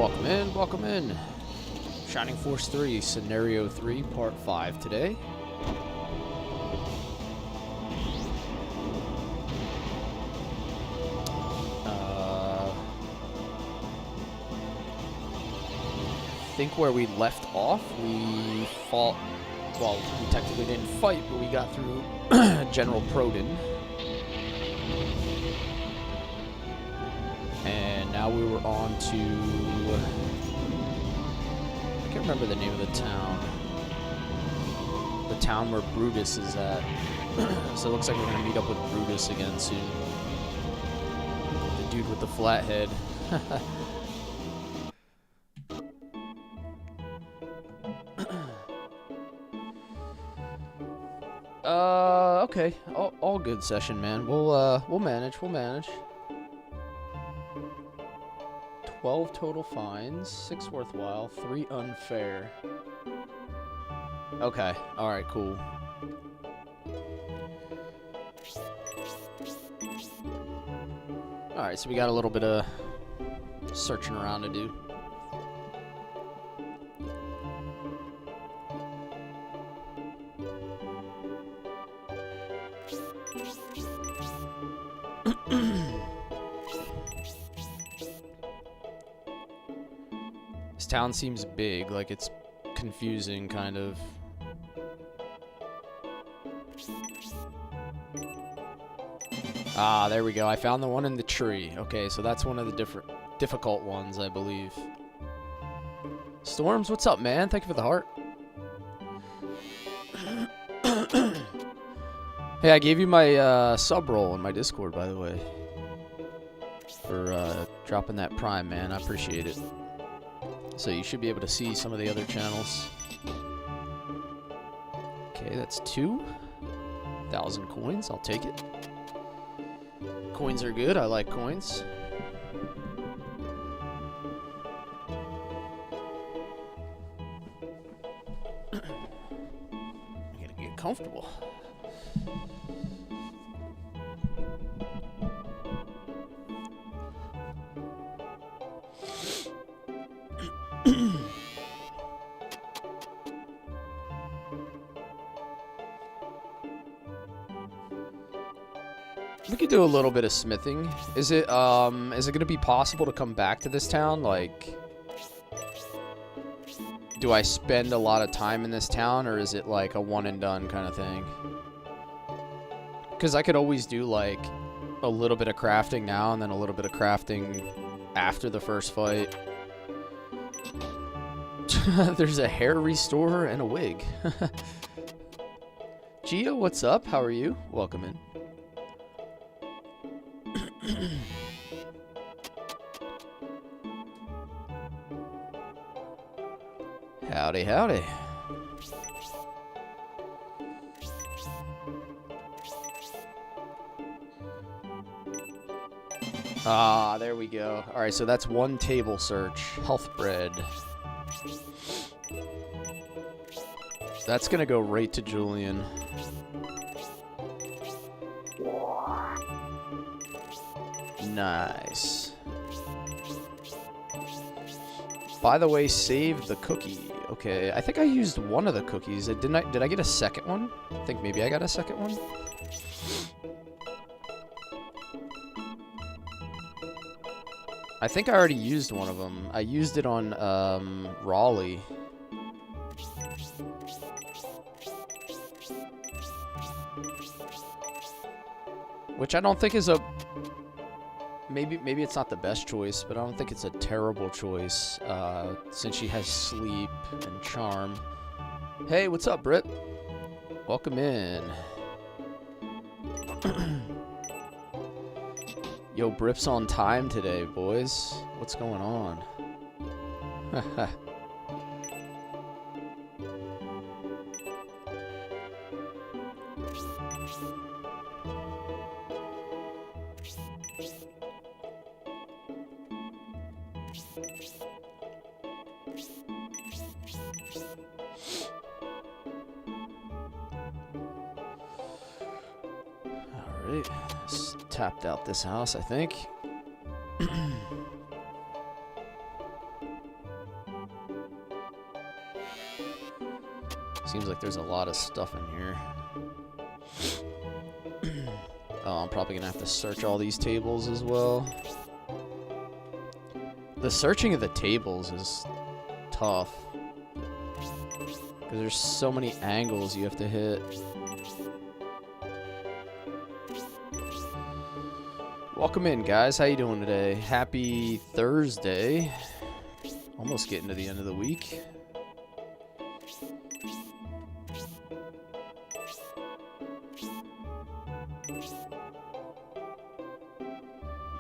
Welcome in, welcome in. Shining Force 3, Scenario 3, Part 5 today. I think where we left off, we fought, well, we technically didn't fight, but we got through General Proden. And now we were on to, I can't remember the name of the town. The town where Brutus is at. So it looks like we're going to meet up with Brutus again soon. The dude with the flat head. Okay. All good session, man. We'll manage. 12 total fines, 6 worthwhile, 3 unfair. Okay, alright, cool. Alright, so we got a little bit of searching around to do. This town seems big, like it's confusing, kind of. Ah, there we go. I found the one in the tree. Okay, so that's one of the difficult ones, I believe. Storms, what's up, man? Thank you for the heart. Hey, I gave you my sub roll in my Discord, by the way. For dropping that prime, man. I appreciate it. So you should be able to see some of the other channels. Okay, that's 2,000 coins. I'll take it. Coins are good. I like coins. I'm gonna get comfortable. We could do a little bit of smithing. Is it gonna be possible to come back to this town? Like, do I spend a lot of time in this town, or is it like a one and done kind of thing? Because I could always do like a little bit of crafting now and then a little bit of crafting after the first fight. There's a hair restorer and a wig. Gio, what's up? How are you? Welcome in. Howdy, howdy. Ah, there we go. Alright, so that's one table search. Health bread. That's gonna go right to Julian. Nice. By the way, save the cookie. Okay, I think I used one of the cookies. Did I get a second one? I think maybe I got a second one. I think I already used one of them. I used it on Raleigh. Which I don't think is a... Maybe it's not the best choice, but I don't think it's a terrible choice, since she has sleep and charm. Hey, what's up, Britt? Welcome in. Yo, Brip's on time today, boys. What's going on? Alright, tapped out this house, I think. Seems like there's a lot of stuff in here. Oh, I'm probably gonna have to search all these tables as well. The searching of the tables is tough. Because there's so many angles you have to hit. Welcome in, guys. How you doing today? Happy Thursday. Almost getting to the end of the week.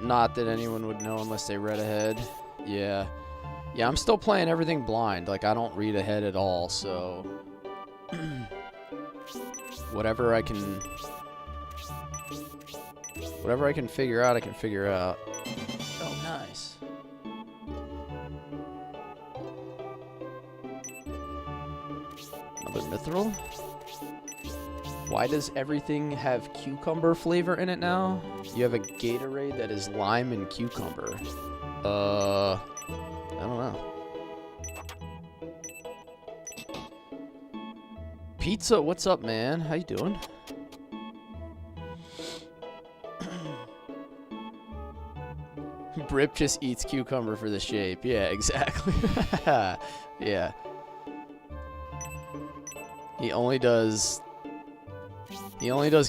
Not that anyone would know unless they read ahead. Yeah. Yeah, I'm still playing everything blind. Like, I don't read ahead at all, so... Whatever I can figure out, I can figure out. Oh, nice. Another mithril? Why does everything have cucumber flavor in it now? You have a Gatorade that is lime and cucumber. I don't know. Pizza, what's up, man? How you doing? Brip just eats cucumber for the shape. Yeah, exactly. Yeah. He only does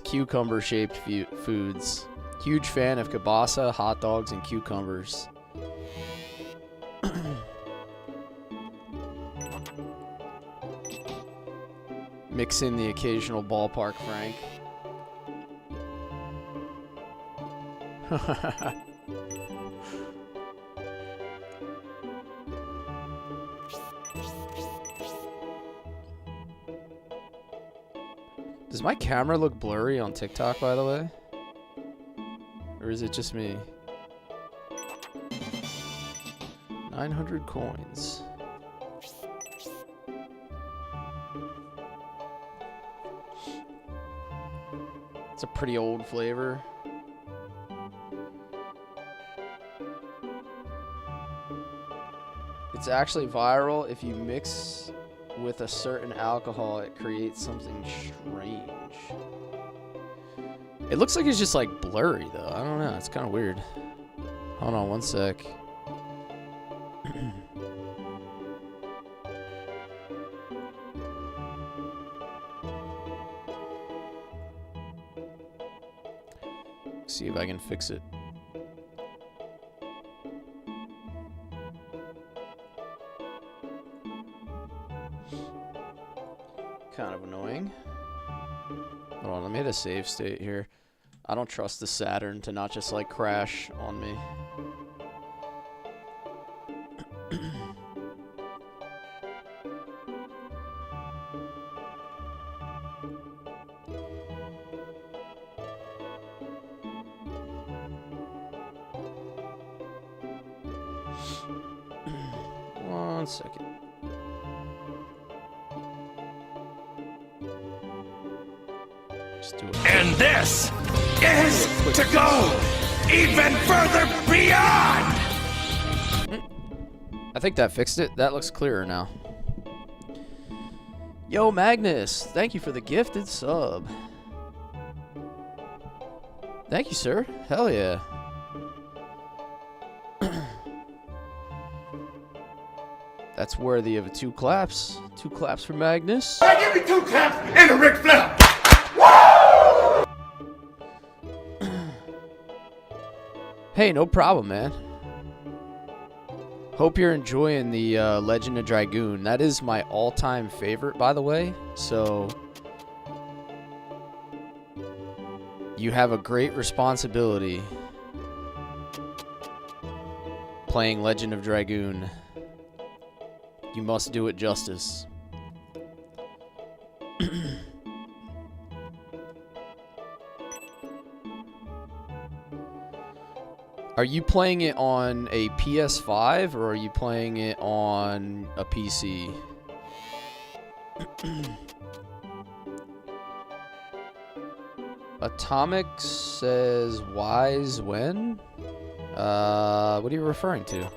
cucumber-shaped foods. Huge fan of kielbasa, hot dogs, and cucumbers. Mix in the occasional ballpark Frank. Does my camera look blurry on TikTok, by the way? Or is it just me? 900 coins. It's a pretty old flavor. It's actually viral. If you mix with a certain alcohol, it creates something strange. It looks like it's just like blurry though. I don't know. It's kind of weird. Hold on one sec. See if I can fix it. Kind of annoying. Hold on, let me hit a save state here. I don't trust the Saturn to not just like crash on me. One second. And this is to go even further beyond! I think that fixed it. That looks clearer now. Yo, Magnus, thank you for the gifted sub. Thank you, sir. Hell yeah. That's worthy of 2 claps. 2 claps for Magnus. Give me 2 claps and a Ric Flair! Hey, no problem, man. Hope you're enjoying the Legend of Dragoon. That is my all-time favorite, by the way. So, you have a great responsibility playing Legend of Dragoon. You must do it justice. Are you playing it on a PS5 or are you playing it on a PC? Atomic says wise when? What are you referring to?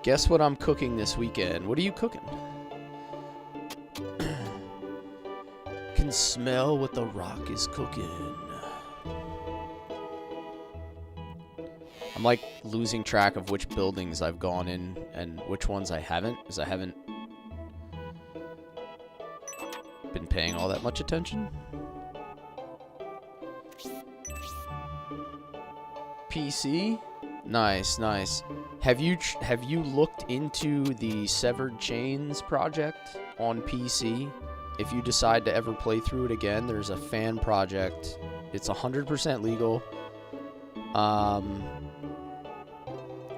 Guess what I'm cooking this weekend? What are you cooking? Can smell what the rock is cooking. I'm like losing track of which buildings I've gone in and which ones I haven't, because I haven't been paying all that much attention. PC? Nice, nice. Have you looked into the Severed Chains project on PC? If you decide to ever play through it again, there's a fan project. It's 100% legal.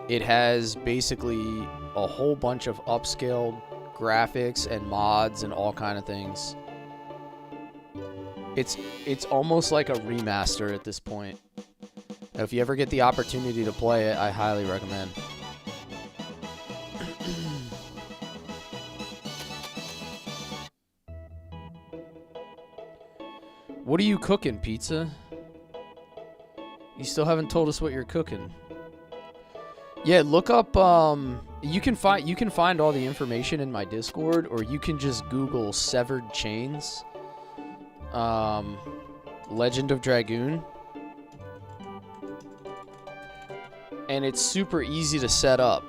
It has basically a whole bunch of upscaled graphics and mods and all kind of things. It's almost like a remaster at this point. Now, if you ever get the opportunity to play it, I highly recommend. What are you cooking, pizza? You still haven't told us what you're cooking. Yeah, look up. You can find all the information in my Discord, or you can just Google Severed Chains. Legend of Dragoon. And it's super easy to set up.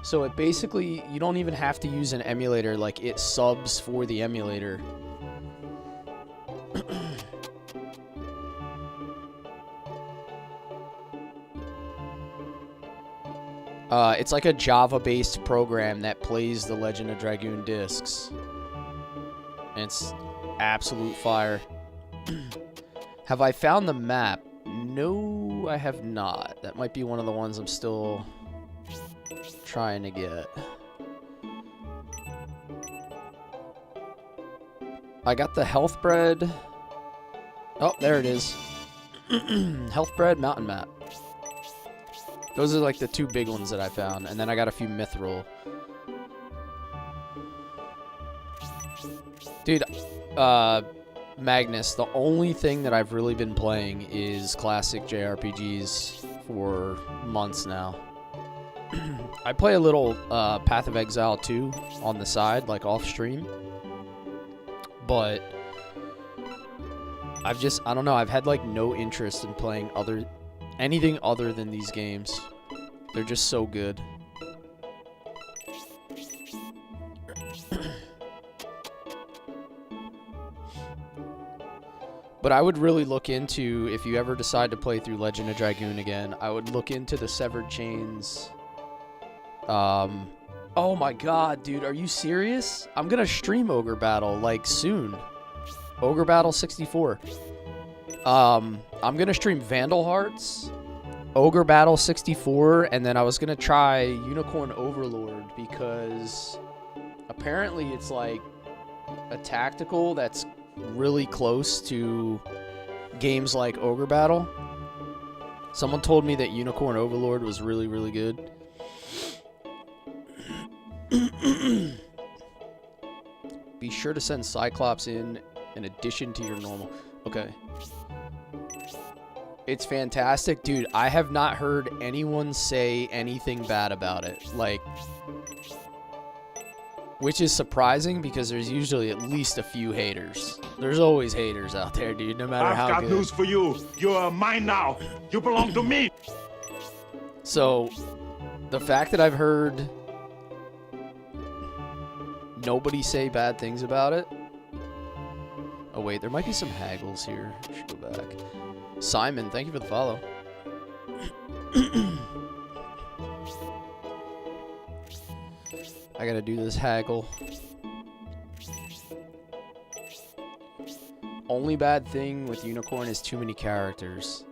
So it basically, you don't even have to use an emulator, like it subs for the emulator. It's like a Java-based program that plays the Legend of Dragoon discs. And it's absolute fire. Have I found the map? No, I have not. That might be one of the ones I'm still trying to get. I got the health bread. Oh, there it is. Health bread mountain map. Those are like the two big ones that I found. And then I got a few mithril. Dude, Magnus, the only thing that I've really been playing is classic JRPGs for months now. I play a little Path of Exile 2 on the side, like off stream. But I don't know, I've had like no interest in playing anything other than these games. They're just so good. But I would really look into, if you ever decide to play through Legend of Dragoon again, I would look into the Severed Chains. Oh my god, dude, are you serious? I'm gonna stream Ogre Battle, like, soon. Ogre Battle 64. I'm gonna stream Vandal Hearts, Ogre Battle 64, and then I was gonna try Unicorn Overlord, because apparently it's like a tactical that's really close to games like Ogre Battle. Someone told me that Unicorn Overlord was really, really good. Be sure to send Cyclops in addition to your normal. Okay. It's fantastic. Dude, I have not heard anyone say anything bad about it. Like, which is surprising because there's usually at least a few haters. There's always haters out there, dude, no matter how good. I've got news for you. You're mine now. You belong to me. So, the fact that I've heard nobody say bad things about it. Oh, wait, there might be some haggles here. I should go back. Simon, thank you for the follow. I gotta do this haggle. Only bad thing with Unicorn is too many characters.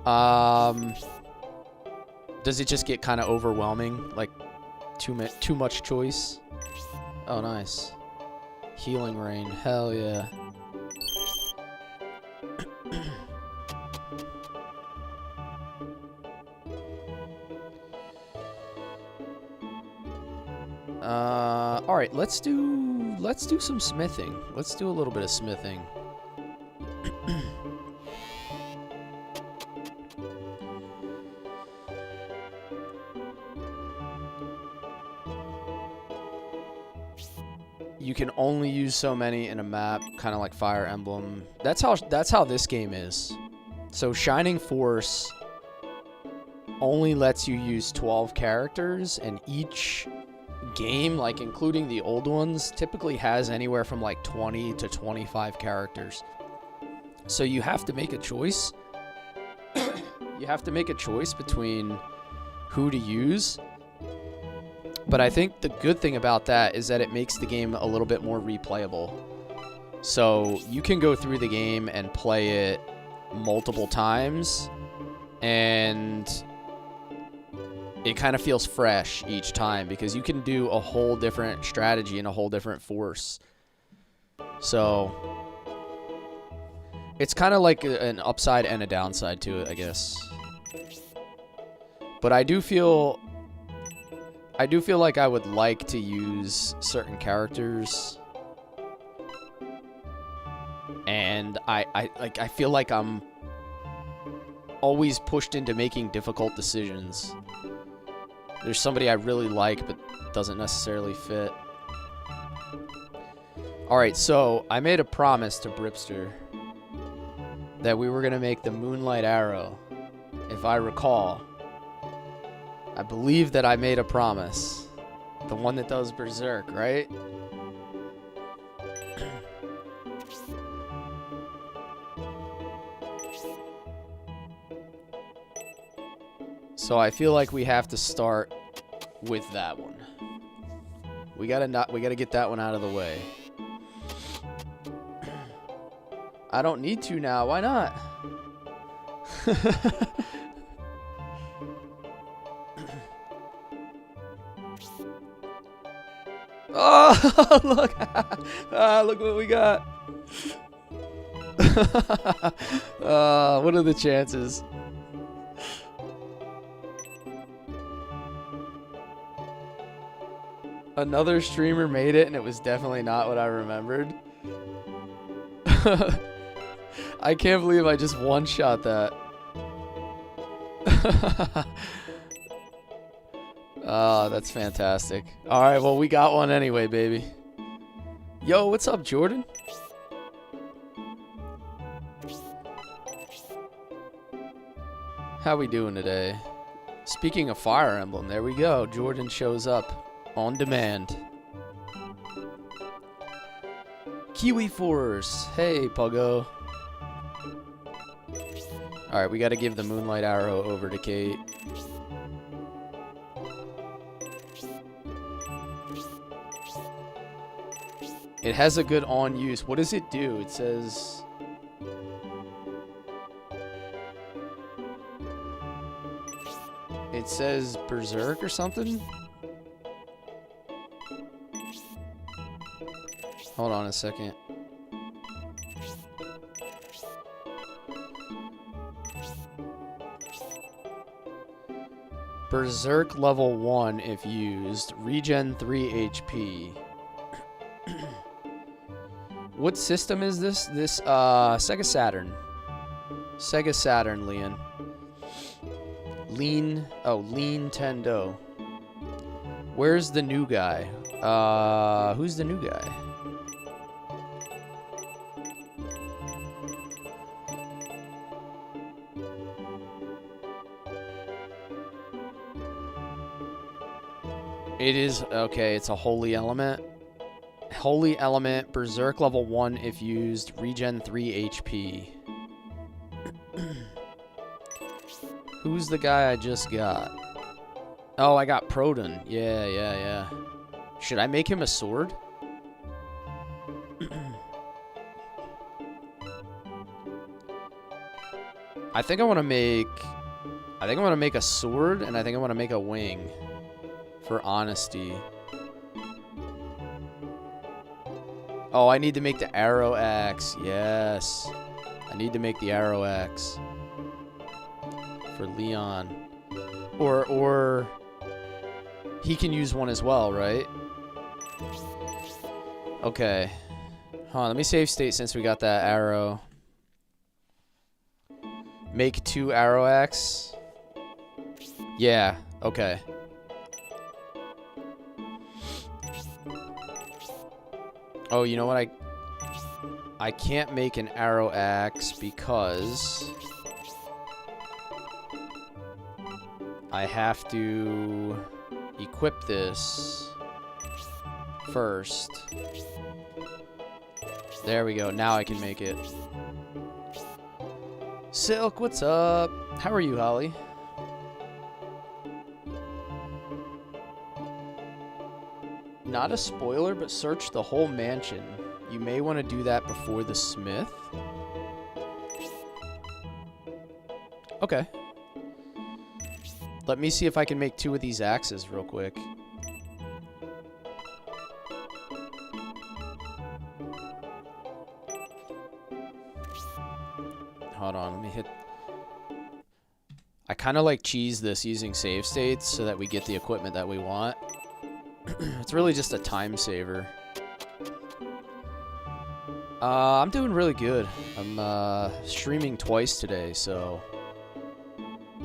Does it just get kind of overwhelming? Like, too much choice? Oh, nice. Healing Rain. Hell yeah. Alright, let's do some smithing. Let's do a little bit of smithing. you can only use so many in a map, kind of like Fire Emblem. That's how this game is. So Shining Force only lets you use 12 characters, and each game, like including the old ones, typically has anywhere from like 20 to 25 characters. So you have to make a choice. You have to make a choice between who to use. But I think the good thing about that is that it makes the game a little bit more replayable. So you can go through the game and play it multiple times, and it kind of feels fresh each time because you can do a whole different strategy and a whole different force. So it's kind of like an upside and a downside to it, I guess. But I do feel like I would like to use certain characters, and I feel like I'm always pushed into making difficult decisions. There's somebody I really like but doesn't necessarily fit. Alright, so I made a promise to Bripster that we were going to make the Moonlight Arrow. If I recall, I believe that I made a promise. The one that does Berserk, right? So I feel like we have to start with that one. We gotta get that one out of the way. I don't need to now. Why not? Oh, look! Look what we got. What are the chances? Another streamer made it, and it was definitely not what I remembered. I can't believe I just one-shot that. Oh, that's fantastic. Alright, well, we got one anyway, baby. Yo, what's up, Jordan? How we doing today? Speaking of Fire Emblem, there we go. Jordan shows up on demand. Kiwi Force. Hey, Puggo. Alright, we gotta give the Moonlight Arrow over to Kate. It has a good on use. What does it do? It says... It says Berserk or something? Hold on a second. Berserk level 1 if used. Regen 3 HP. What system is this? This, Sega Saturn. Sega Saturn, Leon. Lean Tendo. Where's the new guy? Who's the new guy? It is, okay, it's a Holy Element. Holy Element, Berserk level 1 if used, regen 3 HP. Who's the guy I just got? Oh, I got Proton. Yeah. Should I make him a sword? I think I want to make a sword, and I think I want to make a wing. For honesty. Oh, I need to make the arrow axe. Yes. I need to make the arrow axe. For Leon. Or he can use one as well, right? Okay. Hold on, let me save state since we got that arrow. Make 2 arrow axe. Yeah, okay. Oh, you know what? I can't make an arrow axe because I have to equip this first. There we go. Now I can make it. Silk, what's up? How are you, Holly? Not a spoiler, but search the whole mansion. You may want to do that before the smith. Okay. Let me see if I can make 2 of these axes real quick. Hold on, let me hit... I kind of like cheese this using save states so that we get the equipment that we want. It's really just a time saver. I'm doing really good. I'm streaming twice today, so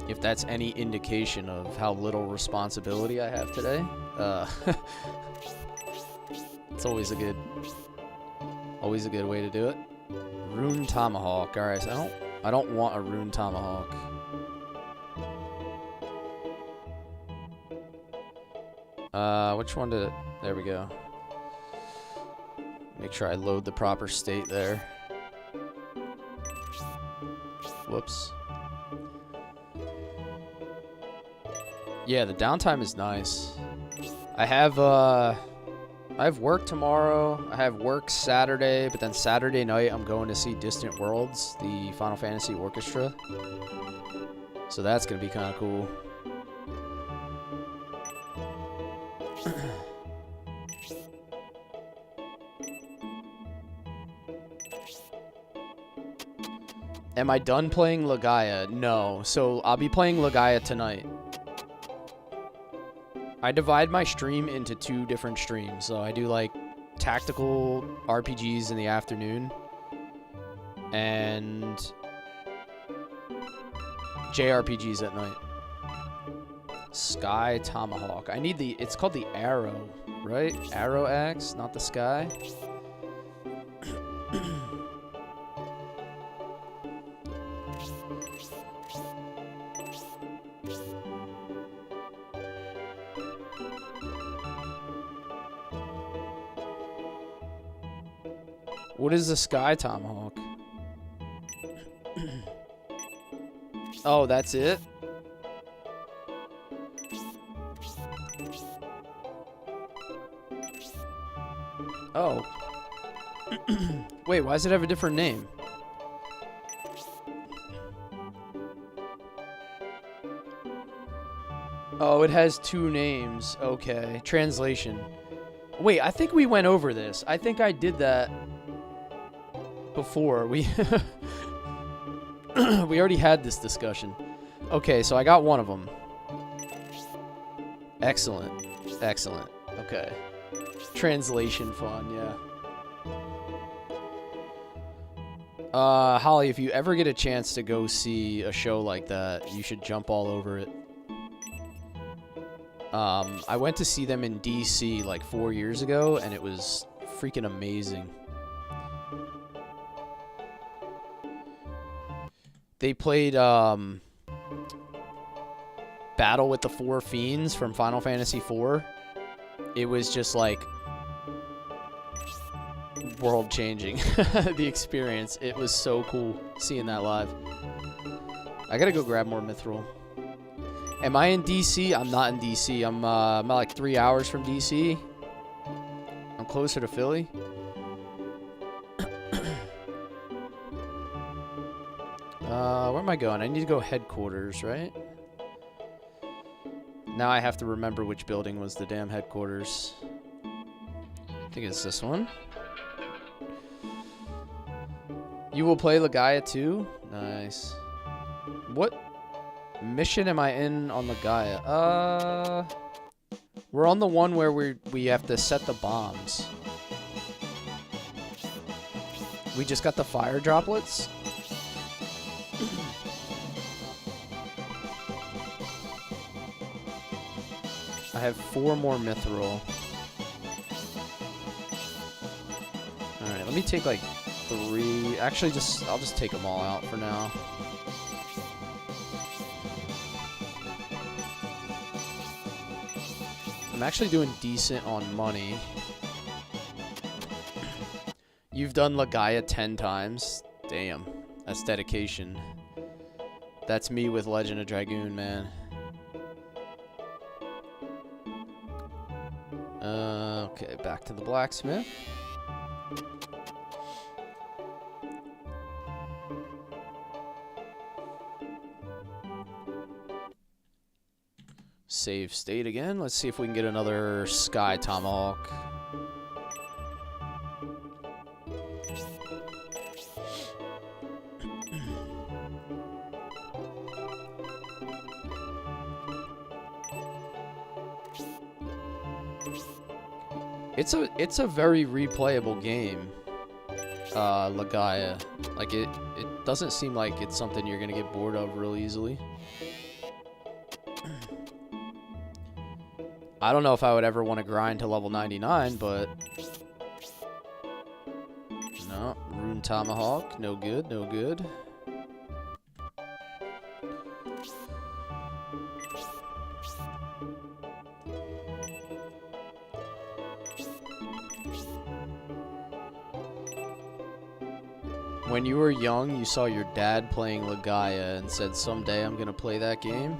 if that's any indication of how little responsibility I have today, it's always a good way to do it. Rune tomahawk. All right, so I don't want a rune tomahawk. Which one did it? There we go. Make sure I load the proper state there. Whoops. Yeah, the downtime is nice. I have work tomorrow. I have work Saturday, but then Saturday night I'm going to see Distant Worlds, the Final Fantasy Orchestra. So that's gonna be kind of cool. Am I done playing Legaia? No. So I'll be playing Legaia tonight. I divide my stream into 2 different streams. So I do like tactical RPGs in the afternoon and JRPGs at night. Sky Tomahawk. I need the... It's called the Arrow, right? Arrow Axe, not the Sky. What is the Sky Tomahawk? Oh, that's it? Oh. Wait, why does it have a different name? Oh, it has 2 names. Okay. Translation. Wait, I think we went over this. I think I did that before. We we already had this discussion. Okay, so I got one of them. Excellent. Excellent. Okay. Translation fun, yeah. Holly, if you ever get a chance to go see a show like that, you should jump all over it. I went to see them in DC like 4 years ago, and it was freaking amazing. They played Battle with the Four Fiends from Final Fantasy IV. It was just like world-changing, the experience. It was so cool seeing that live. I gotta go grab more mithril. Am I in DC? I'm not in DC. I'm like 3 hours from DC. I'm closer to Philly. Where am I going? I need to go headquarters, right? Now I have to remember which building was the damn headquarters. I think it's this one. You will play Legaia too? Nice. What mission am I in on Legaia? We're on the one where we have to set the bombs. We just got the fire droplets? I have 4 more mithril. Let me take like 3. Actually, I'll just take them all out for now. I'm actually doing decent on money. You've done Lagaia 10 times. Damn, that's dedication. That's me with Legend of Dragoon, man. Okay, back to the blacksmith. Save state again. Let's see if we can get another Sky Tomahawk. It's a very replayable game, Lagaia. Like it doesn't seem like it's something you're gonna get bored of real easily. I don't know if I would ever want to grind to level 99, but no, Rune Tomahawk, no good, no good. When you were young, you saw your dad playing Lagaia and said, someday I'm gonna play that game.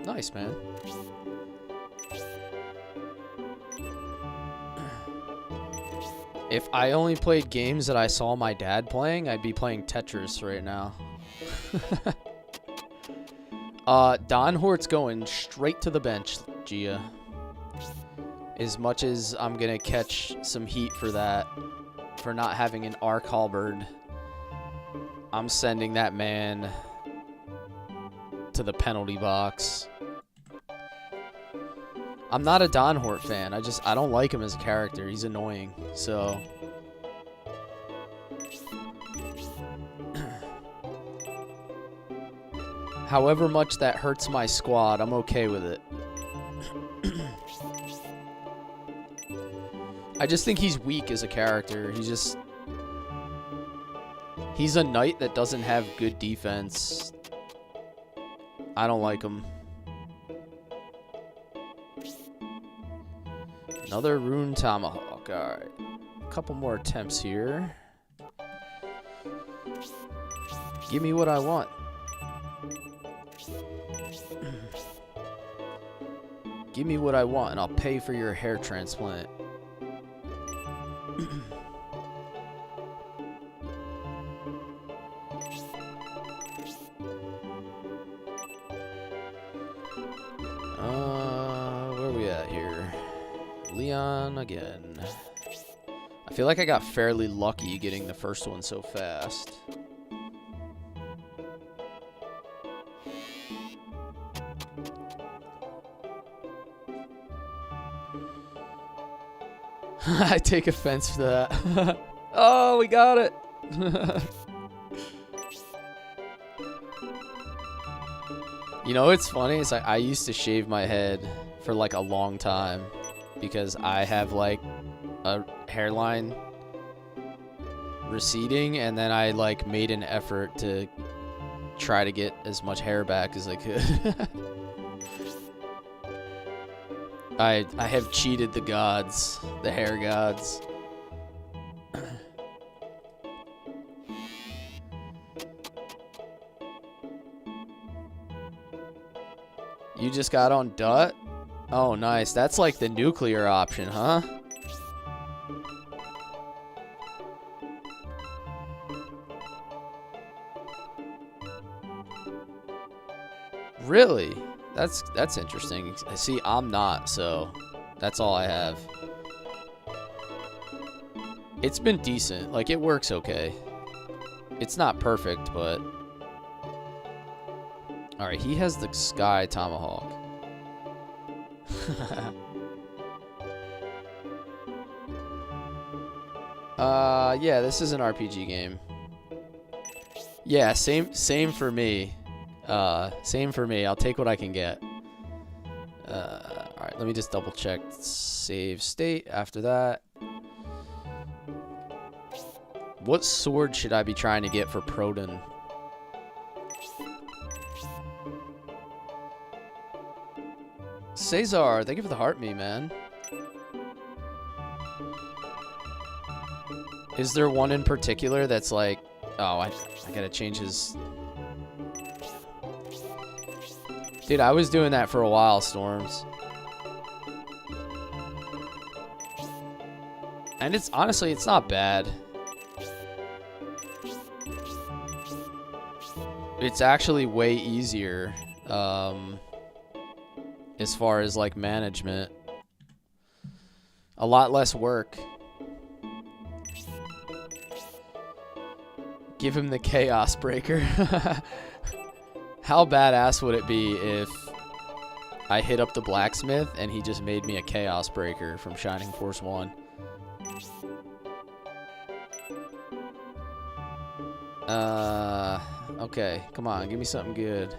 Nice, man. If I only played games that I saw my dad playing, I'd be playing Tetris right now. Don Hort's going straight to the bench, Gia. As much as I'm gonna catch some heat for that, for not having an arc halberd, I'm sending that man to the penalty box. I'm not a Don Hort fan. I don't like him as a character. He's annoying. So however much that hurts my squad, I'm okay with it. I just think he's weak as a character. He's a knight that doesn't have good defense. I don't like him. Another Rune Tomahawk. Alright. A couple more attempts here. Give me what I want. Give me what I want and I'll pay for your hair transplant. Where are we at here? Leon again. I feel like I got fairly lucky getting the first one so fast. I take offense to that. Oh, we got it. You know, it's funny. It's like I used to shave my head for like a long time because I have like a hairline receding, and then I like made an effort to try to get as much hair back as I could. I have cheated the gods, the hair gods. You just got on Dut? Oh, nice. That's like the nuclear option, huh? Really? That's interesting. See, I'm not, so that's all I have. It's been decent. Like, it works okay. It's not perfect, but... Alright, he has the Sky Tomahawk. Yeah, this is an RPG game. Yeah, same for me. Same for me. I'll take what I can get. Alright, let me just double check. Save state after that. What sword should I be trying to get for Proton? Cesar, thank you for the heart me, man. Is there one in particular that's like... Oh, I gotta change his... Dude, I was doing that for a while, Storms. And it's... Honestly, it's not bad. It's actually way easier, as far as, like, management. A lot less work. Give him the Chaos Breaker. How badass would it be if I hit up the blacksmith and he just made me a Chaos Breaker from Shining Force 1? Okay, come on, give me something good.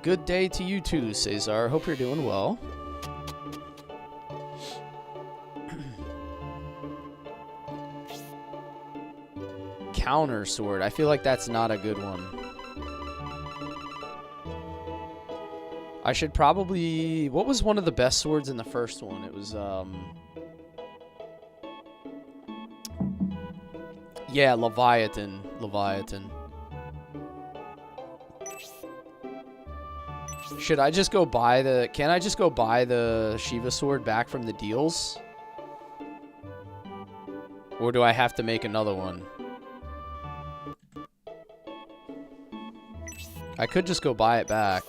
Good day to you too, Cesar. Hope you're doing well. Counter sword. I feel like that's not a good one. I should probably... What was one of the best swords in the first one? It was, yeah, Leviathan. Leviathan. Should I just go buy the... Can I just go buy the Shiva sword back from the deals? Or do I have to make another one? I could just go buy it back.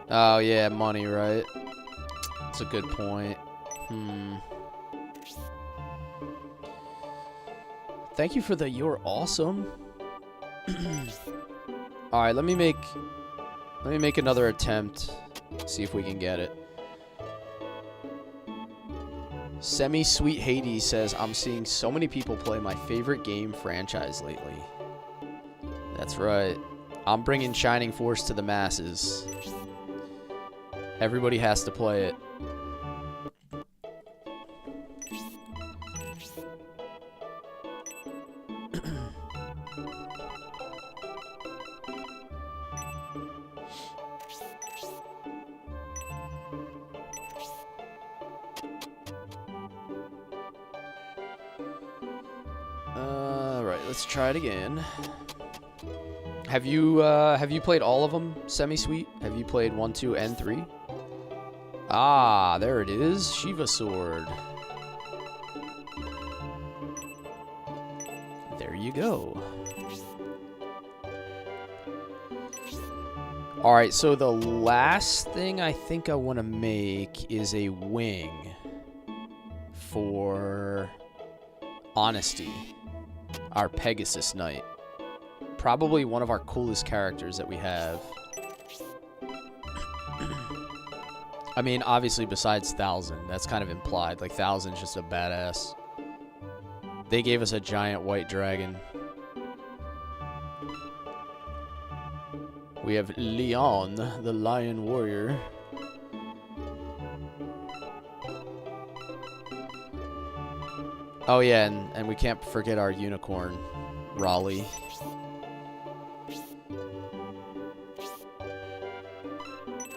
Oh, yeah, money, right? That's a good point. Thank you for the "you're awesome." All right, let me make another attempt. See if we can get it. Semi-Sweet Hades says, "I'm seeing so many people play my favorite game franchise lately." That's right. I'm bringing Shining Force to the masses. Everybody has to play it. Right, let's try it again. Have you played all of them, Semi-Sweet? Have you played 1, 2, and 3? Ah, there it is. Shiva Sword. There you go. Alright, so the last thing I think I want to make is a wing for Honesty, our Pegasus Knight. Probably one of our coolest characters that we have. I mean, obviously besides Thousand. That's kind of implied. Like, Thousand's just a badass. They gave us a giant white dragon. We have Leon, the Lion Warrior. Oh yeah, and we can't forget our unicorn, Raleigh.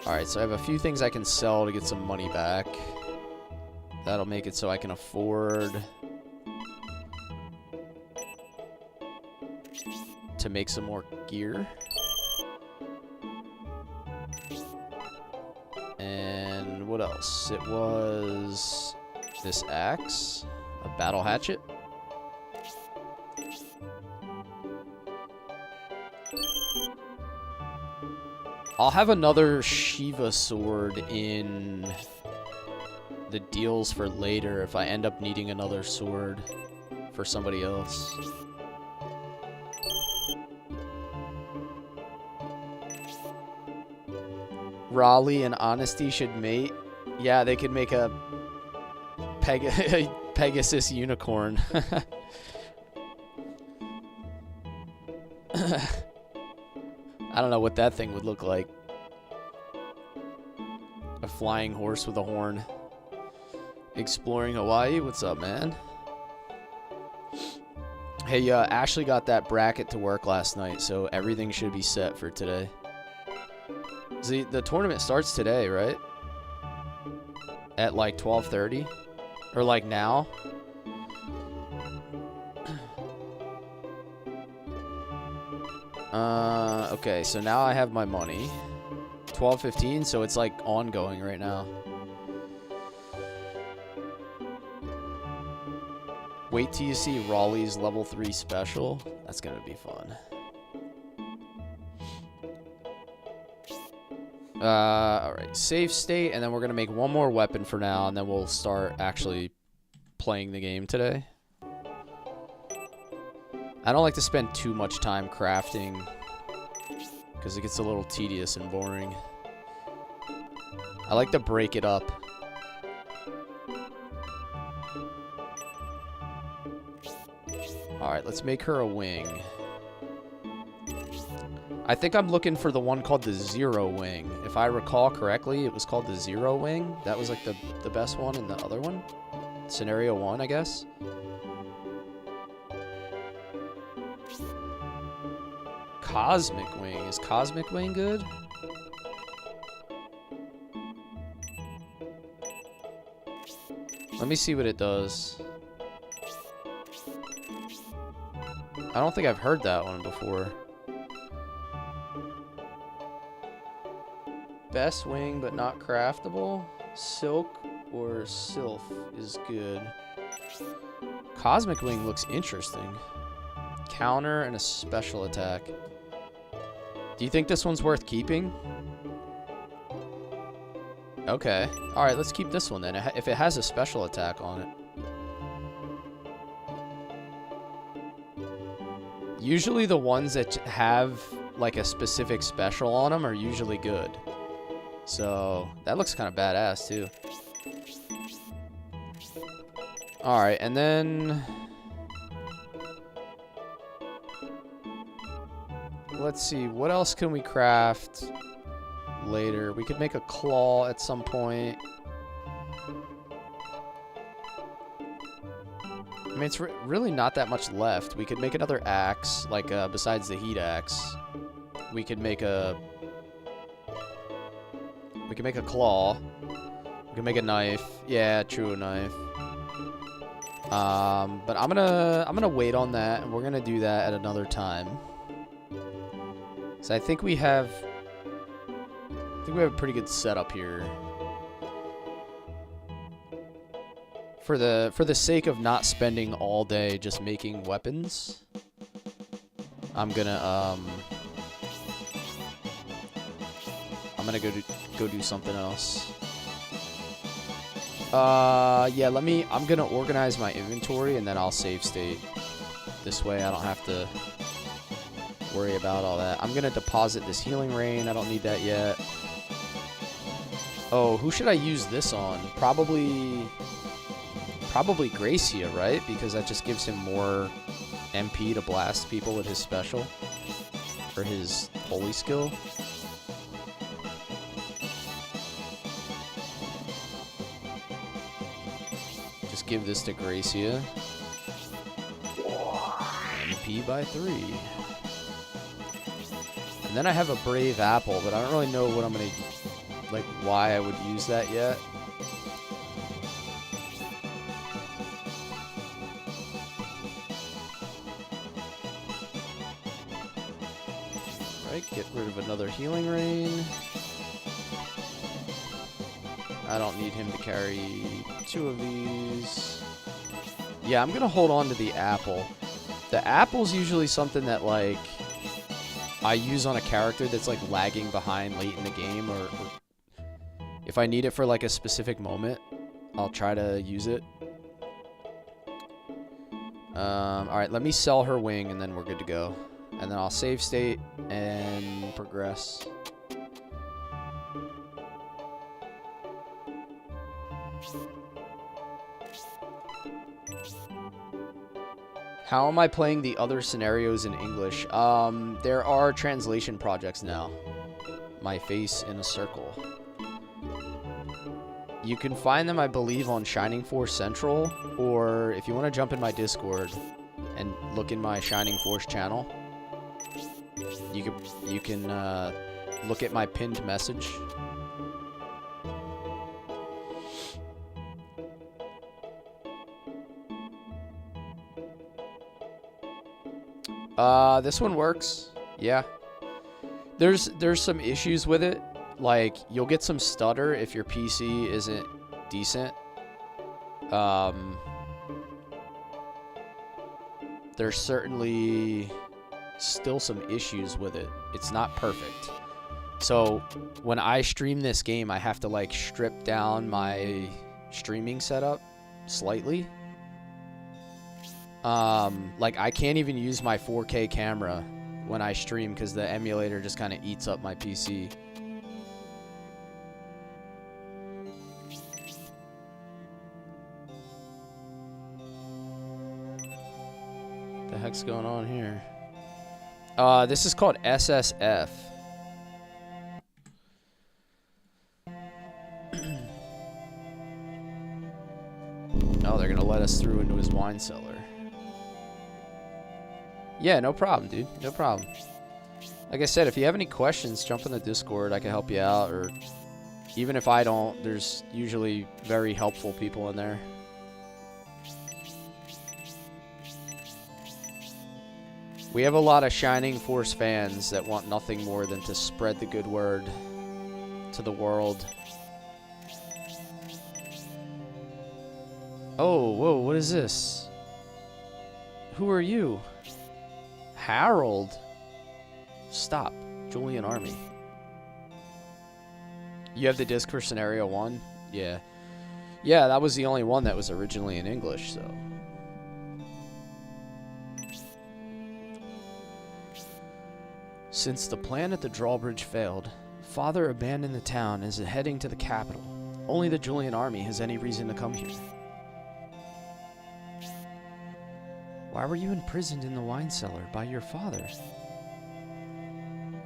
Alright, so I have a few things I can sell to get some money back. That'll make it so I can afford to make some more gear. And what else? It was this axe, a battle hatchet. I'll have another Shiva sword in the deals for later if I end up needing another sword for somebody else. Raleigh and Honesty should mate. Yeah, they could make a Pegasus unicorn. I don't know what that thing would look like. A flying horse with a horn. Exploring Hawaii. What's up, man? Hey, Ashley got that bracket to work last night, so everything should be set for today. See, the tournament starts today, right? At like 12:30? Or like now? Okay, so now I have my money. 12:15, so it's like ongoing right now. Wait till you see Raleigh's level 3 special. That's gonna be fun. Alright, save state, and then we're gonna make one more weapon for now, and then we'll start actually playing the game today. I don't like to spend too much time crafting, because it gets a little tedious and boring. I like to break it up. Alright, let's make her a wing. I think I'm looking for the one called the Zero Wing. If I recall correctly, it was called the Zero Wing. That was like the best one, and the other one? Scenario 1, I guess? Cosmic Wing. Is Cosmic Wing good? Let me see what it does. I don't think I've heard that one before. Best wing, but not craftable. Silk or Sylph is good. Cosmic Wing looks interesting. Counter and a special attack. Do you think this one's worth keeping? Okay. Alright, let's keep this one then. If it has a special attack on it. Usually the ones that have like a specific special on them are usually good. So that looks kind of badass too. Alright, and then let's see, what else can we craft later? We could make a claw at some point. I mean, it's really not that much left. We could make another axe, like, besides the heat axe. We could make a... We could make a claw. We could make a knife. Yeah, true, a knife. But I'm gonna wait on that, and we're gonna do that at another time. So I think we have... a pretty good setup here. For the sake of not spending all day just making weapons, I'm gonna go do something else. Yeah, I'm gonna organize my inventory and then I'll save state. This way I don't have to worry about all that. I'm gonna deposit this healing rain. I don't need that yet. Oh, who should I use this on? Probably Gracia, right? Because that just gives him more MP to blast people with his special. For his holy skill. Just give this to Gracia. MP by 3. And then I have a Brave Apple, but I don't really know what I'm gonna... like, why I would use that yet. Get rid of another healing rain. I don't need him to carry 2 of these. Yeah, I'm gonna hold on to the apple. The apple's usually something that, like, I use on a character that's, like, lagging behind late in the game, or if I need it for, like, a specific moment, I'll try to use it. Alright, let me sell her wing, and then we're good to go. And then I'll save state and progress. How am I playing the other scenarios in English? There are translation projects now. My face in a circle. You can find them, I believe, on Shining Force Central, or if you want to jump in my Discord and look in my Shining Force channel, you can look at my pinned message. This one works. Yeah. There's some issues with it. Like, you'll get some stutter if your PC isn't decent. There's certainly still some issues with it. It's not perfect. So, when I stream this game, I have to, like, strip down my streaming setup slightly. Like, I can't even use my 4K camera when I stream because the emulator just kind of eats up my PC. The heck's going on here? This is called SSF. Oh, they're gonna let us through into his wine cellar. Yeah, no problem, dude. No problem. Like I said, if you have any questions, jump in the Discord. I can help you out, or even if I don't, there's usually very helpful people in there. We have a lot of Shining Force fans that want nothing more than to spread the good word to the world. Oh, whoa, what is this? Who are you? Harold? Stop. Julian Army. You have the disc for Scenario 1? Yeah. Yeah, that was the only one that was originally in English, so... Since the plan at the drawbridge failed, Father abandoned the town and is heading to the capital. Only the Julian Army has any reason to come here. Why were you imprisoned in the wine cellar by your father?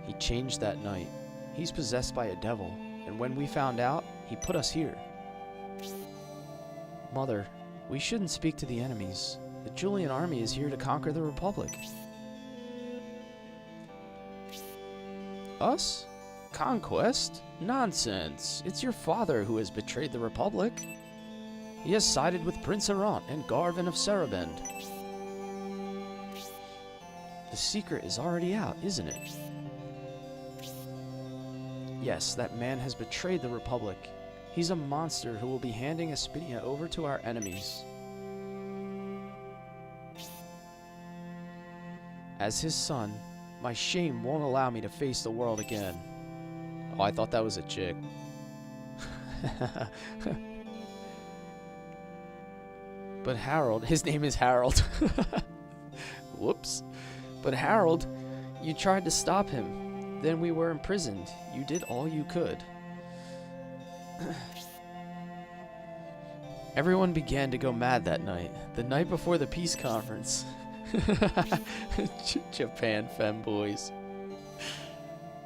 He changed that night. He's possessed by a devil, and when we found out, he put us here. Mother, we shouldn't speak to the enemies. The Julian Army is here to conquer the Republic. Us? Conquest? Nonsense. It's your father who has betrayed the Republic. He has sided with Prince Arant and Garvin of Sarabend. The secret is already out, isn't it? Yes, that man has betrayed the Republic. He's a monster who will be handing Espinia over to our enemies. As his son, my shame won't allow me to face the world again. Oh, I thought that was a chick. But Harold, his name is Harold. Whoops. But Harold, you tried to stop him. Then we were imprisoned. You did all you could. Everyone began to go mad that night. The night before the peace conference. Japan femboys.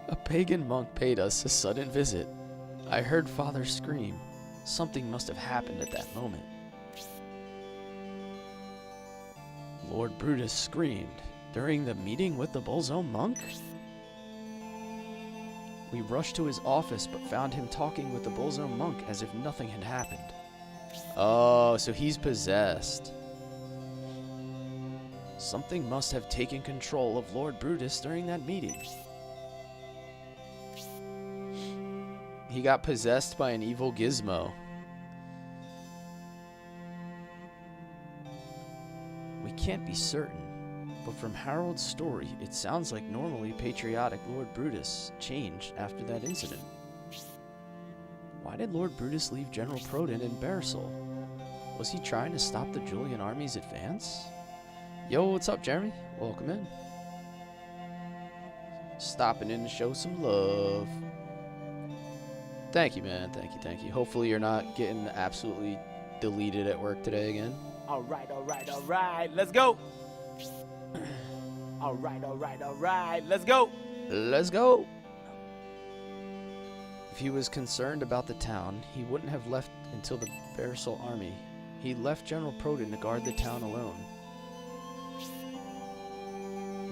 A pagan monk paid us a sudden visit. I heard Father scream. Something must have happened at that moment. Lord Brutus screamed. During the meeting with the Bolzone monk? We rushed to his office but found him talking with the Bolzone monk as if nothing had happened. Oh, so he's possessed. Something must have taken control of Lord Brutus during that meeting. He got possessed by an evil gizmo. We can't be certain. But from Harold's story, it sounds like normally patriotic Lord Brutus changed after that incident. Why did Lord Brutus leave General Proden in Bersol? Was he trying to stop the Julian Army's advance? Yo, what's up, Jeremy? Welcome in. Stopping in to show some love. Thank you, man. Thank you, thank you. Hopefully you're not getting absolutely deleted at work today again. Alright, alright, alright. Let's go. Alright, alright, alright. Let's go. Let's go. If he was concerned about the town, he wouldn't have left until the Bersol army. He left General Proton to guard the town alone.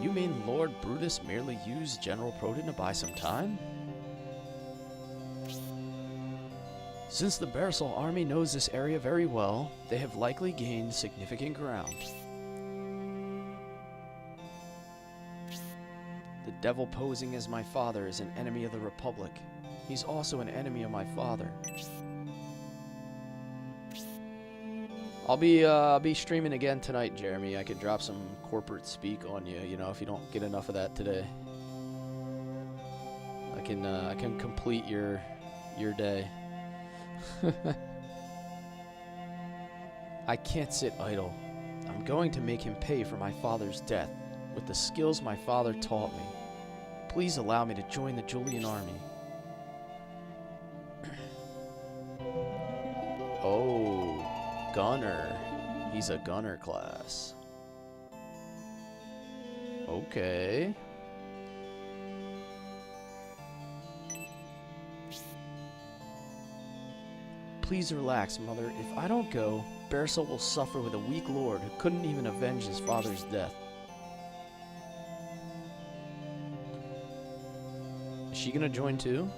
You mean Lord Brutus merely used General Proton to buy some time? Since the Bersol army knows this area very well, they have likely gained significant ground. The devil posing as my father is an enemy of the Republic. He's also an enemy of my father. I'll be streaming again tonight, Jeremy. I could drop some corporate speak on you, you know, if you don't get enough of that today. I can complete your day. I can't sit idle. I'm going to make him pay for my father's death with the skills my father taught me. Please allow me to join the Julian army. Oh, gunner. He's a gunner class. Okay. Please relax, Mother. If I don't go, Bersol will suffer with a weak lord who couldn't even avenge his father's death. Is she gonna join too?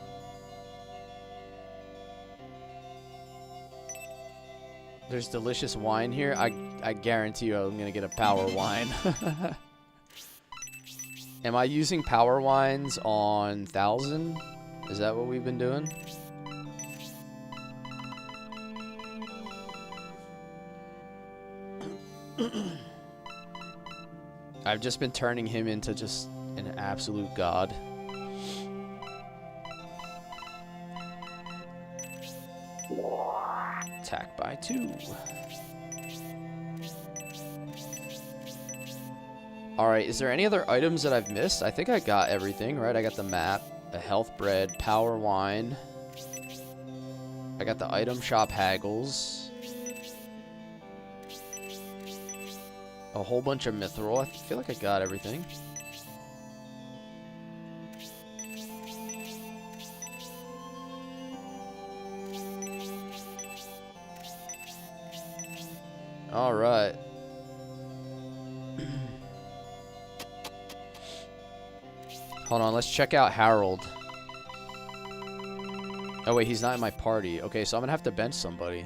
There's delicious wine here. I guarantee you I'm gonna get a power wine. Am I using power wines on 1000? Is that what we've been doing? I've just been turning him into just an absolute god. Attack by 2. Alright, is there any other items that I've missed? I think I got everything, right? I got the map, the health bread, power wine. I got the item shop haggles. A whole bunch of mithril. I feel like I got everything. Alright. Hold on, let's check out Harold. Oh wait, he's not in my party. Okay, so I'm gonna have to bench somebody.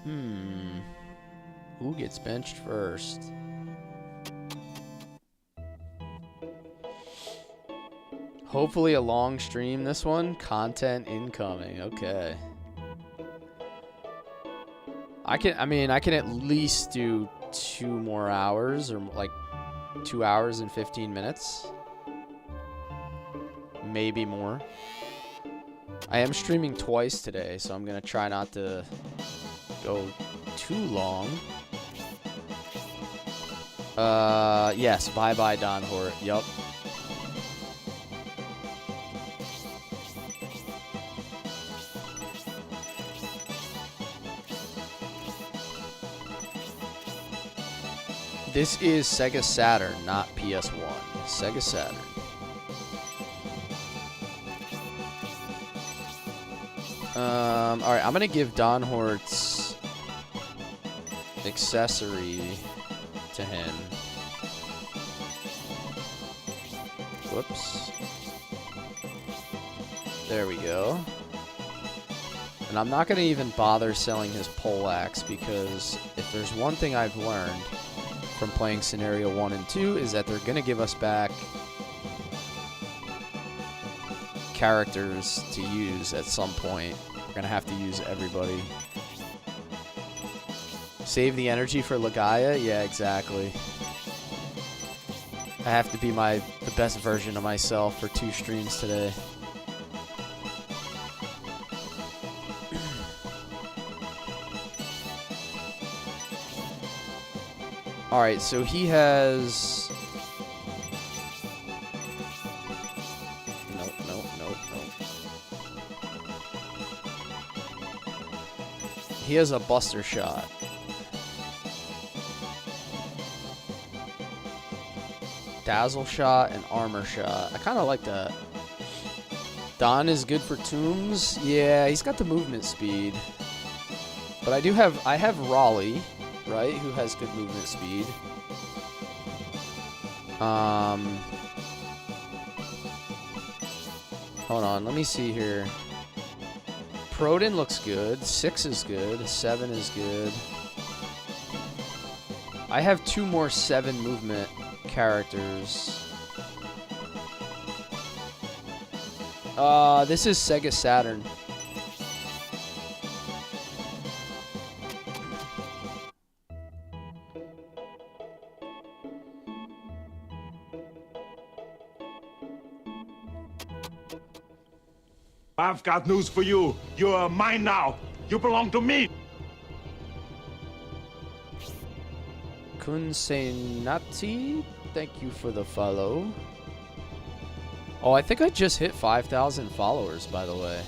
Who gets benched first? Hopefully a long stream this one. Content incoming. Okay. I can at least do 2 more hours, or like 2 hours and 15 minutes. Maybe more. I am streaming twice today, so I'm gonna try not to go too long. Yes, bye-bye, Don Hort. Yup. This is Sega Saturn, not PS1. Sega Saturn. Alright, I'm gonna give Don Hort's accessory to him. Whoops. There we go. And I'm not gonna even bother selling his poleaxe, because if there's one thing I've learned from playing Scenario 1 and 2 is that they're gonna give us back characters to use at some point. We're gonna have to use everybody. Save the energy for Lagaya? Yeah, exactly. I have to be the best version of myself for 2 streams today. Alright, so he has... Nope. He has a Buster Shot. Dazzle Shot and Armor Shot. I kind of like that. Don is good for tombs. Yeah, he's got the movement speed. But I have Raleigh, right, who has good movement speed. Hold on, let me see here. Proden looks good. 6 is good. 7 is good. I have 2 more 7 movement characters. This is Sega Saturn. I've got news for you. You're mine now. You belong to me. Kunsenati, thank you for the follow. Oh, I think I just hit 5,000 followers, by the way.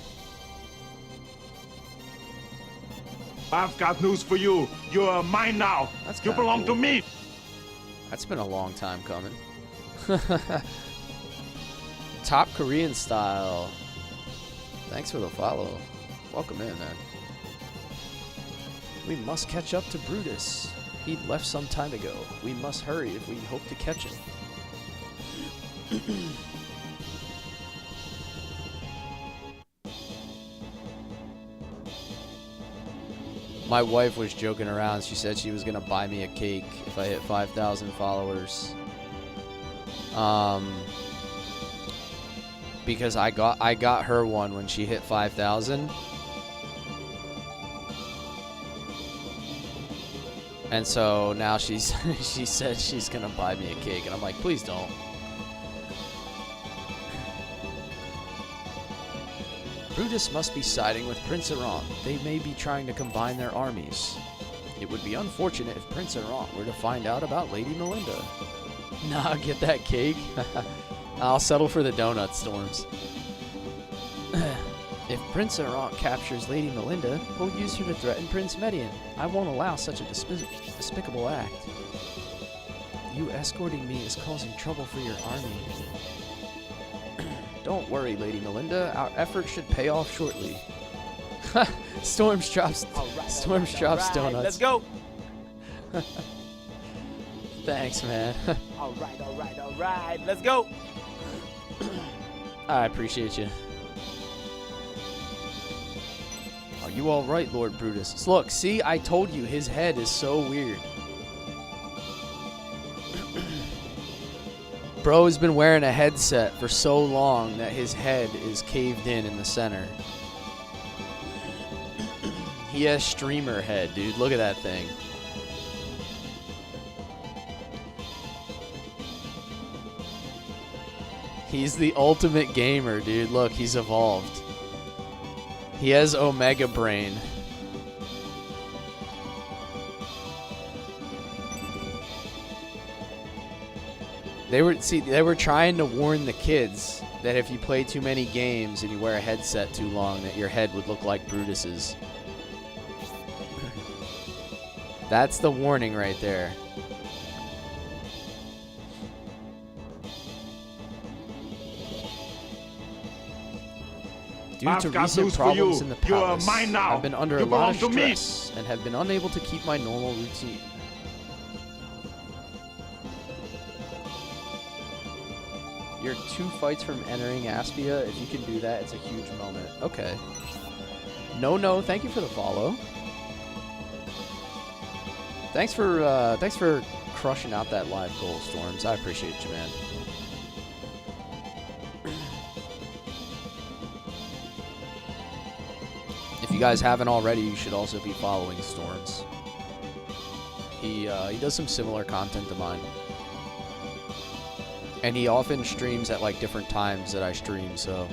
I've got news for you. You're mine now. That's You kinda belong cool. to me. That's been a long time coming. Top Korean style. Thanks for the follow. Welcome in, man. We must catch up to Brutus. He left some time ago. We must hurry if we hope to catch him. My wife was joking around. She said she was gonna buy me a cake if I hit 5,000 followers. Because I got her one when she hit 5,000. And so now she said she's gonna buy me a cake, and I'm like, please don't. Brutus must be siding with Prince Iran. They may be trying to combine their armies. It would be unfortunate if Prince Iran were to find out about Lady Melinda. Nah, get that cake. I'll settle for the donut, Storms. If Prince Iran captures Lady Melinda, we'll use her to threaten Prince Median. I won't allow such a despicable act. You escorting me is causing trouble for your army. Don't worry, Lady Melinda. Our effort should pay off shortly. Storms drops donuts. Let's go. Thanks, man. All right. Let's go. I appreciate you. Are you all right, Lord Brutus? Look, see, I told you his head is so weird. Bro has been wearing a headset for so long that his head is caved in the center. He has streamer head, dude. Look at that thing. He's the ultimate gamer, dude. Look, he's evolved. He has Omega Brain. They were trying to warn the kids that if you play too many games and you wear a headset too long, that your head would look like Brutus's. That's the warning right there. Due to recent problems in the palace, I've been under a lot of stress and have been unable to keep my normal routine. You're 2 fights from entering Aspia. If you can do that, it's a huge moment. Okay. No, thank you for the follow. Thanks for crushing out that live goal, Storms. I appreciate you, man. If you guys haven't already, you should also be following Storms. He does some similar content to mine. And he often streams at like different times that I stream, so.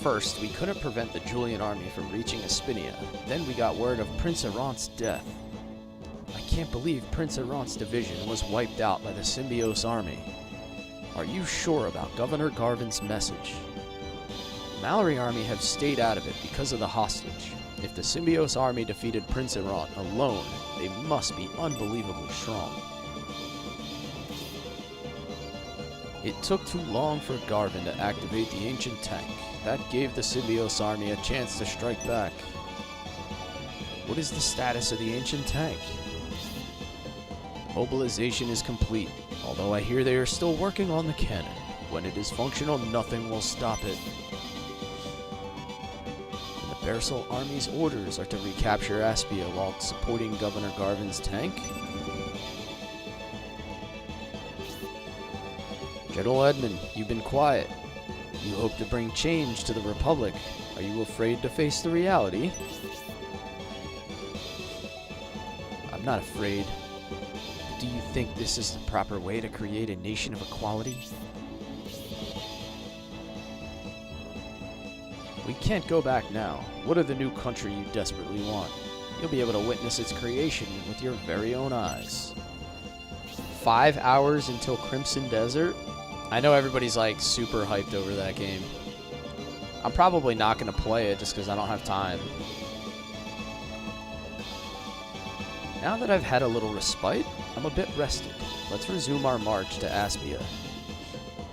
First, we couldn't prevent the Julian army from reaching Aspinia. Then we got word of Prince Arant's death. I can't believe Prince Arant's division was wiped out by the Symbiose army. Are you sure about Governor Garvin's message? Mallory army have stayed out of it because of the hostage. If the Symbiote's army defeated Prince Errant alone, they must be unbelievably strong. It took too long for Garvin to activate the ancient tank. That gave the Symbiote's army a chance to strike back. What is the status of the ancient tank? Mobilization is complete, although I hear they are still working on the cannon. When it is functional, nothing will stop it. And the Bersol Army's orders are to recapture Aspia while supporting Governor Garvin's tank? General Edmund, you've been quiet. You hope to bring change to the Republic. Are you afraid to face the reality? I'm not afraid. Do you think this is the proper way to create a nation of equality? We can't go back now. What of the new country you desperately want? You'll be able to witness its creation with your very own eyes. 5 hours until Crimson Desert? I know everybody's like super hyped over that game. I'm probably not going to play it just because I don't have time. Now that I've had a little respite, I'm a bit rested. Let's resume our march to Aspia.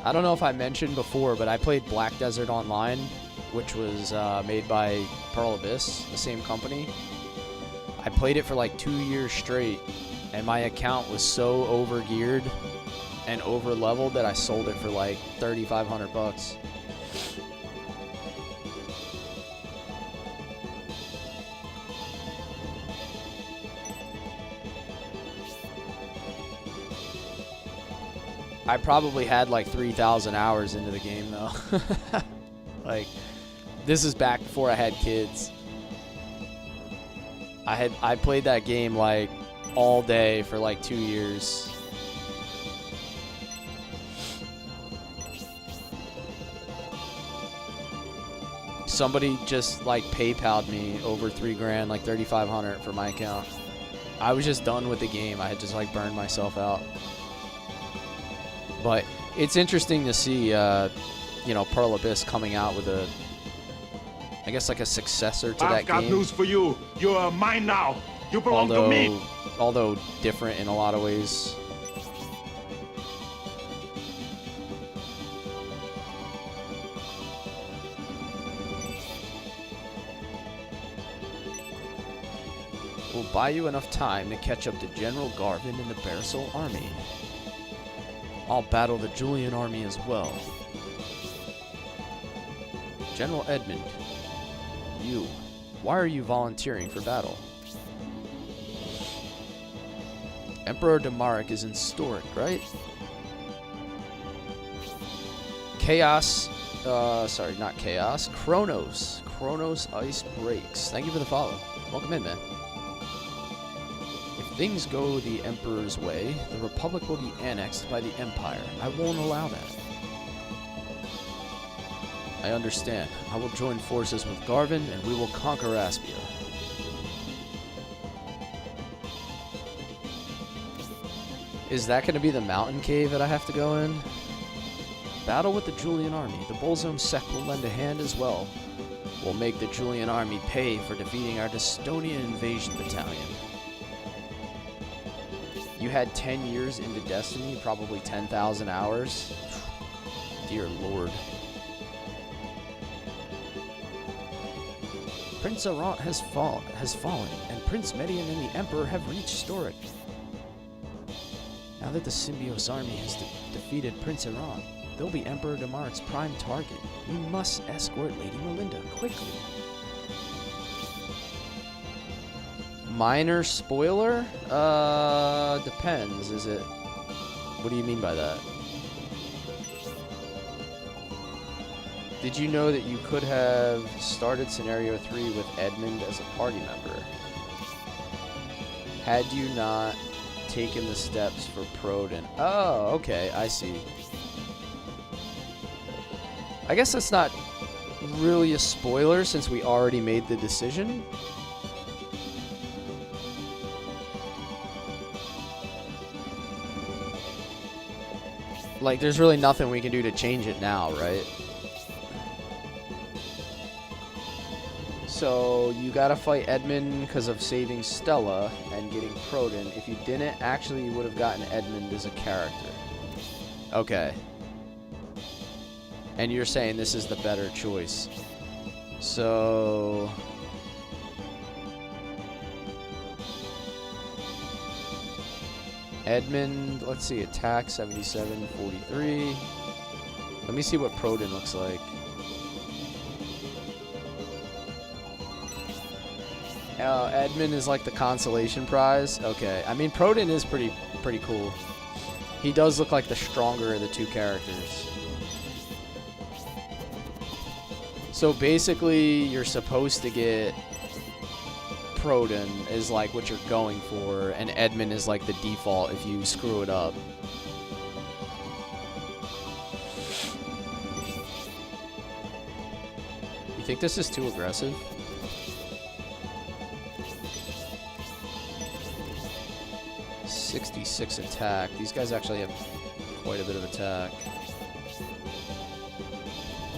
I don't know if I mentioned before, but I played Black Desert Online, which was made by Pearl Abyss, the same company. I played it for like 2 years straight, and my account was so overgeared and over leveled that I sold it for like 3,500 bucks. I probably had like 3,000 hours into the game though. Like, this is back before I had kids. I played that game like all day for like 2 years. Somebody just like PayPal'd me over $3,000, like 3,500 for my account. I was just done with the game. I had just like burned myself out. But it's interesting to see, you know, Pearl Abyss coming out with a, I guess like a successor to that game. I've got news for you. You're mine now. You belong to me. Although different in a lot of ways. Will buy you enough time to catch up to General Garvin and the Bersol Army. I'll battle the Julian army as well. General Edmund, why are you volunteering for battle? Emperor Damaric is in Storic, right? Kronos Ice Breaks. Thank you for the follow. Welcome in, man. If things go the Emperor's way, the Republic will be annexed by the Empire. I won't allow that. I understand. I will join forces with Garvin, and we will conquer Aspia. Is that going to be the mountain cave that I have to go in? Battle with the Julian army. The Bolzone sect will lend a hand as well. We'll make the Julian army pay for defeating our Destonian invasion battalion. You had 10 years into Destiny, probably 10,000 hours. Dear Lord. Prince Errant has fallen, and Prince Median and the Emperor have reached Storic. Now that the Symbiote's army has defeated Prince Errant, they'll be Emperor Damaric's prime target. We must escort Lady Melinda quickly. Minor spoiler? Depends. Is it... What do you mean by that? Did you know that you could have started Scenario 3 with Edmund as a party member? Had you not taken the steps for Proden? Oh, okay, I see. I guess that's not really a spoiler since we already made the decision. Like, there's really nothing we can do to change it now, right? So you gotta fight Edmund because of saving Stella and getting Proton. If you didn't, actually you would have gotten Edmund as a character. Okay. And you're saying this is the better choice. So... Edmund, let's see, attack 77, 43. Let me see what Proton looks like. Edmund is like the consolation prize. Okay, I mean Proton is pretty cool. He does look like the stronger of the two characters. So basically, you're supposed to get Proton is like what you're going for, and Edmund is like the default if you screw it up. You think this is too aggressive? .66 attack. These guys actually have quite a bit of attack.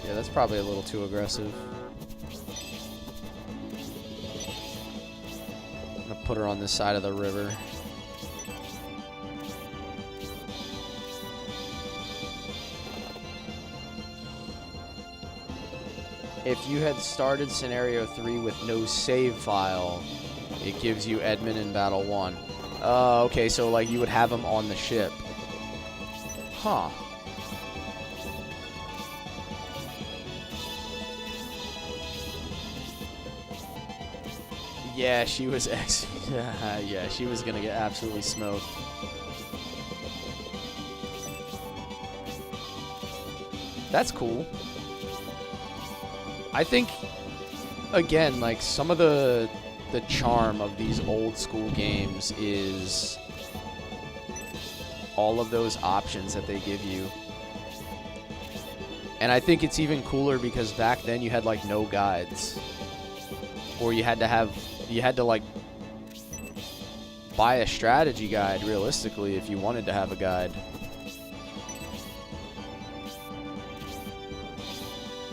Yeah, that's probably a little too aggressive. I'm gonna put her on this side of the river. If you had started scenario 3 with no save file, it gives you Edmund in battle 1. Okay, so like you would have him on the ship. Huh. Yeah, she was yeah, she was gonna get absolutely smoked. That's cool. I think, again, like some of the charm of these old school games is all of those options that they give you. And I think it's even cooler because back then you had like no guides. Or you had to like buy a strategy guide realistically if you wanted to have a guide.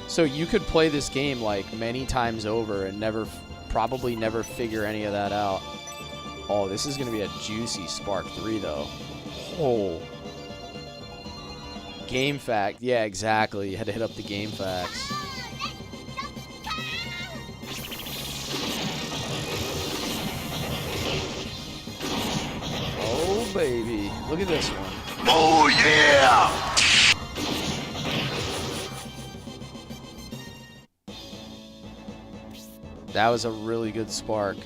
So you could play this game like many times over and probably never figure any of that out. Oh, this is going to be a juicy Spark 3 though. Oh. Game fact. Yeah, exactly. You had to hit up the game facts. Oh, baby. Look at this one. Oh, yeah! That was a really good spark.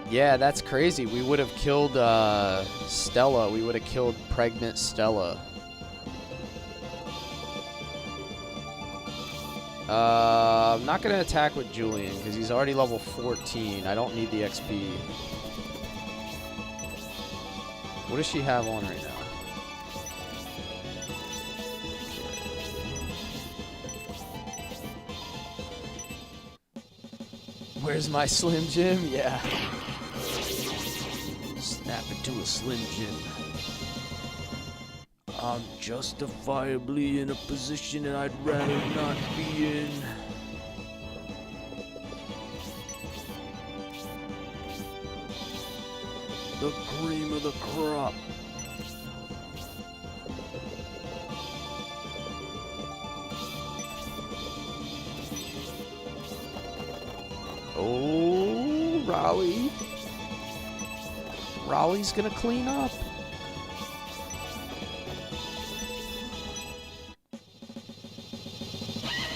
Yeah, that's crazy. We would have killed Stella. We would have killed pregnant Stella. I'm not going to attack with Julian because he's already level 14. I don't need the XP. What does she have on right now? Where's my Slim Jim? Yeah. Snap into a Slim Jim. I'm justifiably in a position that I'd rather not be in. The cream of the crop. Oh, Raleigh. Raleigh's gonna clean up.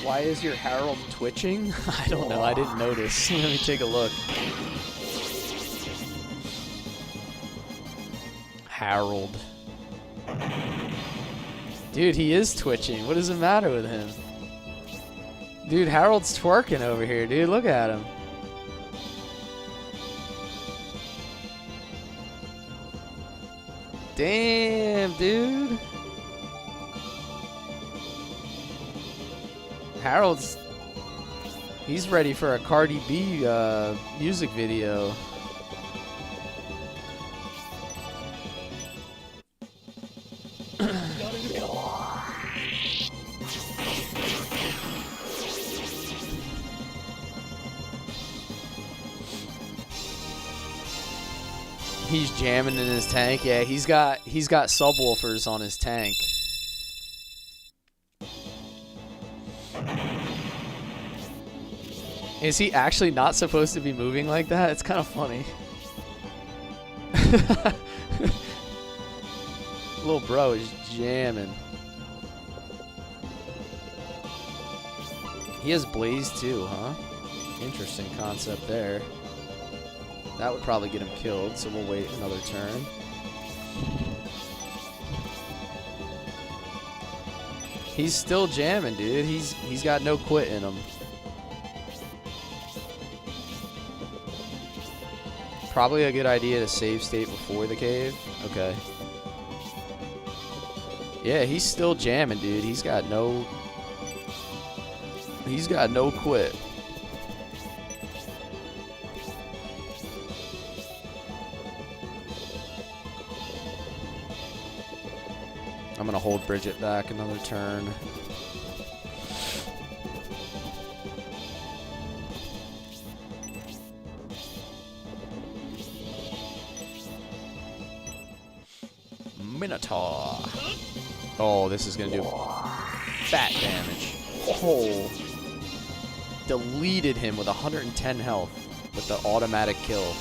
Why is your Harold twitching? I don't know. I didn't notice. Let me take a look. Harold. Dude, he is twitching. What does it matter with him? Dude, Harold's twerking over here, dude. Look at him. Damn, dude. Harold's... He's ready for a Cardi B music video. He's jamming in his tank. Yeah, he's got subwoofers on his tank. Is he actually not supposed to be moving like that? It's kind of funny. Little bro is jamming. He has blaze too, huh? Interesting concept there. That would probably get him killed, so we'll wait another turn. He's still jamming, dude. He's got no quit in him. Probably a good idea to save state before the cave. Okay. Yeah, he's still jamming, dude. He's got no quit. I'm gonna hold Bridget back another turn. Minotaur. Oh, this is gonna do fat damage. Oh. Deleted him with 110 health with the automatic kill.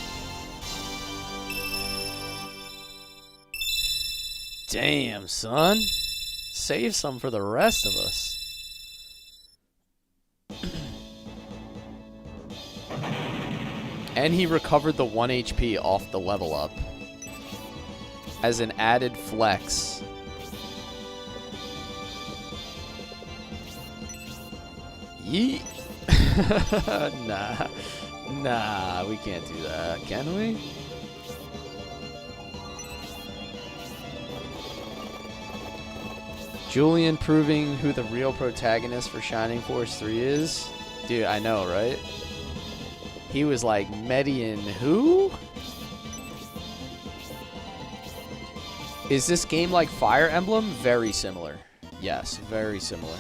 Damn, son. Save some for the rest of us. And he recovered the 1 HP off the level up as an added flex. Yeet. Nah, we can't do that, can we? Julian proving who the real protagonist for Shining Force 3 is? Dude, I know, right? He was like, Median who? Is this game like Fire Emblem? Very similar. Yes, very similar.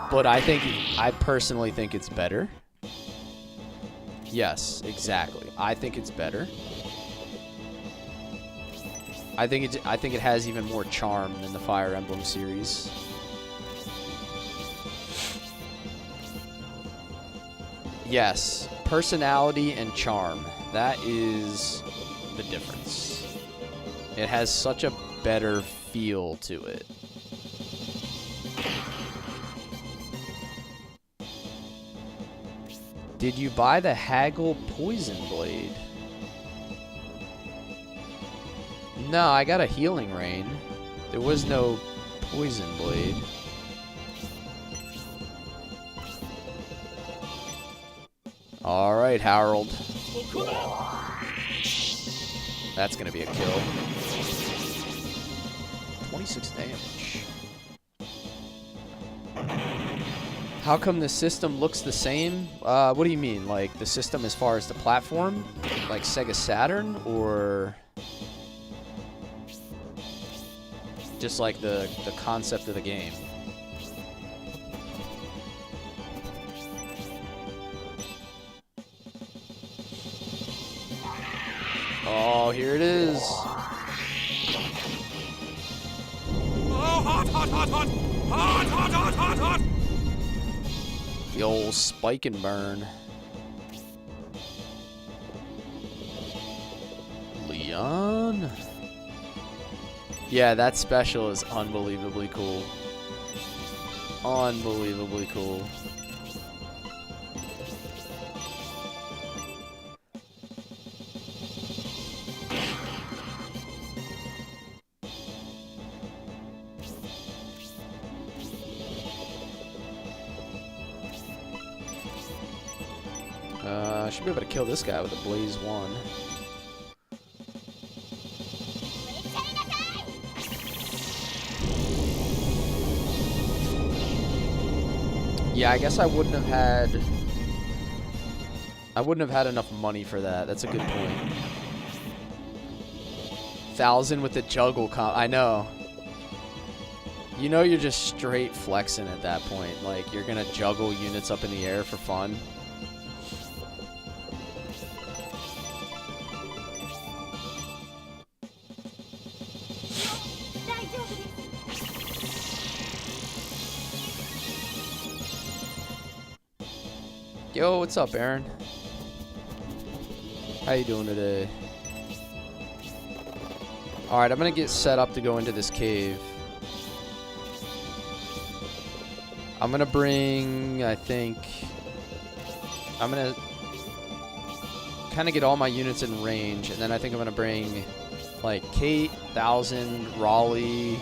But I personally think it's better. Yes, exactly. I think it's better. I think it has even more charm than the Fire Emblem series. Yes, personality and charm. That is the difference. It has such a better feel to it. Did you buy the Haggle Poison Blade? No, I got a Healing Rain. There was no Poison Blade. Alright, Harold. That's gonna be a kill. 26 damage. How come the system looks the same? What do you mean? Like, the system as far as the platform? Like Sega Saturn? Or just like the concept of the game? Oh, here it is. Oh, hot, hot, hot, hot! Hot, hot, hot, hot, hot! The old spike and burn. Leon? Yeah, that special is unbelievably cool. Unbelievably cool. I should be able to kill this guy with a Blaze 1. Yeah, I guess I wouldn't have had enough money for that. That's a good point. 1,000 with the juggle comp. I know. You know you're just straight flexing at that point. Like, you're gonna juggle units up in the air for fun. Yo, what's up, Aaron? How you doing today? Alright, I'm gonna get set up to go into this cave. I'm gonna bring, I think... I'm gonna kind of get all my units in range, and then I think I'm gonna bring, like, Kate, 1000, Raleigh...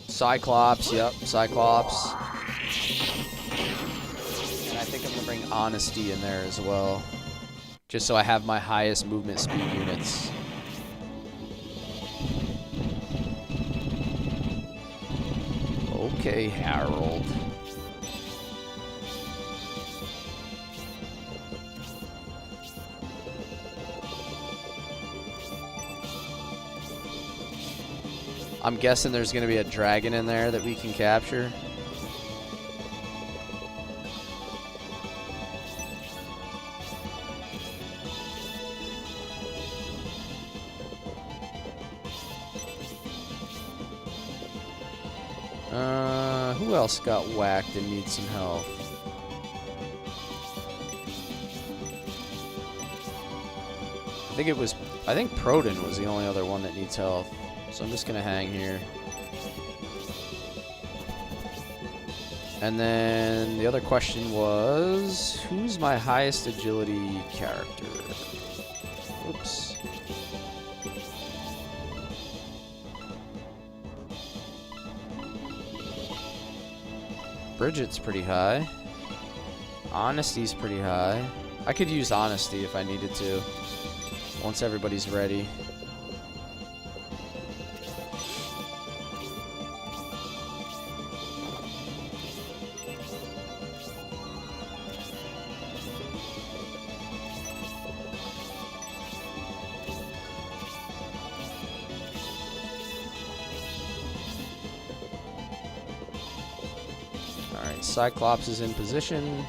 Cyclops, yep, Cyclops. And I think I'm gonna bring Honesty in there as well. Just so I have my highest movement speed units. Okay, Harold. I'm guessing there's going to be a dragon in there that we can capture. Who else got whacked and needs some help? I think Proton was the only other one that needs help. So I'm just gonna hang here. And then the other question was, who's my highest agility character? Oops. Bridget's pretty high. Honesty's pretty high. I could use Honesty if I needed to, once everybody's ready. Cyclops is in position.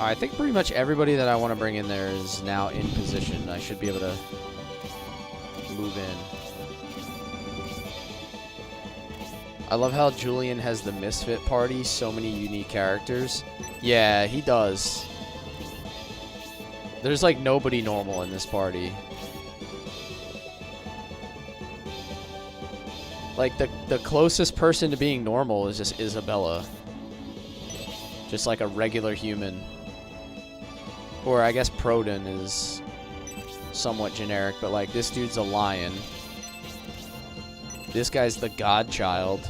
I think pretty much everybody that I want to bring in there is now in position. I should be able to move in. I love how Julian has the Misfit Party, so many unique characters. Yeah, he does. There's like nobody normal in this party. Like, the closest person to being normal is just Isabella. Just like a regular human. Or I guess Proton is somewhat generic, but like, this dude's a lion. This guy's the godchild.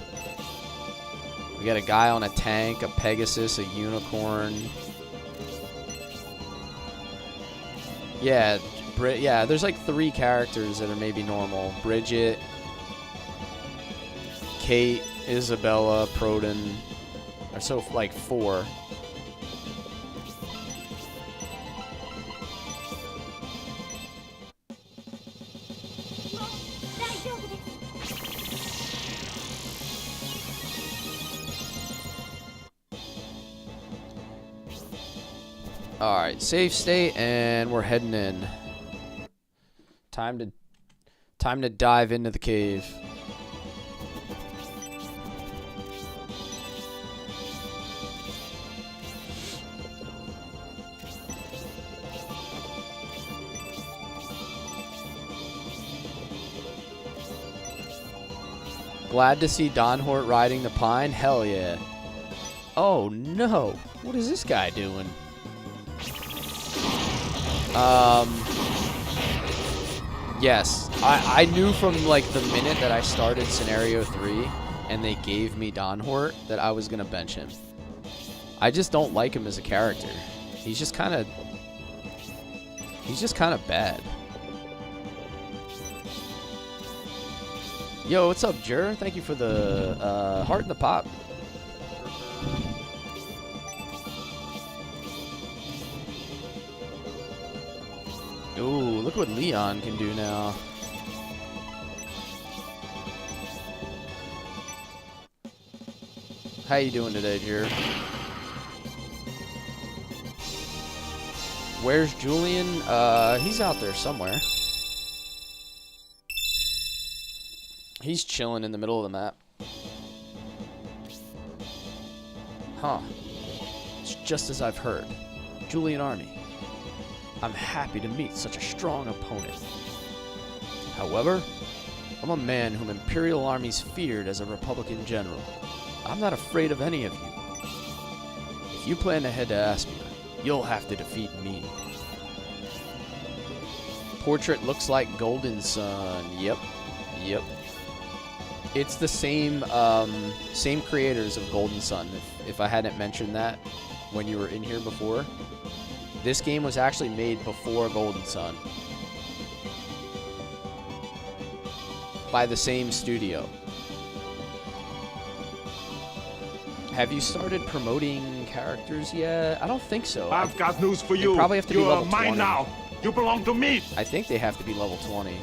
We got a guy on a tank, a Pegasus, a unicorn. Yeah, there's like 3 characters that are maybe normal. Bridget... Kate, Isabella, Proton, or so like 4. All right, save state, and we're heading in. Time to dive into the cave. Glad to see Don Hort riding the pine? Hell yeah. Oh no. What is this guy doing? Yes. I knew from like the minute that I started scenario 3 and they gave me Don Hort that I was gonna bench him. I just don't like him as a character. He's just kinda bad. Yo, what's up, Jur? Thank you for the heart in the pop. Ooh, look what Leon can do now. How you doing today, Jur? Where's Julian? He's out there somewhere. He's chilling in the middle of the map. Huh. It's just as I've heard. Julian Army. I'm happy to meet such a strong opponent. However, I'm a man whom Imperial armies feared as a Republican general. I'm not afraid of any of you. If you plan to head to Aspia, you'll have to defeat me. Portrait looks like Golden Sun. Yep. It's the same same creators of Golden Sun. If I hadn't mentioned that when you were in here before. This game was actually made before Golden Sun. By the same studio. Have you started promoting characters yet? I don't think so. I've got news for you. They probably have to be You're level mine 20. now. You belong to me. I think they have to be level 20.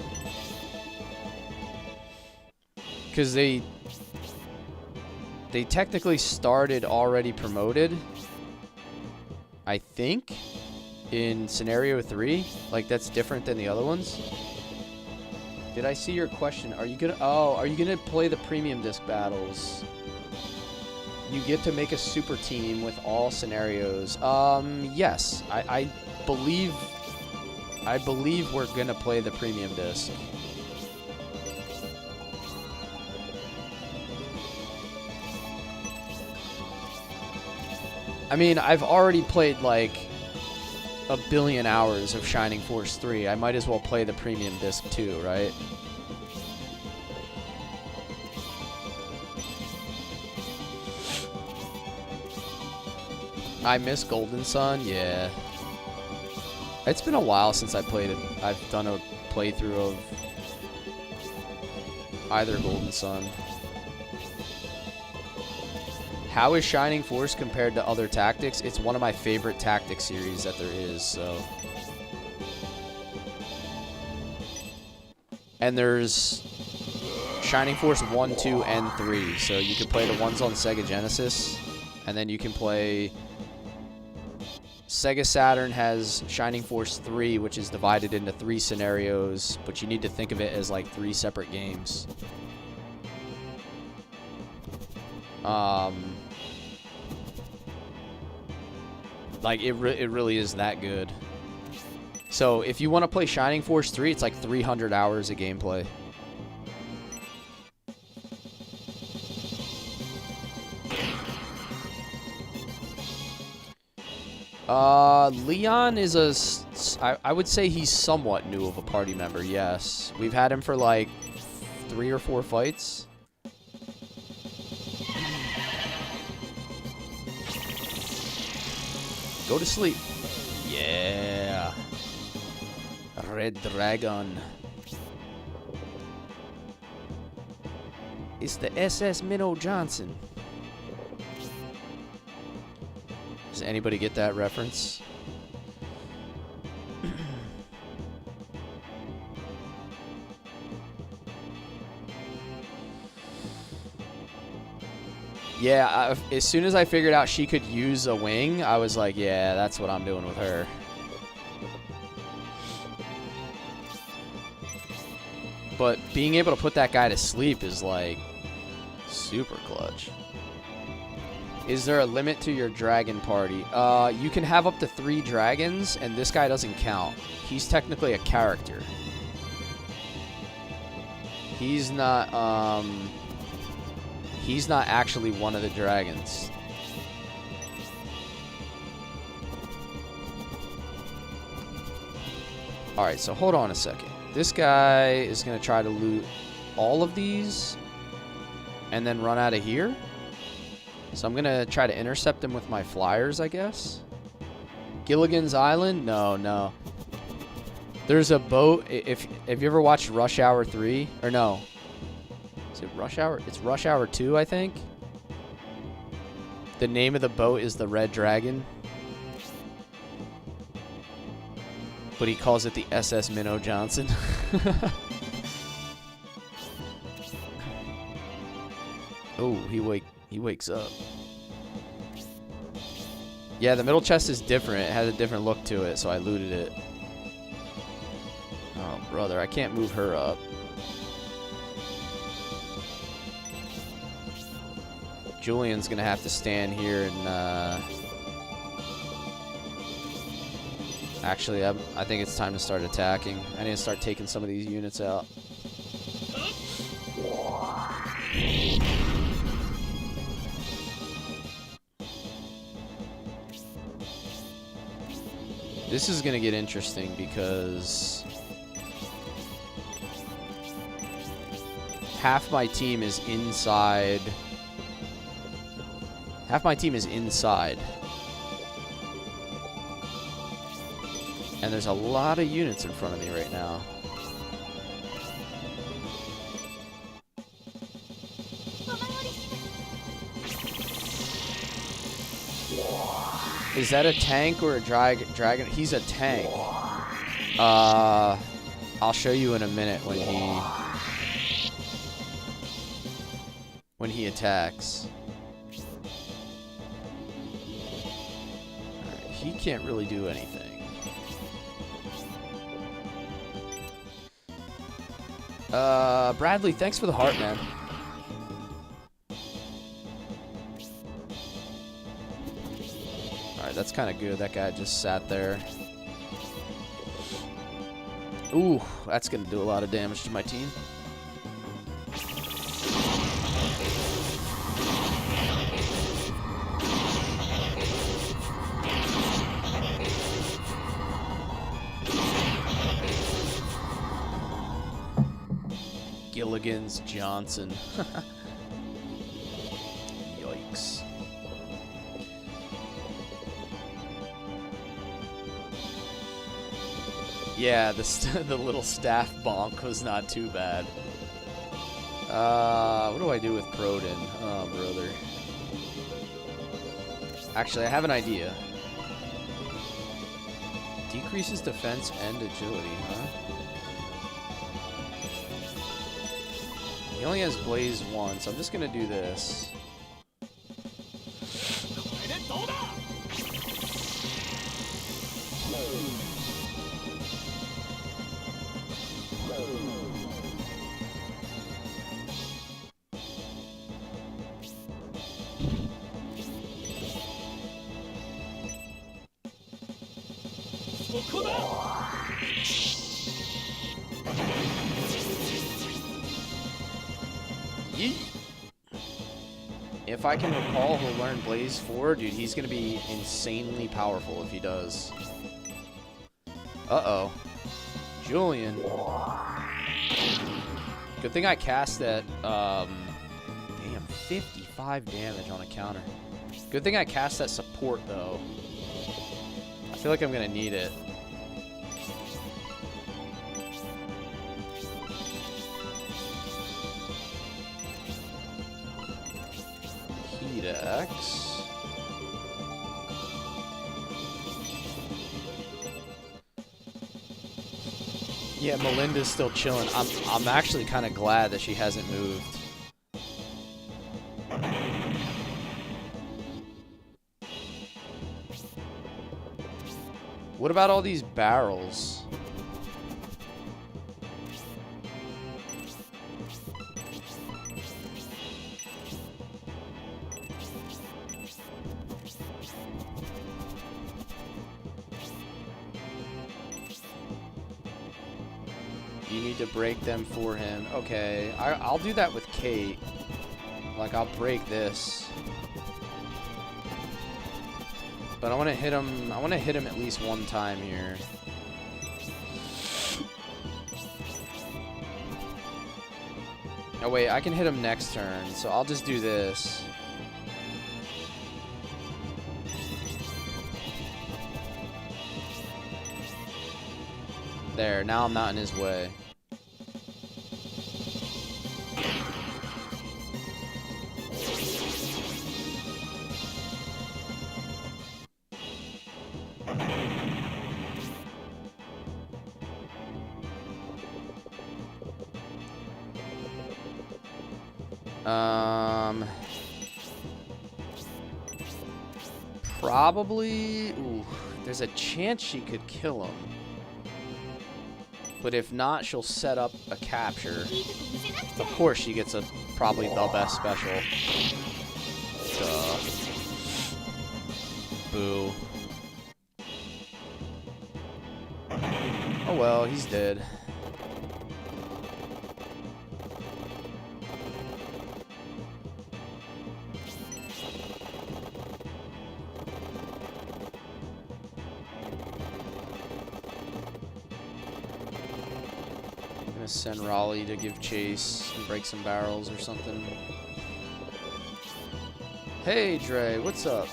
Because they technically started already promoted, I think, in Scenario 3. Like, that's different than the other ones. Did I see your question? Are you gonna play the premium disc battles? You get to make a super team with all scenarios. Yes. I believe we're gonna play the premium disc. I mean, I've already played like a billion hours of Shining Force 3. I might as well play the premium disc too, right? I miss Golden Sun, yeah. It's been a while since I played it. I've done a playthrough of either Golden Sun. How is Shining Force compared to other tactics? It's one of my favorite tactic series that there is, so. And there's Shining Force 1, 2, and 3. So you can play the ones on Sega Genesis, and then you can play... Sega Saturn has Shining Force 3, which is divided into 3 scenarios, but you need to think of it as like 3 separate games. Like, it really is that good. So, if you want to play Shining Force 3, it's like 300 hours of gameplay. Leon is I would say he's somewhat new of a party member, yes. We've had him for like 3 or 4 fights. Go to sleep. Yeah. Red Dragon. It's the SS Minnow Johnson. Does anybody get that reference? Yeah, as soon as I figured out she could use a wing, I was like, yeah, that's what I'm doing with her. But being able to put that guy to sleep is like super clutch. Is there a limit to your dragon party? You can have up to 3 dragons, and this guy doesn't count. He's technically a character. He's not actually one of the dragons. Alright, so hold on a second. This guy is going to try to loot all of these and then run out of here. So I'm going to try to intercept him with my flyers, I guess. Gilligan's Island? No. There's a boat. Have you ever watched Rush Hour 3? Or no. Is it Rush Hour? It's Rush Hour 2, I think. The name of the boat is the Red Dragon. But he calls it the SS Minnow Johnson. Oh, he wakes up. Yeah, the middle chest is different. It has a different look to it, so I looted it. Oh, brother, I can't move her up. Julian's gonna have to stand here and actually I think it's time to start attacking. I need to start taking some of these units out. This is gonna get interesting because half my team is inside. Half my team is inside. And there's a lot of units in front of me right now. Is that a tank or a dragon? He's a tank. I'll show you in a minute when he attacks. Alright, he can't really do anything. Bradley, thanks for the heart, man. Alright, that's kind of good. That guy just sat there. Ooh, that's going to do a lot of damage to my team. Gilligan's Johnson. Yikes. Yeah, the little staff bonk was not too bad. What do I do with Proden? Oh, brother. Actually, I have an idea. Decreases defense and agility, huh? He only has Blaze 1, so I'm just gonna do this. If I can recall, he'll learn Blaze 4. Dude, he's going to be insanely powerful if he does. Uh-oh. Julian. Good thing I cast that, damn, 55 damage on a counter. Good thing I cast that support, though. I feel like I'm going to need it. X. Yeah, Melinda's still chilling. I'm actually kind of glad that she hasn't moved. What about all these barrels? You need to break them for him. Okay, I'll do that with Kate. Like, I'll break this. But I want to hit him. I want to hit him at least one time here. Oh wait, I can hit him next turn, so I'll just do this. There, now I'm not in his way. Probably. Ooh, there's a chance she could kill him. But if not, she'll set up a capture. Of course, she gets probably the best special. Boo. Oh well, he's dead. I'm gonna send Raleigh to give chase and break some barrels or something. Hey Dre, what's up?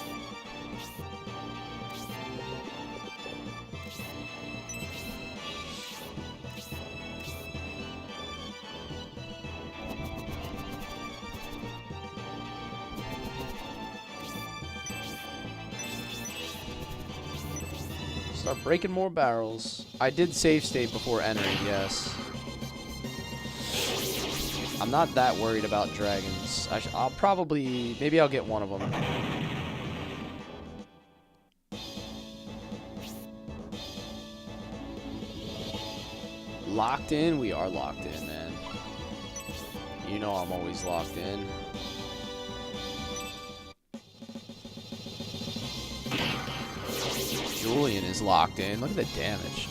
Start breaking more barrels. I did save state before entering, yes. I'm not that worried about dragons. I'll probably... Maybe I'll get one of them. Locked in? We are locked in, man. You know I'm always locked in. Julian is locked in. Look at the damage.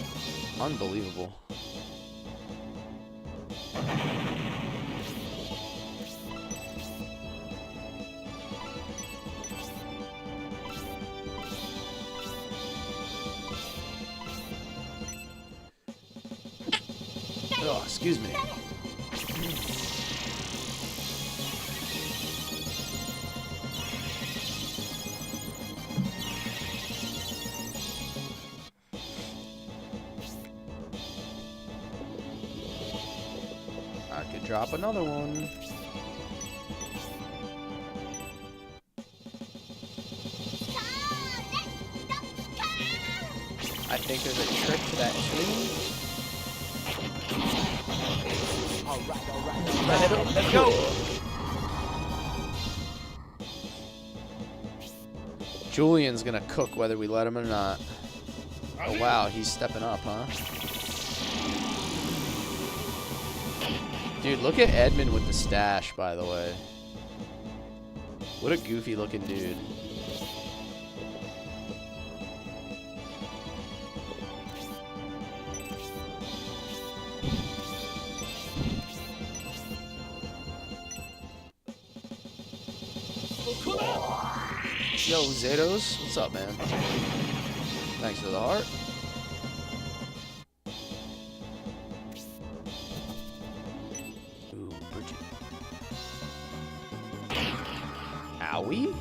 Unbelievable. Oh, excuse me. I could drop another one. I think there's a trick to that too. Alright, let's go! Julian's gonna cook whether we let him or not. Oh wow, he's stepping up, huh? Dude, look at Edmund with the stash, by the way. What a goofy looking dude. Yo, Zados, what's up, man? Thanks for the heart. Ooh, Bridget. Owie?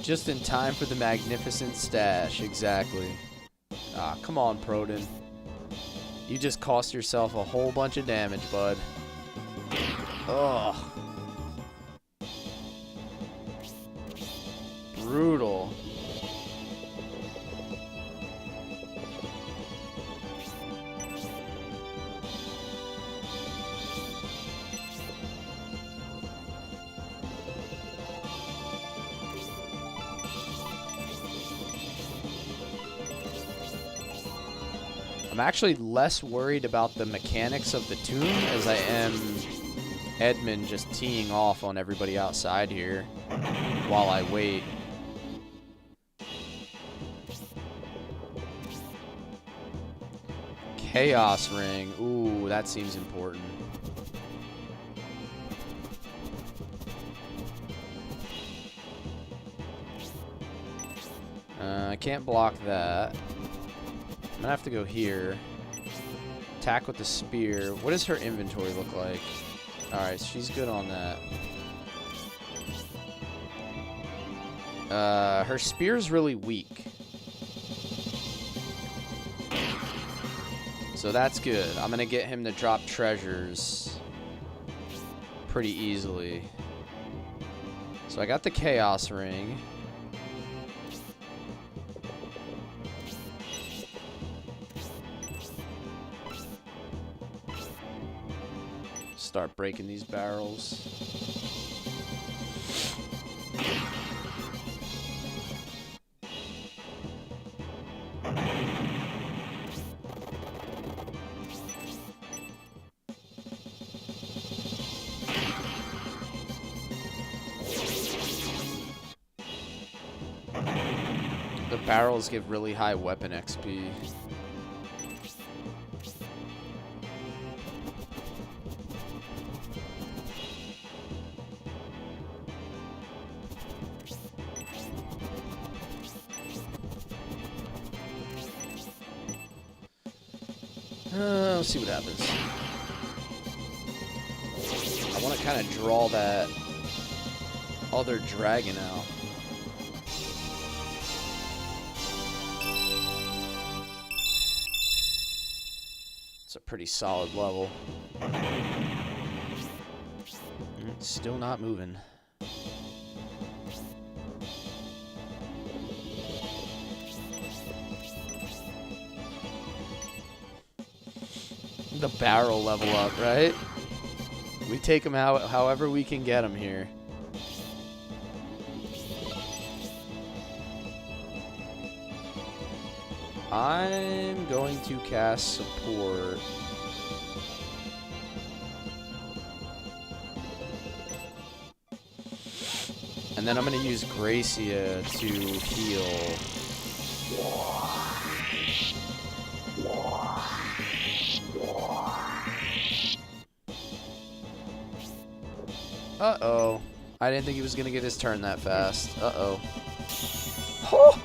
Just in time for the magnificent stash, exactly. Ah, come on, Proden. You just cost yourself a whole bunch of damage, bud. Ugh. Brutal. I'm actually less worried about the mechanics of the tune as I am Edmund just teeing off on everybody outside here while I wait. Chaos Ring. Ooh, that seems important. I can't block that. I'm gonna have to go here. Attack with the spear. What does her inventory look like? Alright, she's good on that. Her spear's really weak. So that's good. I'm gonna get him to drop treasures pretty easily. So I got the Chaos Ring. Start breaking these barrels. The barrels give really high weapon XP. Let's see what happens. I want to kind of draw that other dragon out. It's a pretty solid level. It's still not moving. The barrel level up, right? We take him out however we can get him here. I'm going to cast support. And then I'm going to use Gracia to heal. Uh-oh. I didn't think he was going to get his turn that fast. Uh-oh. Oh!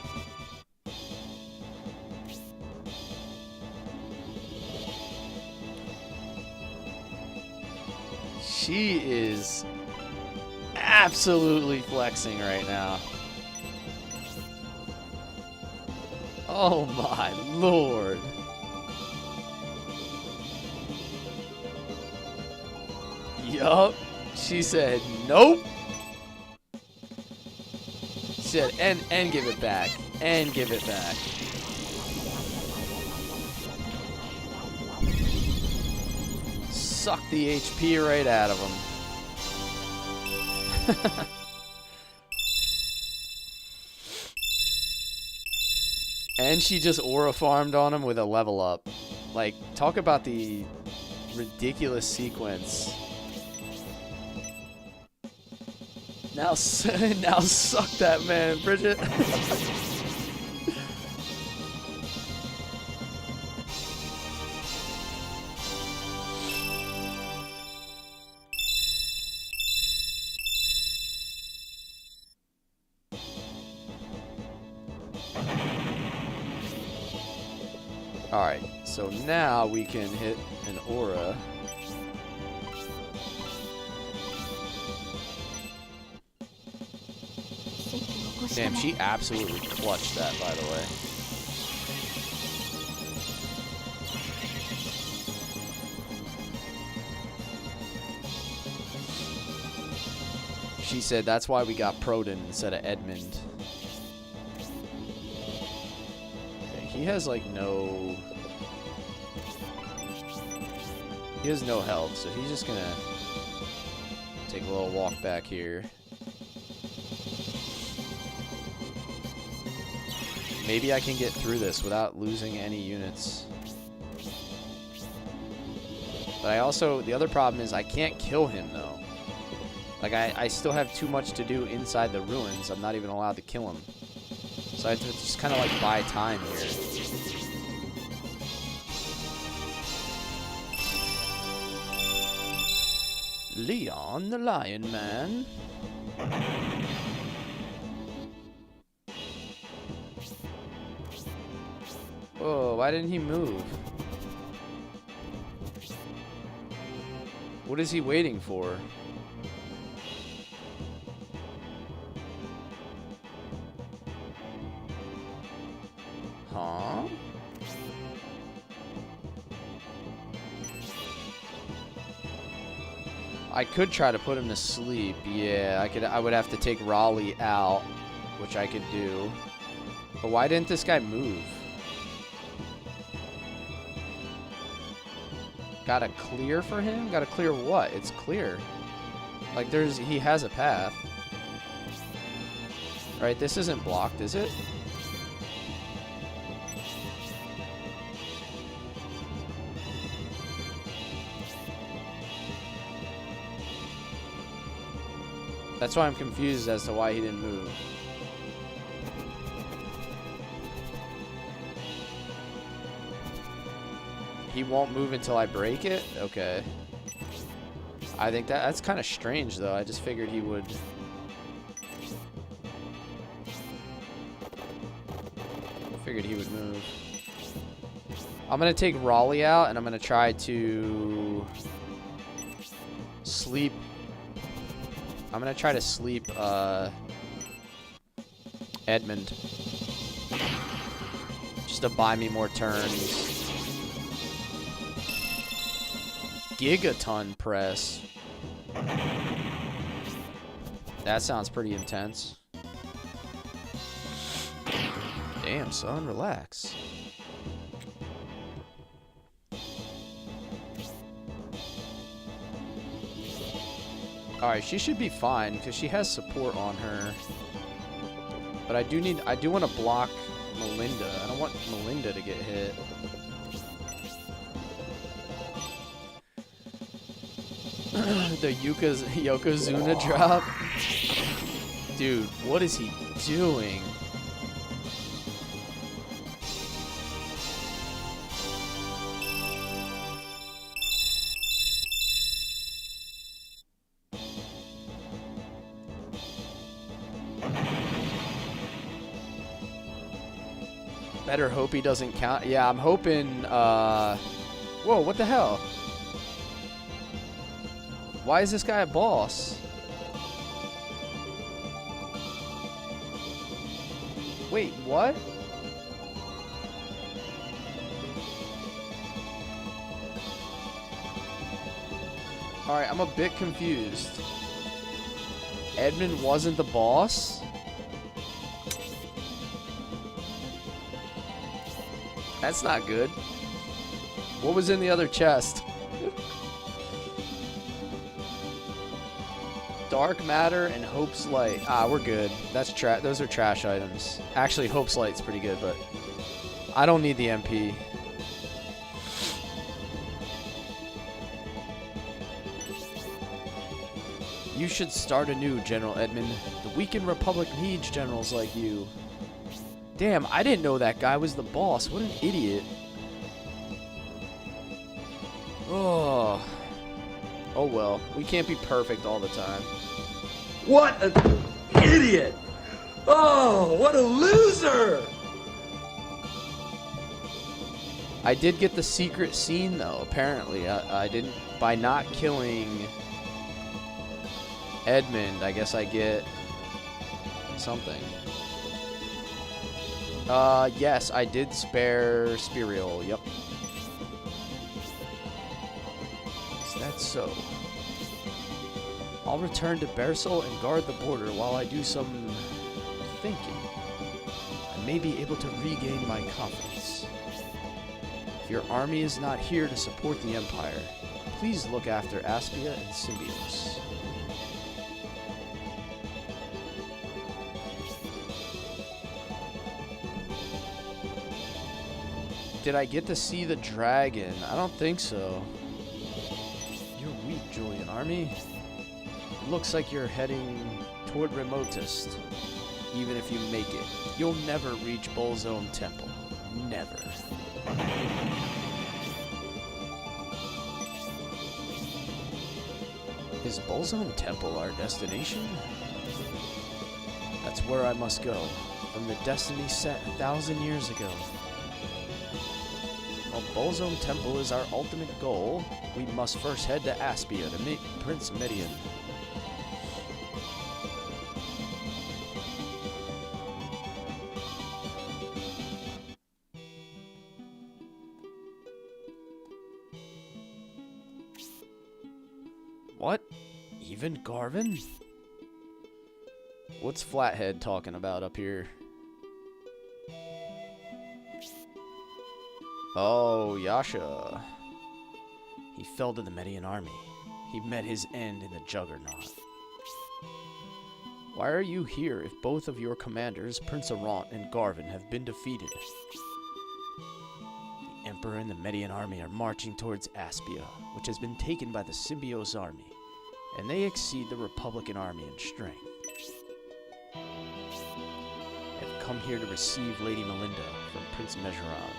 She is absolutely flexing right now. Oh my lord. Yup. She said, nope. She said, and give it back. And give it back. Suck the HP right out of him. And she just aura farmed on him with a level up. Like, talk about the ridiculous sequence. Now, now suck that man, Bridget. Alright, so now we can hit an aura. Damn, she absolutely clutched that, by the way. She said that's why we got Proden instead of Edmund. Okay, he has like no... He has no health, so he's just gonna take a little walk back here. Maybe I can get through this without losing any units. But I also, the other problem is I can't kill him though. Like I still have too much to do inside the ruins. I'm not even allowed to kill him. So I have to just kind of like buy time here. Leon the Lion Man. Oh, why didn't he move? What is he waiting for? Huh? I could try to put him to sleep. Yeah, I would have to take Raleigh out, which I could do. But why didn't this guy move? Gotta clear for him? Gotta clear what? It's clear. Like he has a path. Right, this isn't blocked, is it? That's why I'm confused as to why he didn't move. He won't move until I break it? Okay. I think that's kind of strange, though. I just figured he would... Figured he would move. I'm going to take Raleigh out, and I'm going to try to... sleep... I'm going to try to sleep, Edmund. Just to buy me more turns. Gigaton press. That sounds pretty intense. Damn, son, relax. Alright, she should be fine because she has support on her. But I do want to block Melinda. I don't want Melinda to get hit. The Yokozuna drop? Dude, what is he doing? Better hope he doesn't count. Yeah, I'm hoping, whoa, what the hell? Why is this guy a boss? Wait, what? Alright, I'm a bit confused. Edmund wasn't the boss? That's not good. What was in the other chest? Dark Matter and Hope's Light. Ah, we're good. That's those are trash items. Actually, Hope's Light's pretty good, but I don't need the MP. You should start anew, General Edmund. The weakened Republic needs generals like you. Damn, I didn't know that guy was the boss. What an idiot. Oh. Oh well. We can't be perfect all the time. What an idiot! Oh, what a loser! I did get the secret scene, though, apparently. I didn't... By not killing Edmund, I guess I get something. Yes, I did spare Spirial. Yep. Is that so? I'll return to Bersel and guard the border while I do some thinking. I may be able to regain my confidence. If your army is not here to support the Empire, please look after Aspia and Symbios. Did I get to see the dragon? I don't think so. You're weak, Julian Army. It looks like you're heading toward Remotest. Even if you make it, you'll never reach Bolzone Temple. Never. Is Bolzone Temple our destination? That's where I must go, from the destiny set 1,000 years ago. While Bolzone Temple is our ultimate goal, we must first head to Aspia to meet Prince Median. What? Even Garvin? What's Flathead talking about up here? Oh, Yasha. He fell to the Median army. He met his end in the Juggernaut. Why are you here if both of your commanders, Prince Arant and Garvin, have been defeated? The Emperor and the Median army are marching towards Aspia, which has been taken by the Symbios army, and they exceed the Republican army in strength. I've come here to receive Lady Melinda from Prince Megeron.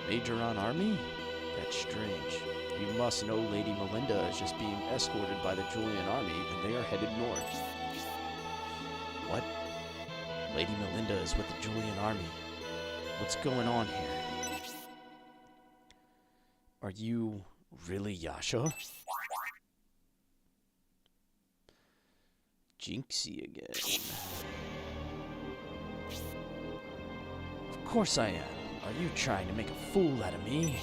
Majoron army? That's strange. You must know Lady Melinda is just being escorted by the Julian army, and they are headed north. What? Lady Melinda is with the Julian army. What's going on here? Are you really Yasha? Jinxie again. Of course I am. Are you trying to make a fool out of me?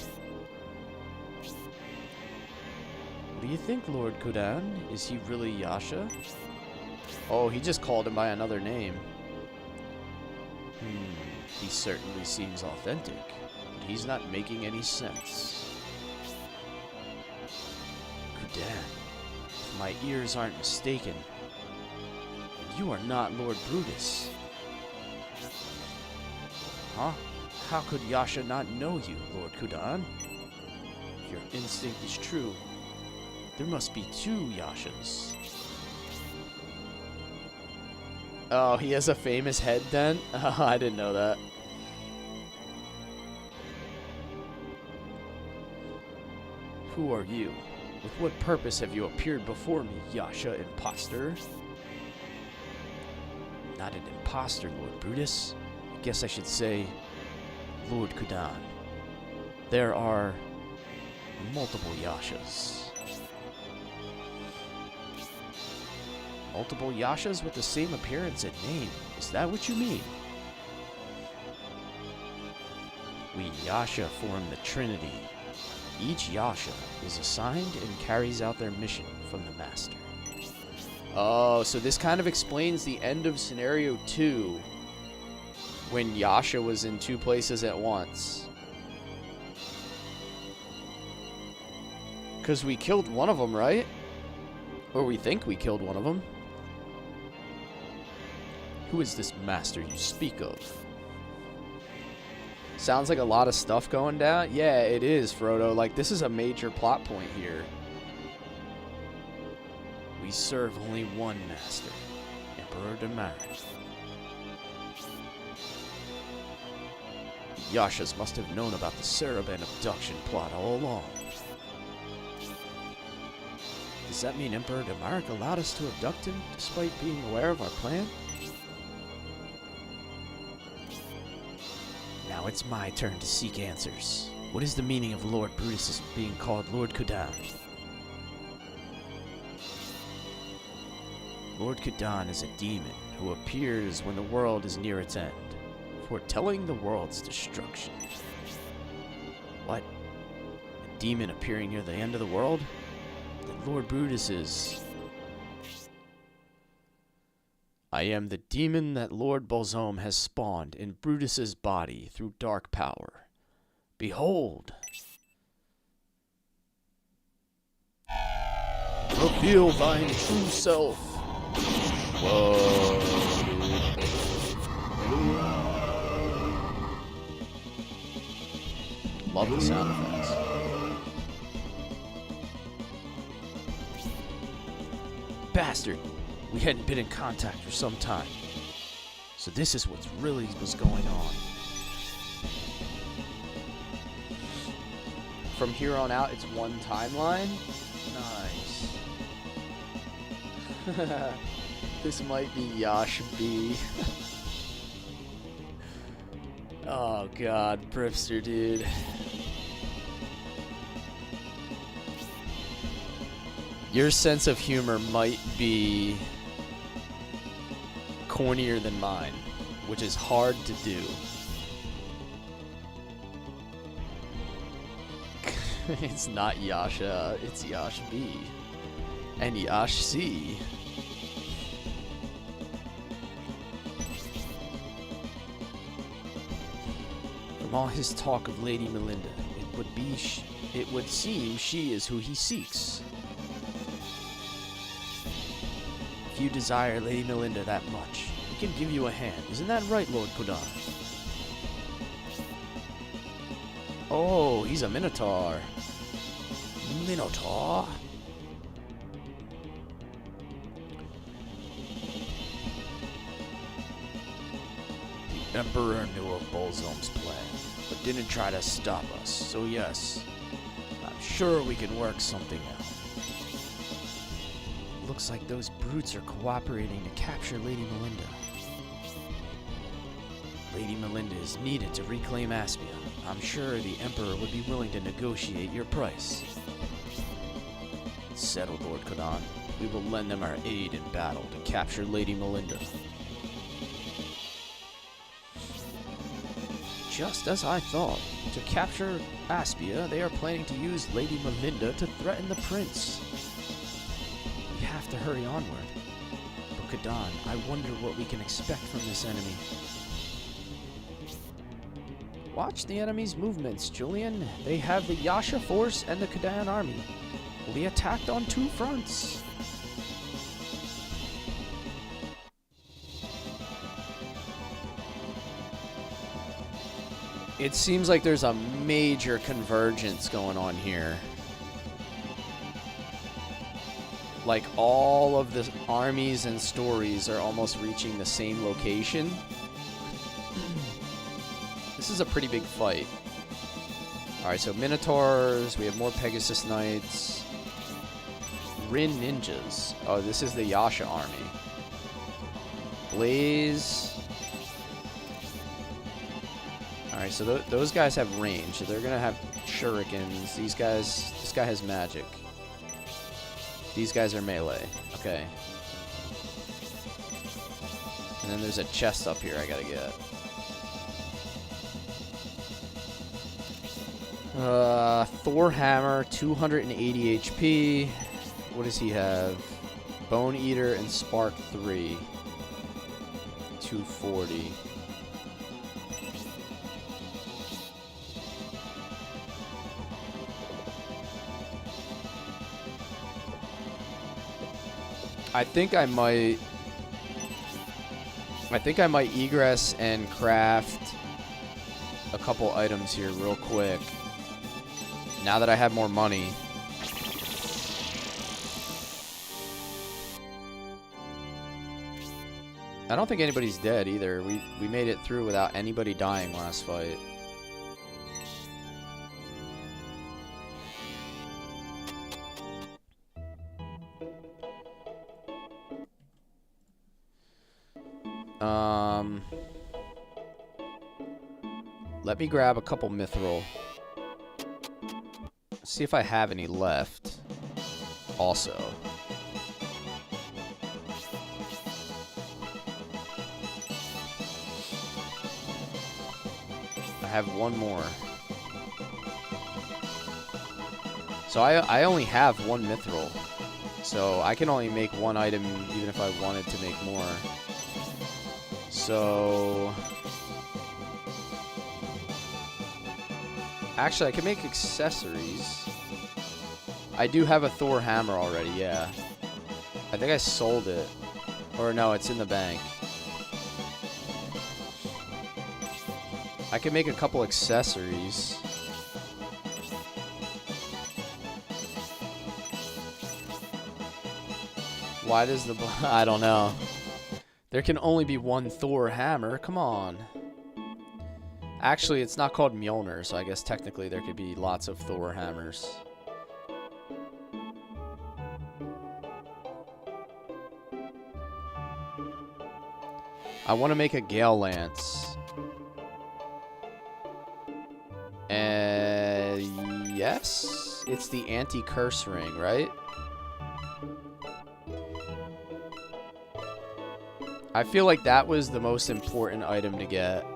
What do you think, Lord Kudan? Is he really Yasha? Oh, he just called him by another name. He certainly seems authentic, but he's not making any sense. Kudan, if my ears aren't mistaken, you are not Lord Brutus. Huh? How could Yasha not know you, Lord Kudan? If your instinct is true, there must be two Yashas. Oh, he has a famous head dent? Oh, I didn't know that. Who are you? With what purpose have you appeared before me, Yasha imposter? Not an imposter, Lord Brutus. I guess I should say, Lord Kudan. There are multiple Yashas. Multiple Yashas with the same appearance and name. Is that what you mean? We Yasha form the Trinity. Each Yasha is assigned and carries out their mission from the Master. Oh, so this kind of explains the end of Scenario 2, when Yasha was in two places at once. Because we killed one of them, right? Or we think we killed one of them. Who is this Master you speak of? Sounds like a lot of stuff going down. Yeah, it is, Frodo. Like, this is a major plot point here. We serve only one Master, Emperor Demaris. The Yashas must have known about the Saraban abduction plot all along. Does that mean Emperor Demaris allowed us to abduct him, despite being aware of our plan? Now it's my turn to seek answers. What is the meaning of Lord Brutus being called Lord Kudan? Lord Kudan is a demon who appears when the world is near its end, foretelling the world's destruction. What? A demon appearing near the end of the world? Then Lord Brutus is... I am the demon that Lord Balzome has spawned in Brutus's body through dark power. Behold! Reveal thine true self! Whoa, dude. Love the sound effects. Bastard! We hadn't been in contact for some time. So this is what's really was going on. From here on out, it's one timeline? Nice. This might be Yash B. Oh god, Bripster, dude. Your sense of humor might be cornier than mine, which is hard to do. It's not Yasha, it's Yash B. And Yash C. From all his talk of Lady Melinda, it would seem she is who he seeks. If you desire Lady Melinda that much, he can give you a hand. Isn't that right, Lord Kudan? Oh, he's a Minotaur. Minotaur? The Emperor knew of Balzome's plan, but didn't try to stop us. So yes, I'm sure we can work something out. Looks like those brutes are cooperating to capture Lady Melinda. Lady Melinda is needed to reclaim Aspia. I'm sure the Emperor would be willing to negotiate your price. Settled, Lord Kodan. We will lend them our aid in battle to capture Lady Melinda. Just as I thought. To capture Aspia, they are planning to use Lady Melinda to threaten the prince. We have to hurry onward. But Kodan, I wonder what we can expect from this enemy. Watch the enemy's movements, Julian. They have the Yasha force and the Kodan army. Will be attacked on 2 fronts. It seems like there's a major convergence going on here. Like all of the armies and stories are almost reaching the same location. This is a pretty big fight. Alright, so Minotaurs, we have more Pegasus Knights. Rin Ninjas. Oh, this is the Yasha army. Blaze. Alright, so those guys have range. So they're gonna have shurikens. These guys, this guy has magic. These guys are melee. Okay. And then there's a chest up here I gotta get. Thor Hammer, 280 HP. What does he have? Bone Eater and Spark 3. 240. I think I might egress and craft a couple items here real quick. Now that I have more money. I don't think anybody's dead either. We made it through without anybody dying last fight. Let me grab a couple mithril. See if I have any left. Also. I have one more. So I only have one mithril. So I can only make one item even if I wanted to make more. So... Actually, I can make accessories. I do have a Thor hammer already, yeah. I think I sold it. Or no, it's in the bank. I can make a couple accessories. Why does the... I don't know. There can only be one Thor hammer. Come on. Actually, it's not called Mjolnir, so I guess technically there could be lots of Thor hammers. I want to make a Gale Lance. Yes? It's the anti-curse ring, right? I feel like that was the most important item to get.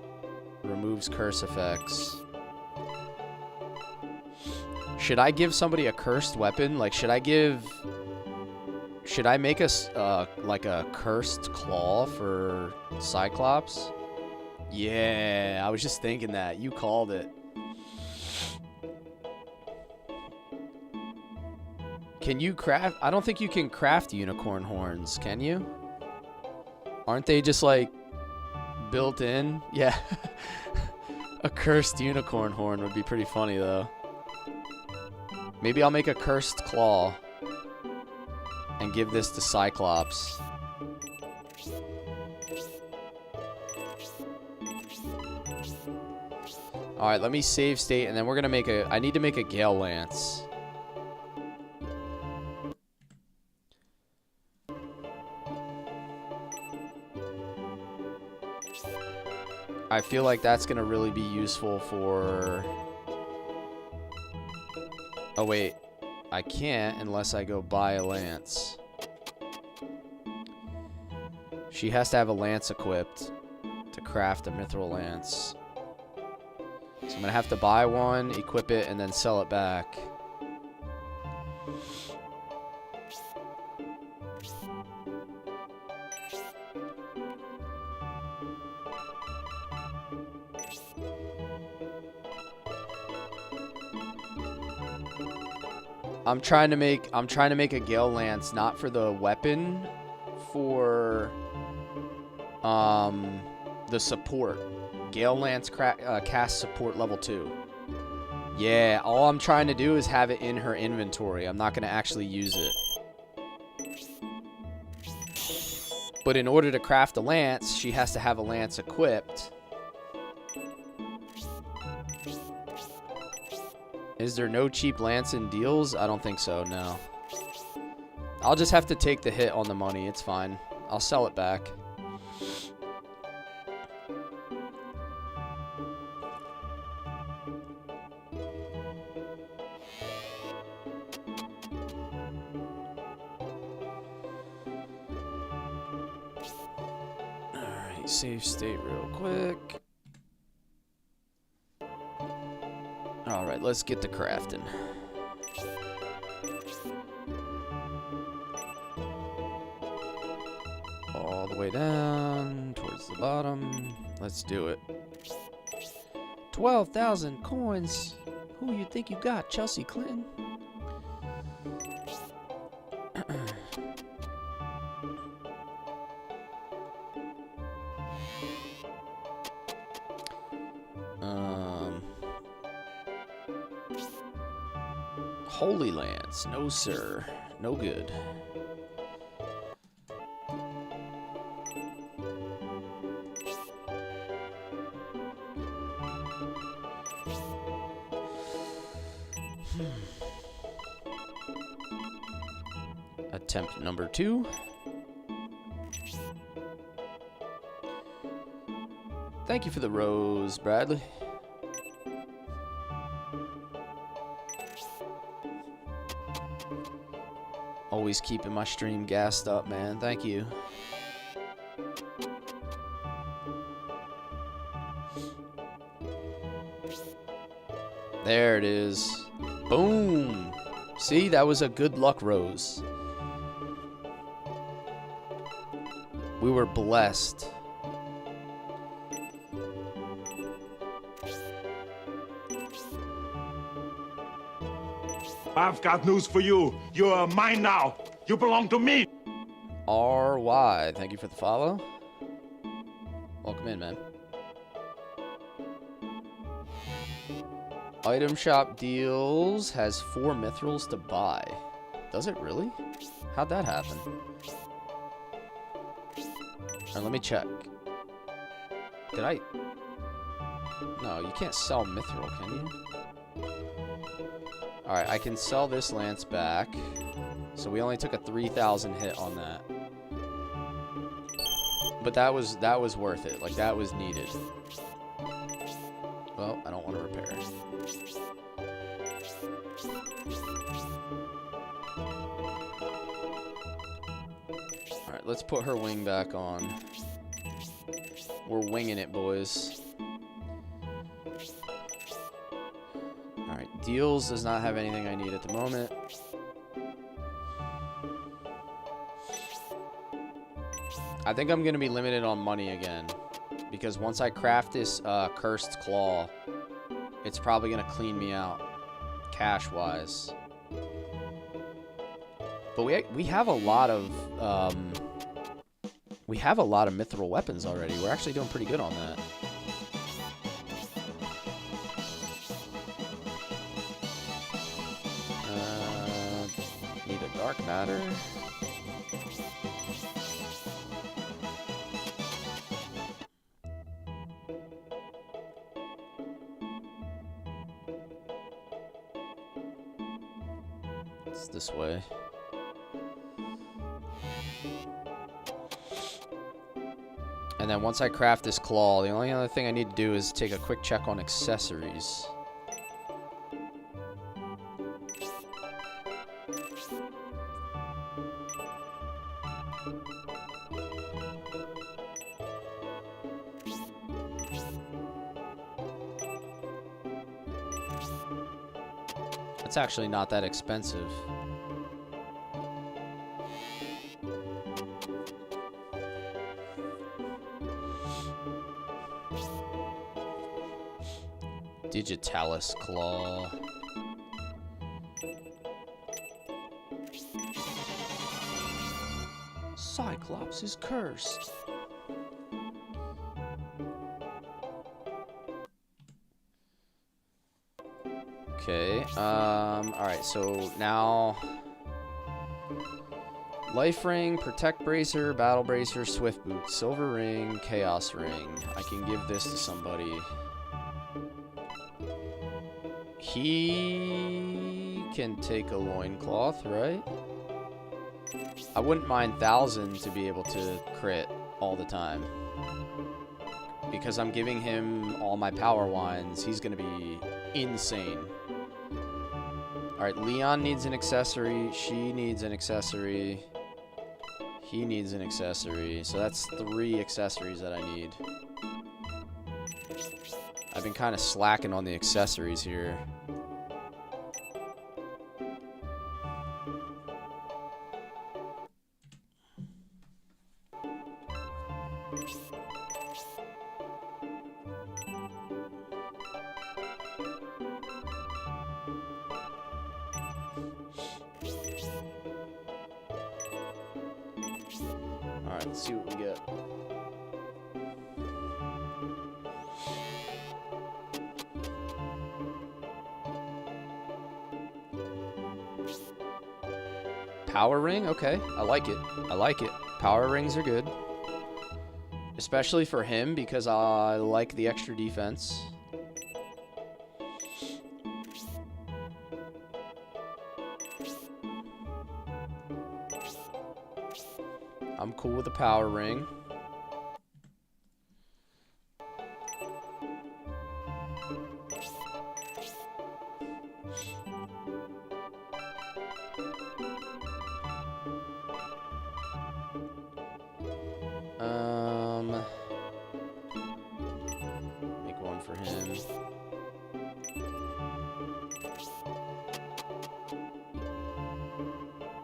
Removes curse effects. Should I give somebody a cursed weapon? Like, should I make a, like a cursed claw for Cyclops? Yeah, I was just thinking that. You called it. Can you craft? I don't think you can craft unicorn horns, can you? Aren't they just like built in? Yeah. A cursed unicorn horn would be pretty funny though. Maybe I'll make a cursed claw and give this to Cyclops. Alright, let me save state, and then we're gonna make a... I need to make a Gale Lance. I feel like that's gonna really be useful for... Oh, wait. I can't unless I go buy a lance. She has to have a lance equipped to craft a mithril lance. So I'm gonna have to buy one, equip it, and then sell it back. I'm trying to make a Gale Lance, not for the weapon, for the support. Gale Lance cast support level 2. Yeah, all I'm trying to do is have it in her inventory. I'm not going to actually use it. But in order to craft a lance, she has to have a lance equipped. Is there no cheap lance in deals? I don't think so, no. I'll just have to take the hit on the money. It's fine. I'll sell it back. Alright, save state real quick. Alright, let's get to crafting. All the way down towards the bottom. Let's do it. 12,000 coins. Who you think you got, Chelsea Clinton? Holy Lance. No, sir. No good. Attempt number 2. Thank you for the rose, Bradley. Always keeping my stream gassed up, man. Thank you. There it is. Boom. See, that was a good luck rose. We were blessed. I've got news for you. You're mine now. You belong to me. RY, thank you for the follow. Welcome in, man. Item shop deals has 4 mithrils to buy. Does it really? How'd that happen? Alright, let me check. Did I... No, you can't sell mithril, can you? Alright, I can sell this lance back. So we only took a 3,000 hit on that. But that was worth it. Like, that was needed. Well, I don't want to repair it. Alright, let's put her wing back on. We're winging it, boys. Alright, deals does not have anything I need at the moment. I think I'm going to be limited on money again. Because once I craft this cursed claw, it's probably going to clean me out. Cash-wise. But we have a lot of... we have a lot of mithril weapons already. We're actually doing pretty good on that. Need a dark matter. It's this way. And then once I craft this claw, the only other thing I need to do is take a quick check on accessories. It's actually not that expensive. Digitalis claw. Cyclops is cursed. Okay, alright, so now life ring, protect bracer, battle bracer, swift boot, silver ring, chaos ring. I can give this to somebody. He can take a loincloth, right? I wouldn't mind 1,000 to be able to crit all the time. Because I'm giving him all my power wines, he's gonna be insane. Alright, Leon needs an accessory, she needs an accessory, he needs an accessory. So that's 3 accessories that I need. I've been kind of slacking on the accessories here. Alright, let's see what we get. Power ring? Okay, I like it. I like it. Power rings are good. Especially for him, because I like the extra defense. I'm cool with the power ring. Make one for him.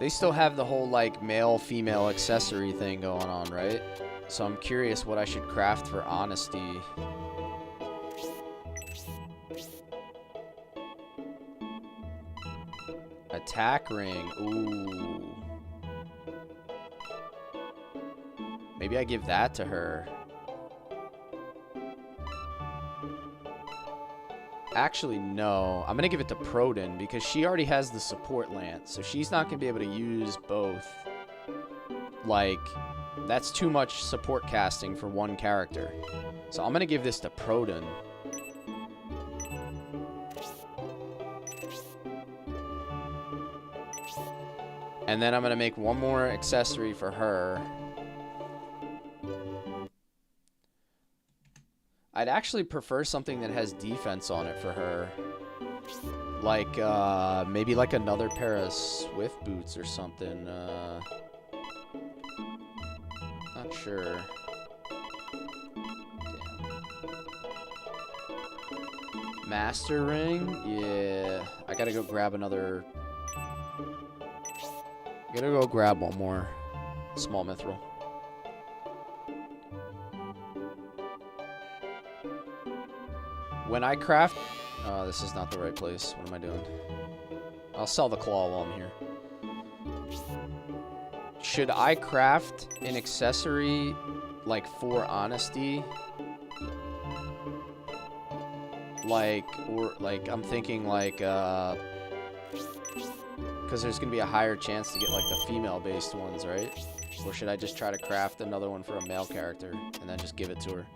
They still have the whole, like, male-female accessory thing going on, right? So I'm curious what I should craft for honesty. Attack ring. Ooh. Maybe I give that to her. Actually, no. I'm going to give it to Proden because she already has the support lance. So she's not going to be able to use both. Like, that's too much support casting for one character. So I'm going to give this to Proden. And then I'm going to make one more accessory for her. I'd actually prefer something that has defense on it for her. Like, maybe like another pair of swift boots or something. Not sure. Damn. Master ring? Yeah. I gotta go grab another... I gotta go grab one more small mithril. When I craft... Oh, this is not the right place. What am I doing? I'll sell the claw while I'm here. Should I craft an accessory, like, for honesty? Like, or, like, I'm thinking, like, because there's going to be a higher chance to get, like, the female-based ones, right? Or should I just try to craft another one for a male character and then just give it to her?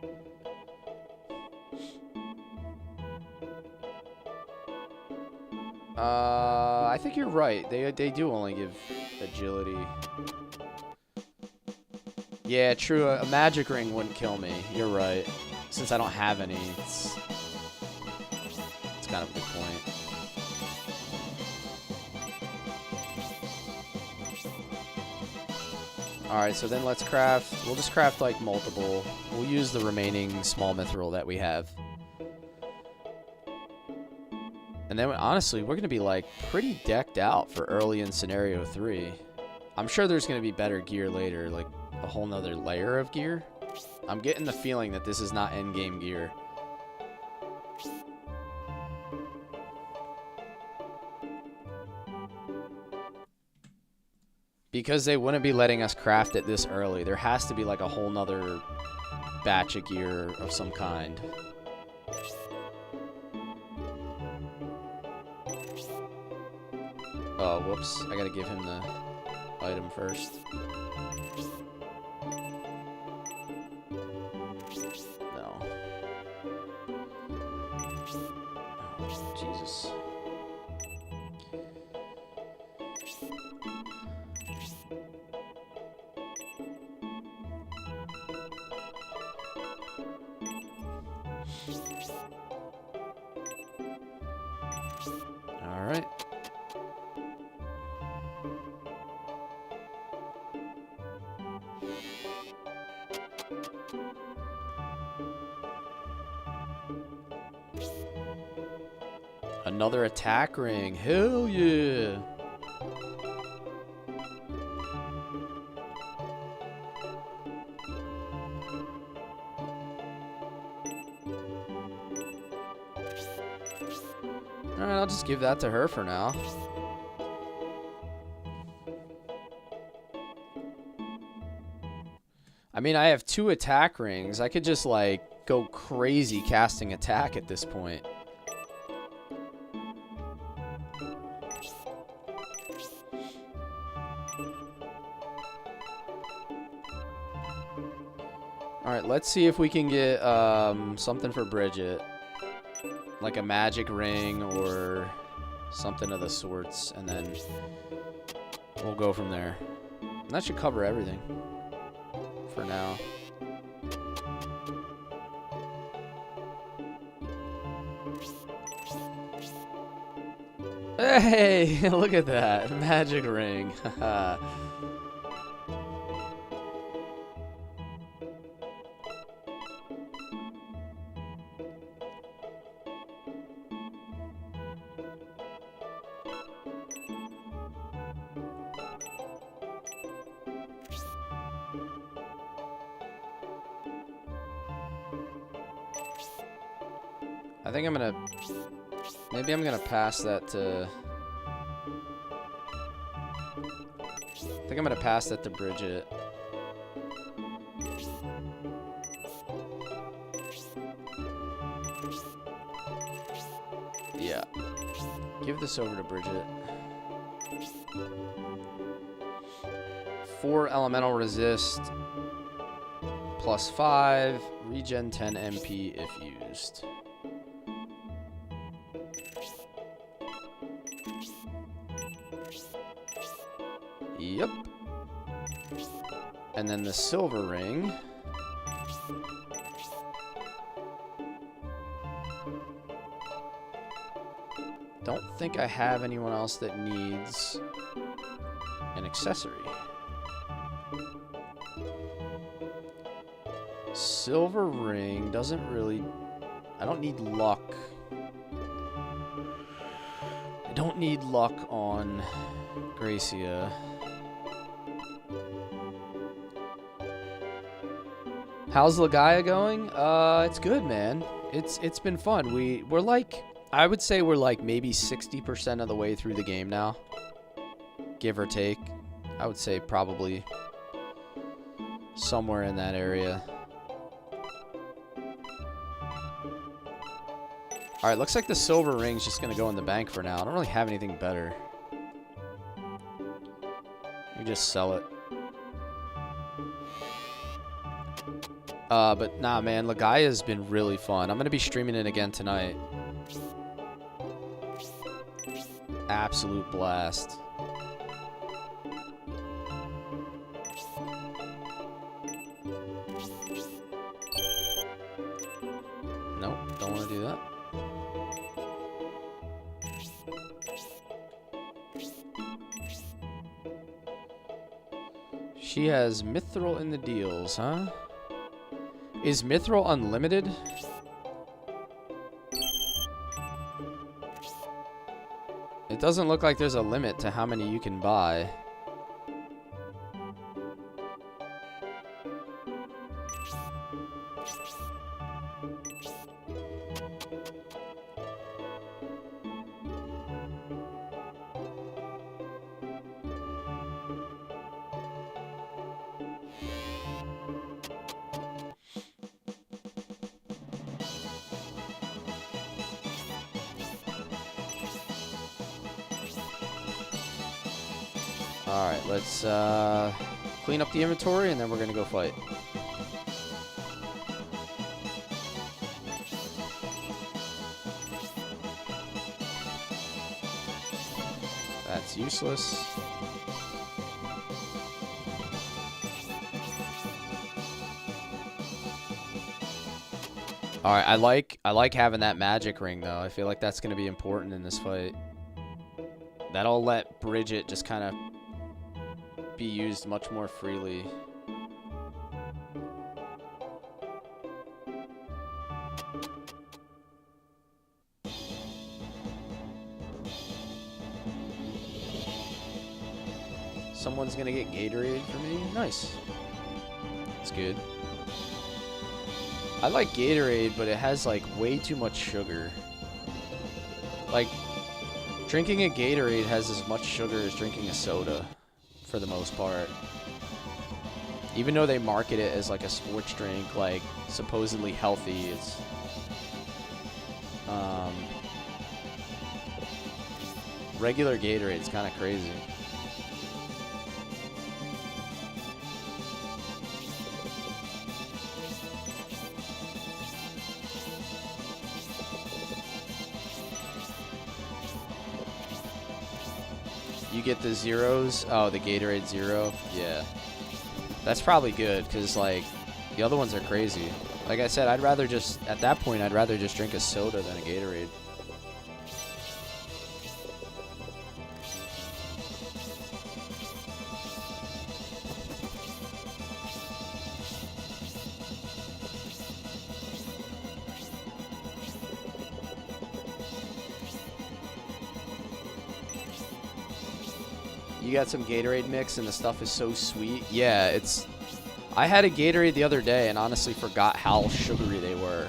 I think you're right. They do only give agility. Yeah, true. A magic ring wouldn't kill me. You're right. Since I don't have any, it's kind of a good point. Alright, so then let's craft... We'll just craft, like, multiple. We'll use the remaining small mithril that we have. And then, honestly, we're going to be, like, pretty decked out for early in Scenario 3. I'm sure there's going to be better gear later, like a whole nother layer of gear. I'm getting the feeling that this is not endgame gear. Because they wouldn't be letting us craft it this early. There has to be like a whole nother batch of gear of some kind. Oh, whoops. I gotta give him the item first. No. Oh, Jesus. All right. Another attack ring. Hell yeah. Alright, I'll just give that to her for now. I mean, I have 2 attack rings. I could just, like, go crazy casting attack at this point. Alright, let's see if we can get something for Bridget. Like a magic ring or something of the sorts, and then we'll go from there. And that should cover everything for now. Hey, look at that. Magic ring. I think I'm gonna... Maybe I'm gonna pass that to... I think I'm gonna pass that to Bridget. Yeah. Give this over to Bridget. 4 elemental resist. Plus 5. Regen 10 MP if used. Yep. And then the silver ring. Don't think I have anyone else that needs an accessory. Silver ring doesn't really... I don't need luck. I don't need luck on Gracia. How's Legaia going? It's good, man. It's been fun. We're like, I would say we're like maybe 60% of the way through the game now. Give or take. I would say probably somewhere in that area. Alright, looks like the silver ring's just gonna go in the bank for now. I don't really have anything better. You just sell it. But nah, man, Legaia's been really fun. I'm gonna be streaming it again tonight. absolute blast. Nope, don't want to do that. She has mithril in the deals, huh? Is mithril unlimited? It doesn't look like there's a limit to how many you can buy. Alright, let's clean up the inventory and then we're gonna go fight. That's useless. Alright, I like having that magic ring though. I feel like that's gonna be important in this fight. That'll let Bridget just kind of be used much more freely. Someone's gonna get Gatorade for me? Nice. That's good. I like Gatorade, but it has like way too much sugar. Like, drinking a Gatorade has as much sugar as drinking a soda. For the most part. Even though they market it as like a sports drink, like supposedly healthy, it's regular Gatorade's kind of crazy. You get the zeros. Oh, the Gatorade Zero. Yeah. That's probably good, because, like, the other ones are crazy. Like I said, I'd rather just, at that point, I'd rather just drink a soda than a Gatorade. You got some Gatorade mix and the stuff is so sweet. Yeah, it's... I had a Gatorade the other day and honestly forgot how sugary they were.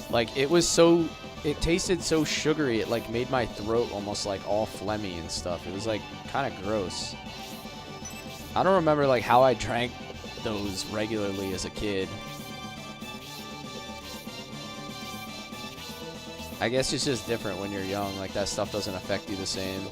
Like, it was so... It tasted so sugary, it like made my throat almost like all phlegmy and stuff. It was like kind of gross. I don't remember like how I drank those regularly as a kid. I guess it's just different when you're young. Like, that stuff doesn't affect you the same.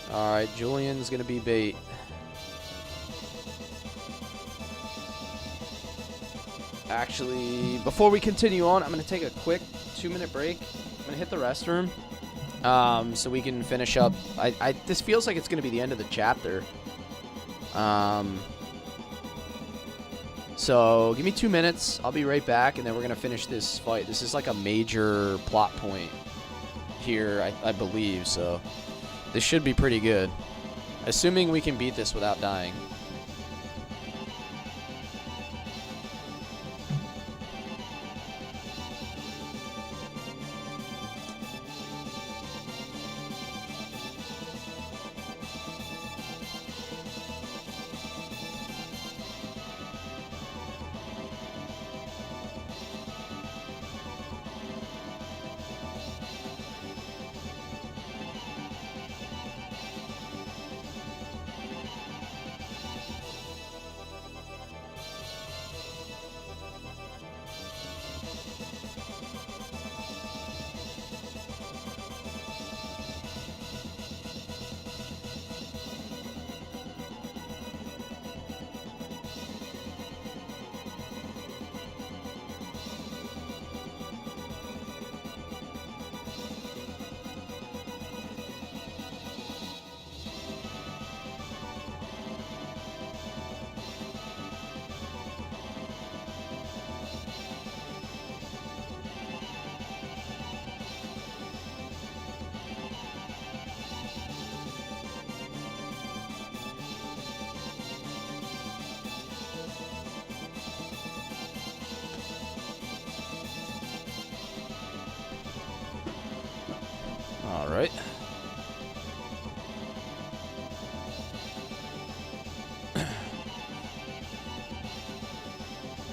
Alright, Julian's gonna be bait. Actually, before we continue on, I'm gonna take a quick 2-minute break. I'm gonna hit the restroom, so we can finish up. This feels like it's gonna be the end of the chapter. So give me 2 minutes. I'll be right back, and then we're gonna finish this fight. This is like a major plot point here, I believe. So this should be pretty good, assuming we can beat this without dying.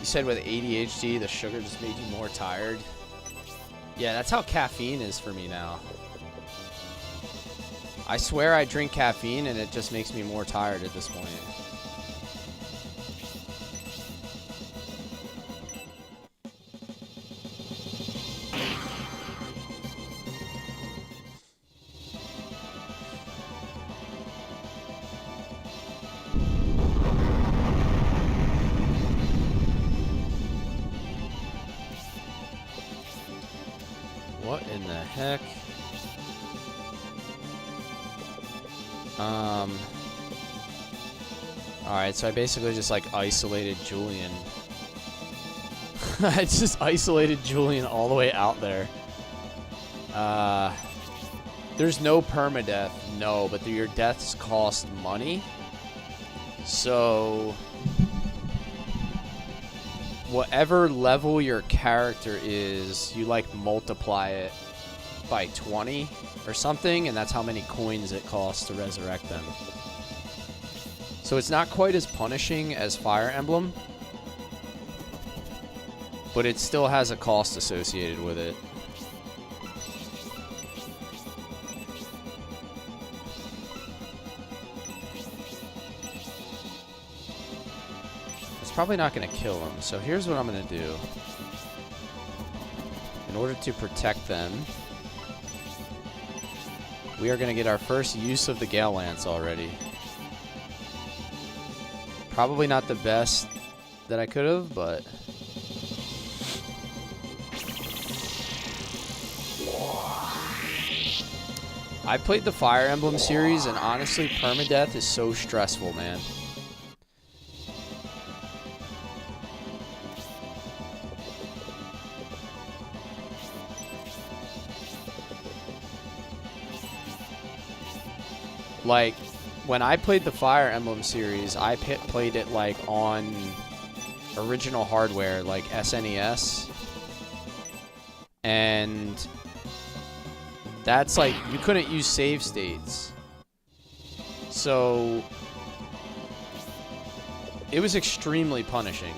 You said with ADHD, the sugar just made you more tired. Yeah, that's how caffeine is for me now. I swear I drink caffeine and it just makes me more tired at this point. What in the heck? Alright, so I basically just like isolated Julian. I just isolated Julian all the way out there. There's no permadeath, no, but your deaths cost money. So whatever level your character is, you like multiply it by 20 or something, and that's how many coins it costs to resurrect them. So it's not quite as punishing as Fire Emblem, but it still has a cost associated with it. It's probably not going to kill them, so here's what I'm going to do. In order to protect them, we are going to get our first use of the Gale Lance already. Probably not the best that I could have, but I played the Fire Emblem series, and honestly, permadeath is so stressful, man. Like, when I played the Fire Emblem series, I played it like on original hardware, like SNES. And that's like, you couldn't use save states. So it was extremely punishing.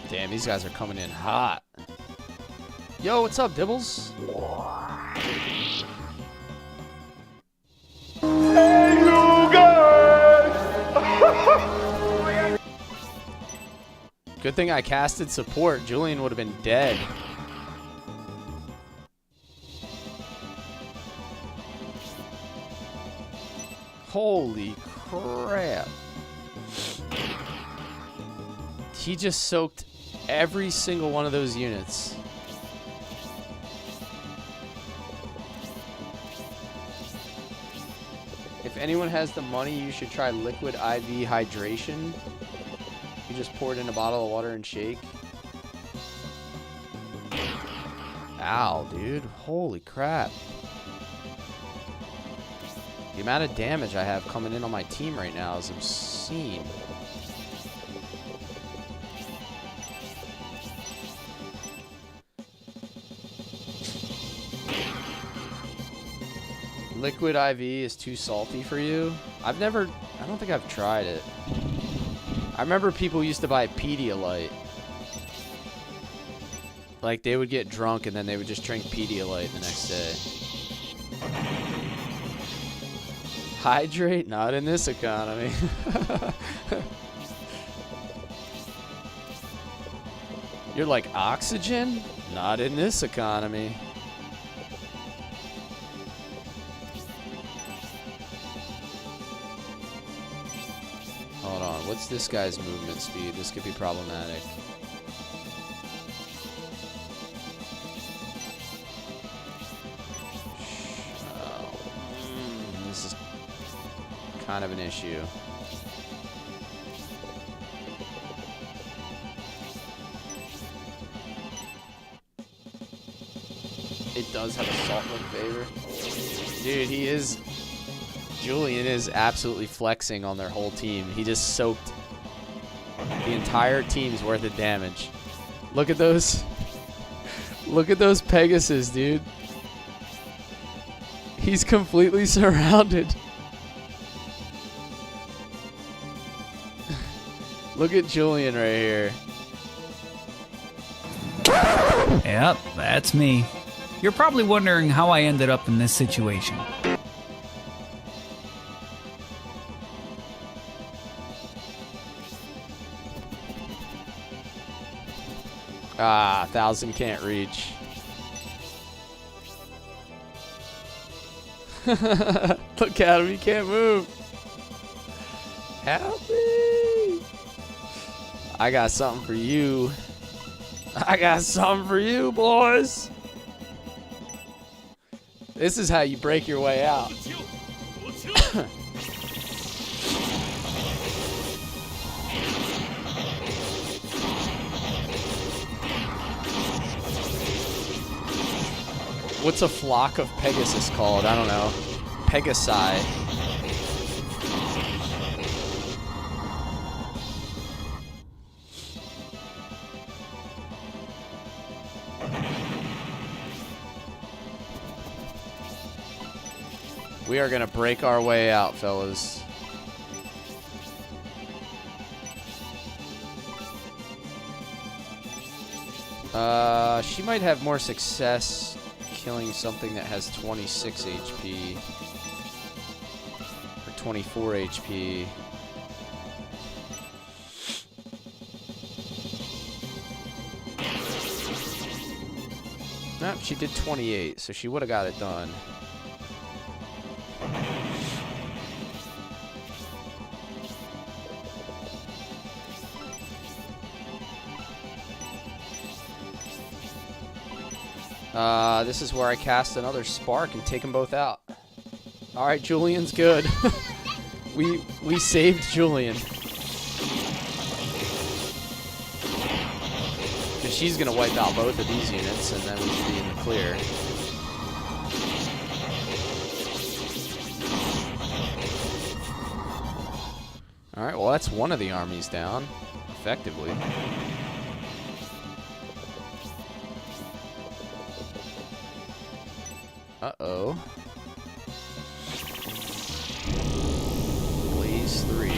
Damn, these guys are coming in hot. Yo, what's up, Dibbles? Hey, you guys! Good thing I casted support. Julian would have been dead. Holy crap. He just soaked every single one of those units. If anyone has the money, you should try liquid IV hydration. You just pour it in a bottle of water and shake. Ow, dude. Holy crap. The amount of damage I have coming in on my team right now is obscene. Liquid IV is too salty for you? I don't think I've tried it. I remember people used to buy Pedialyte. Like, they would get drunk and then they would just drink Pedialyte the next day. Hydrate? Not in this economy. You're like, oxygen? Not in this economy. Hold on, what's this guy's movement speed? This could be problematic. Oh, this is kind of an issue. It does have a salt in favor. Dude, he is... Julian is absolutely flexing on their whole team. He just soaked the entire team's worth of damage. Look at those. Look at those Pegasus, dude. He's completely surrounded. Look at Julian right here. Yep, that's me. You're probably wondering how I ended up in this situation. Ah, 1,000 can't reach. Look at him, he can't move. Help me! I got something for you. I got something for you, boys. This is how you break your way out. What's a flock of Pegasus called? I don't know. Pegasi. We are gonna break our way out, fellas. She might have more success killing something that has 26 HP. Or 24 HP. Nope, she did 28, so she would have got it done. This is where I cast another spark and take them both out. Alright, Julian's good. we saved Julian. Because she's going to wipe out both of these units, and then we should be in the clear. Alright, well that's one of the armies down, effectively. Uh-oh. Blaze 3.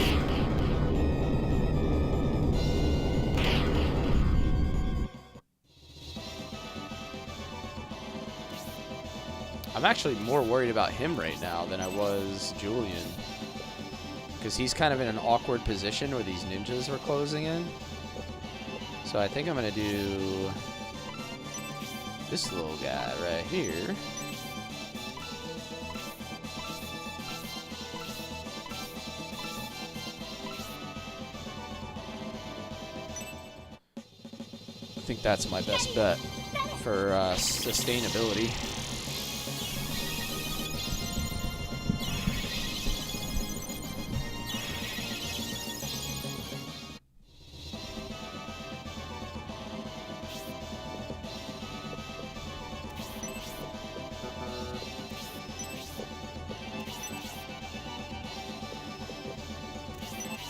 I'm actually more worried about him right now than I was Julian. Because he's kind of in an awkward position where these ninjas were closing in. So I think I'm going to do this little guy right here. I think that's my best bet for sustainability.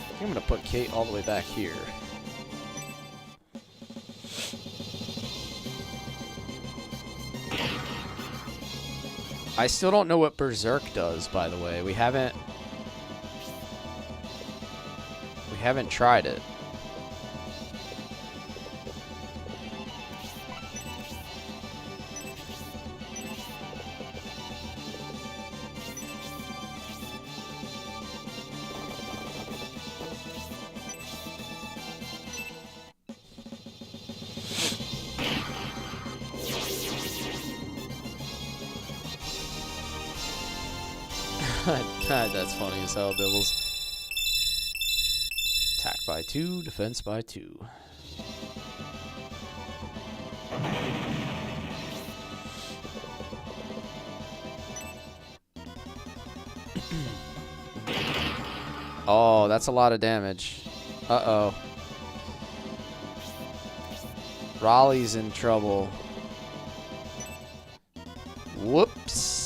I think I'm going to put Kate all the way back here. I still don't know what Berserk does, by the way. We haven't tried it. That's funny as hell, Dibbles. Attack by 2, defense by 2. Oh, that's a lot of damage. Uh-oh. Raleigh's in trouble. Whoops.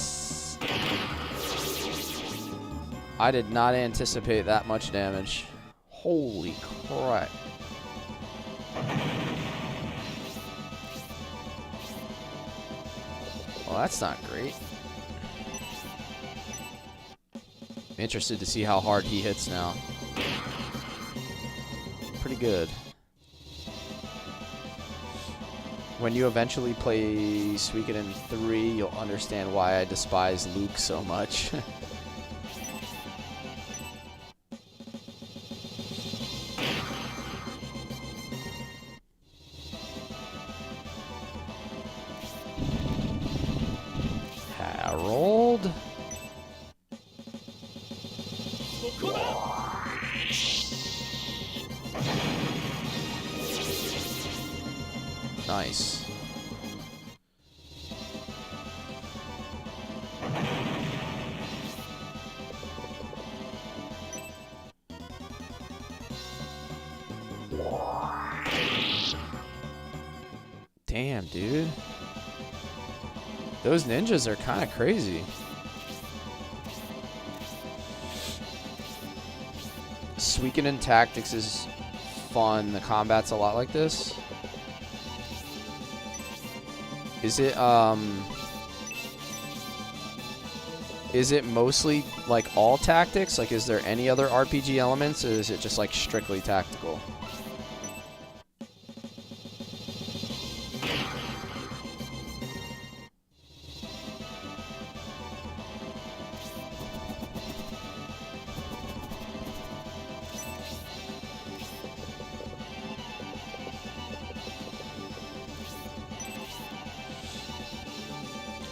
I did not anticipate that much damage. Holy crap. Well, that's not great. I'm interested to see how hard he hits now. pretty good. When you eventually play Suikoden 3, you'll understand why I despise Luke so much. Harold? Nice. Damn, dude. Those ninjas are kind of crazy. Suikoden Tactics is fun. The combat's a lot like this. Is it mostly like all tactics? Like, is there any other RPG elements, or is it just like strictly tactical?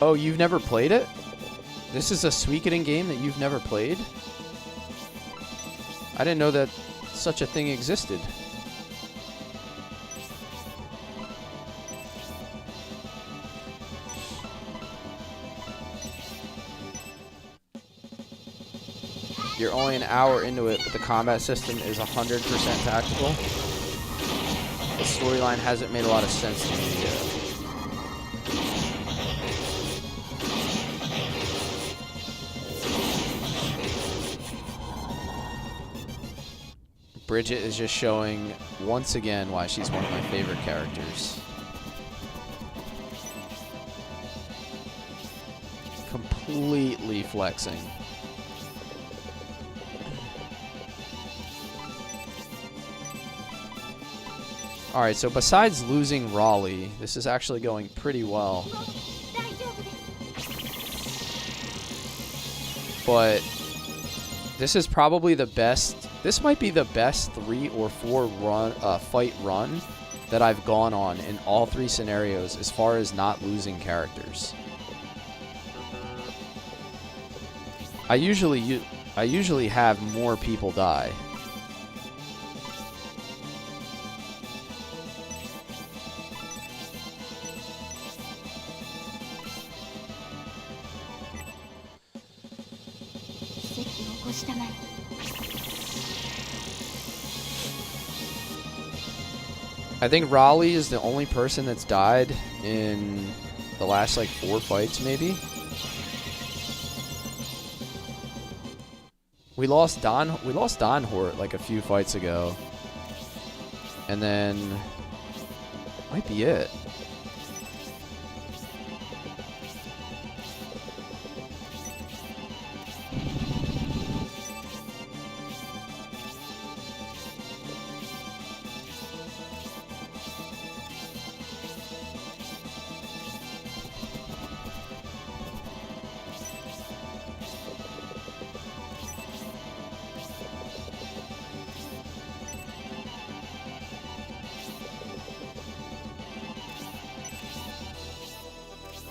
Oh, you've never played it? This is a Suikoden game that you've never played? I didn't know that such a thing existed. You're only an hour into it, but the combat system is 100% tactical. The storyline hasn't made a lot of sense to me yet. Bridget is just showing once again why she's one of my favorite characters. Completely flexing. Alright, so besides losing Raleigh, this is actually going pretty well. But this is probably the best. This might be the best 3 or 4 fight run that I've gone on in all 3 scenarios as far as not losing characters. I usually have more people die. I think Raleigh is the only person that's died in the last like 4 fights, maybe. We lost Donhort like a few fights ago, and then might be it.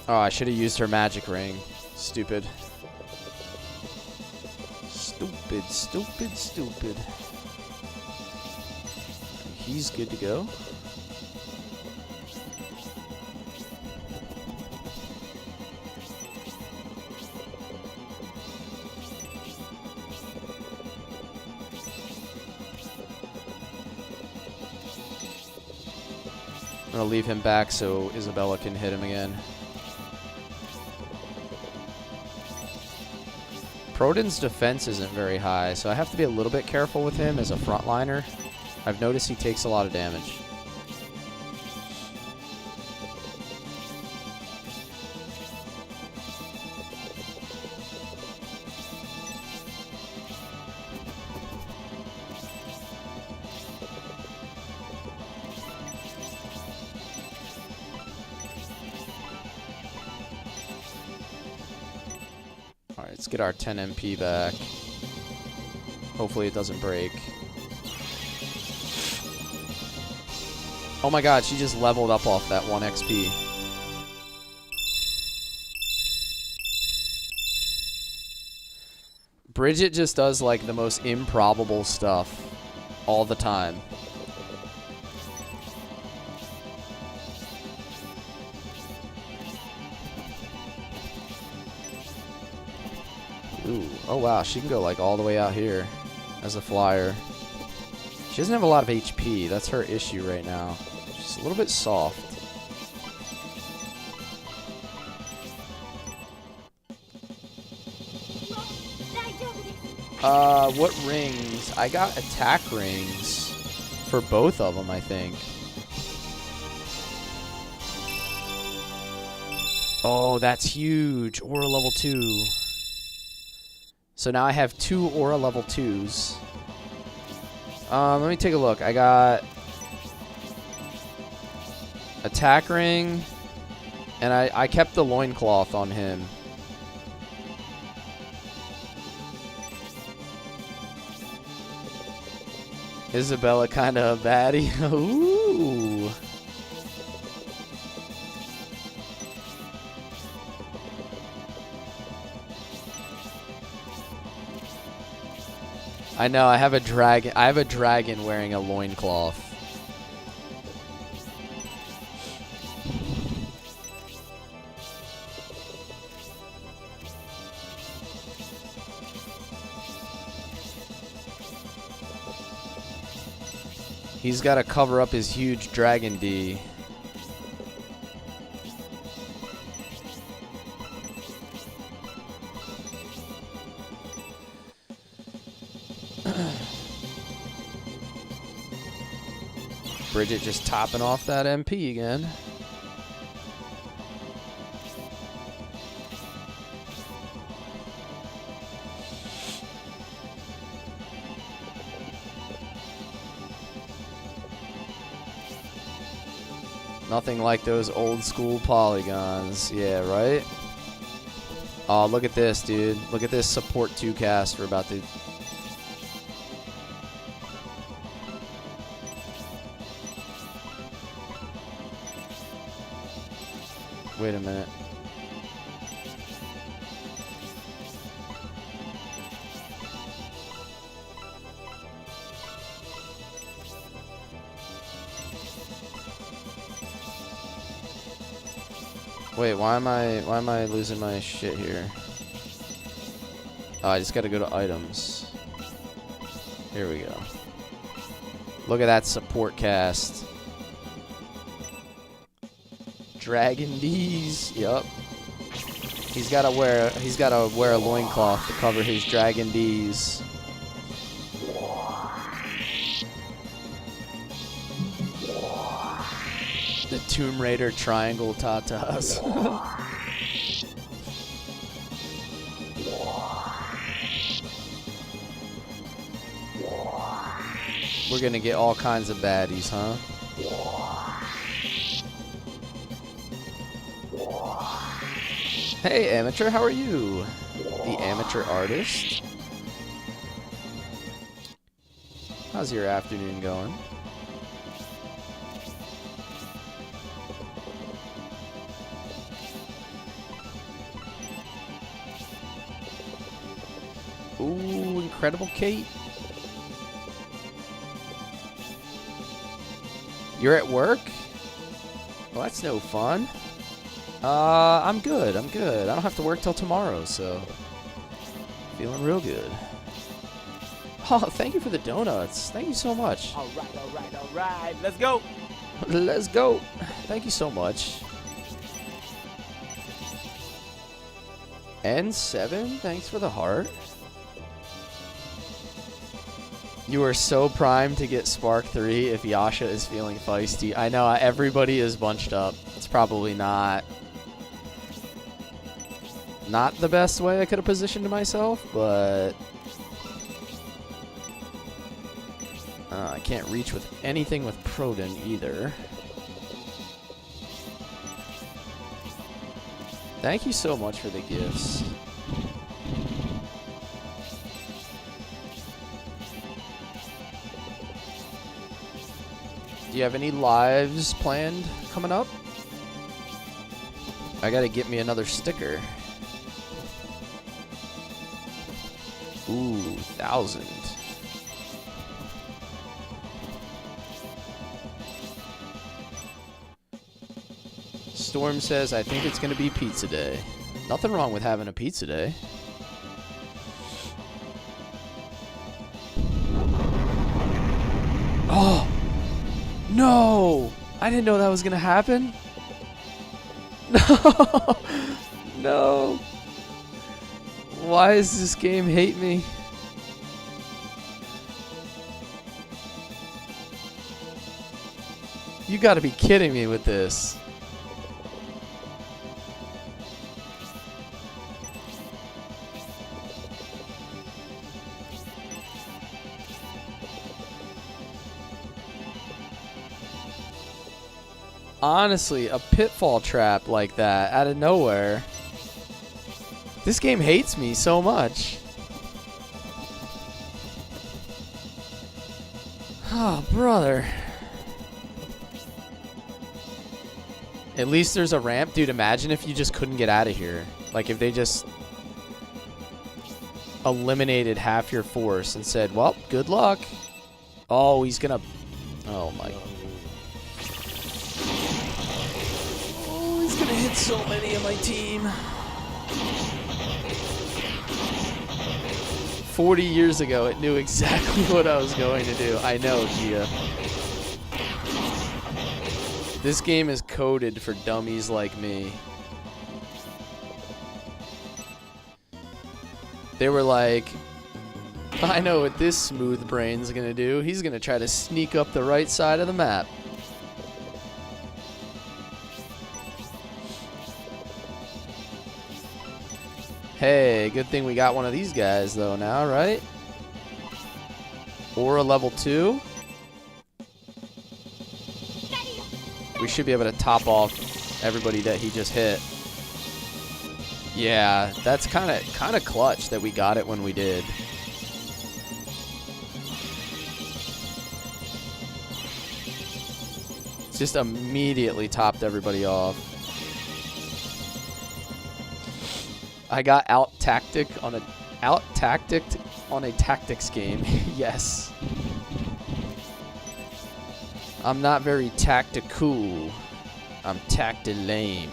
Oh, I should have used her magic ring. Stupid. Stupid, stupid, stupid. He's good to go. I'm gonna leave him back so Isabella can hit him again. Proden's defense isn't very high, so I have to be a little bit careful with him as a frontliner. I've noticed he takes a lot of damage. Alright, let's get our 10 MP back. Hopefully it doesn't break. Oh my god, she just leveled up off that 1 XP. Bridget just does like the most improbable stuff all the time. Ooh, oh wow, she can go like all the way out here as a flyer. She doesn't have a lot of HP, that's her issue right now. She's a little bit soft. What rings? I got attack rings for both of them, I think. Oh, that's huge. Aura level 2. So now I have 2 Aura level 2s. Let me take a look. I got attack ring, and I kept the loincloth on him. Isabella kind of a baddie. Ooh. I know, I have a dragon. I have a dragon wearing a loincloth. He's got to cover up his huge dragon D. Bridget just topping off that MP again. Nothing like those old school polygons. Yeah, right? Oh, look at this, dude. Look at this support 2 cast we're about to... Wait a minute. Wait, why am I losing my shit here? Oh, I just gotta go to items. Here we go. Look at that support cast. Dragon D's. Yup. He's gotta wear a loincloth to cover his Dragon D's. The Tomb Raider triangle tatas. We're gonna get all kinds of baddies, huh? Hey, amateur, how are you? The amateur artist. How's your afternoon going? Ooh, Incredible Kate. You're at work? Well, that's no fun. I'm good. I'm good. I don't have to work till tomorrow, so feeling real good. Oh, thank you for the donuts. Thank you so much. All right, all right, all right. Let's go. Let's go. Thank you so much. N7, thanks for the heart. You are so primed to get Spark 3 if Yasha is feeling feisty. I know, everybody is bunched up. It's probably not the best way I could have positioned myself, but I can't reach with anything with Proden either. Thank you so much for the gifts. Do you have any lives planned coming up? I gotta get me another sticker. Ooh, 1,000. Storm says, I think it's gonna be pizza day. Nothing wrong with having a pizza day. Oh! No! I didn't know that was gonna happen. No! No! Why does this game hate me? You gotta be kidding me with this. Honestly, a pitfall trap like that out of nowhere. This game hates me so much. Oh, brother. At least there's a ramp. Dude, imagine if you just couldn't get out of here. Like if they just eliminated half your force and said, well, good luck. Oh, he's gonna... Oh, my... Oh, he's gonna hit so many of my team. 40 years ago, it knew exactly what I was going to do. I know, Gia. This game is coded for dummies like me. They were like, I know what this smooth brain's gonna do. He's gonna try to sneak up the right side of the map. Hey, good thing we got one of these guys though now, right? Or a level 2. We should be able to top off everybody that he just hit. Yeah, that's kind of clutch that we got it when we did. Just immediately topped everybody off. I got out-tacticked on a tactics game. Yes. I'm not very tactical. I'm tacti-lame.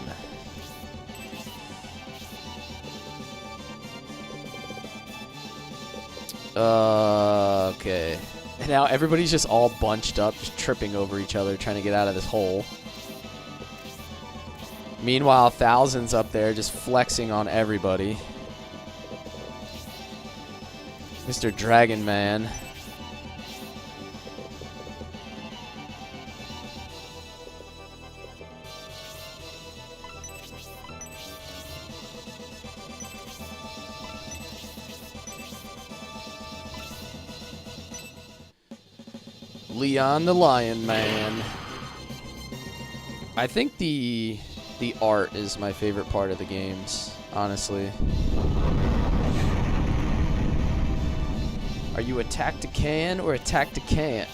Okay. And now everybody's just all bunched up, just tripping over each other, trying to get out of this hole. Meanwhile, Thousand's up there just flexing on everybody. Mr. Dragon Man. Leon the Lion Man. I think the art is my favorite part of the games, honestly. Are you a tactican or a tactican?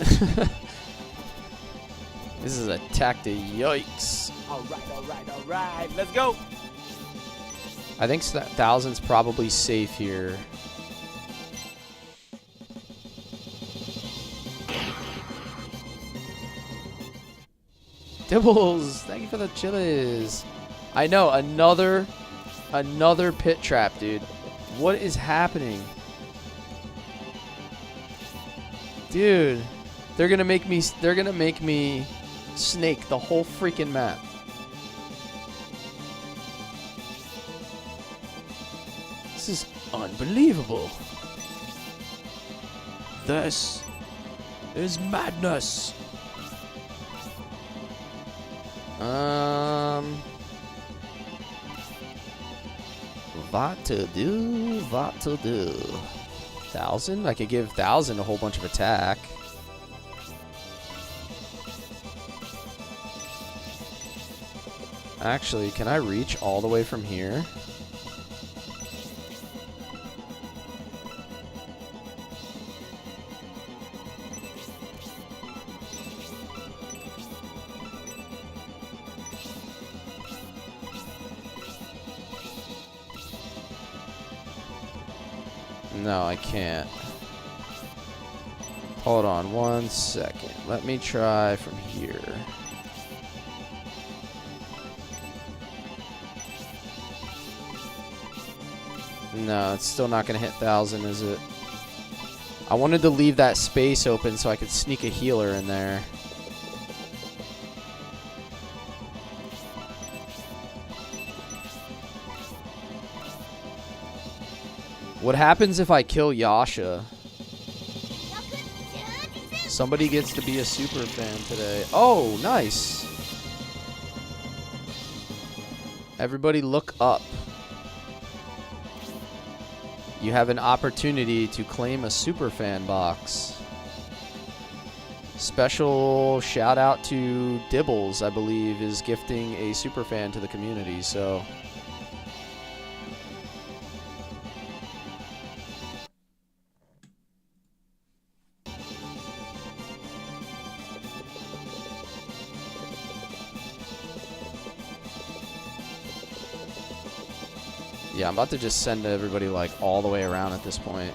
This is a yikes. Alright, let's go. I think Thousand's probably safe here. Dibbles, thank you for the chilies. I know, another pit trap, dude. What is happening? Dude, they're gonna make me snake the whole freaking map. This is unbelievable. This is madness. What to do? What to do? 1,000? I could give 1,000 a whole bunch of attack. Actually, can I reach all the way from here? No, I can't. Hold on 1 second. Let me try from here. No, it's still not going to hit 1,000, is it? I wanted to leave that space open so I could sneak a healer in there. What happens if I kill Yasha? Somebody gets to be a super fan today. Oh, nice. Everybody look up. You have an opportunity to claim a superfan box. Special shout out to Dibbles, I believe, is gifting a superfan to the community, so... Yeah, I'm about to just send everybody, like, all the way around at this point.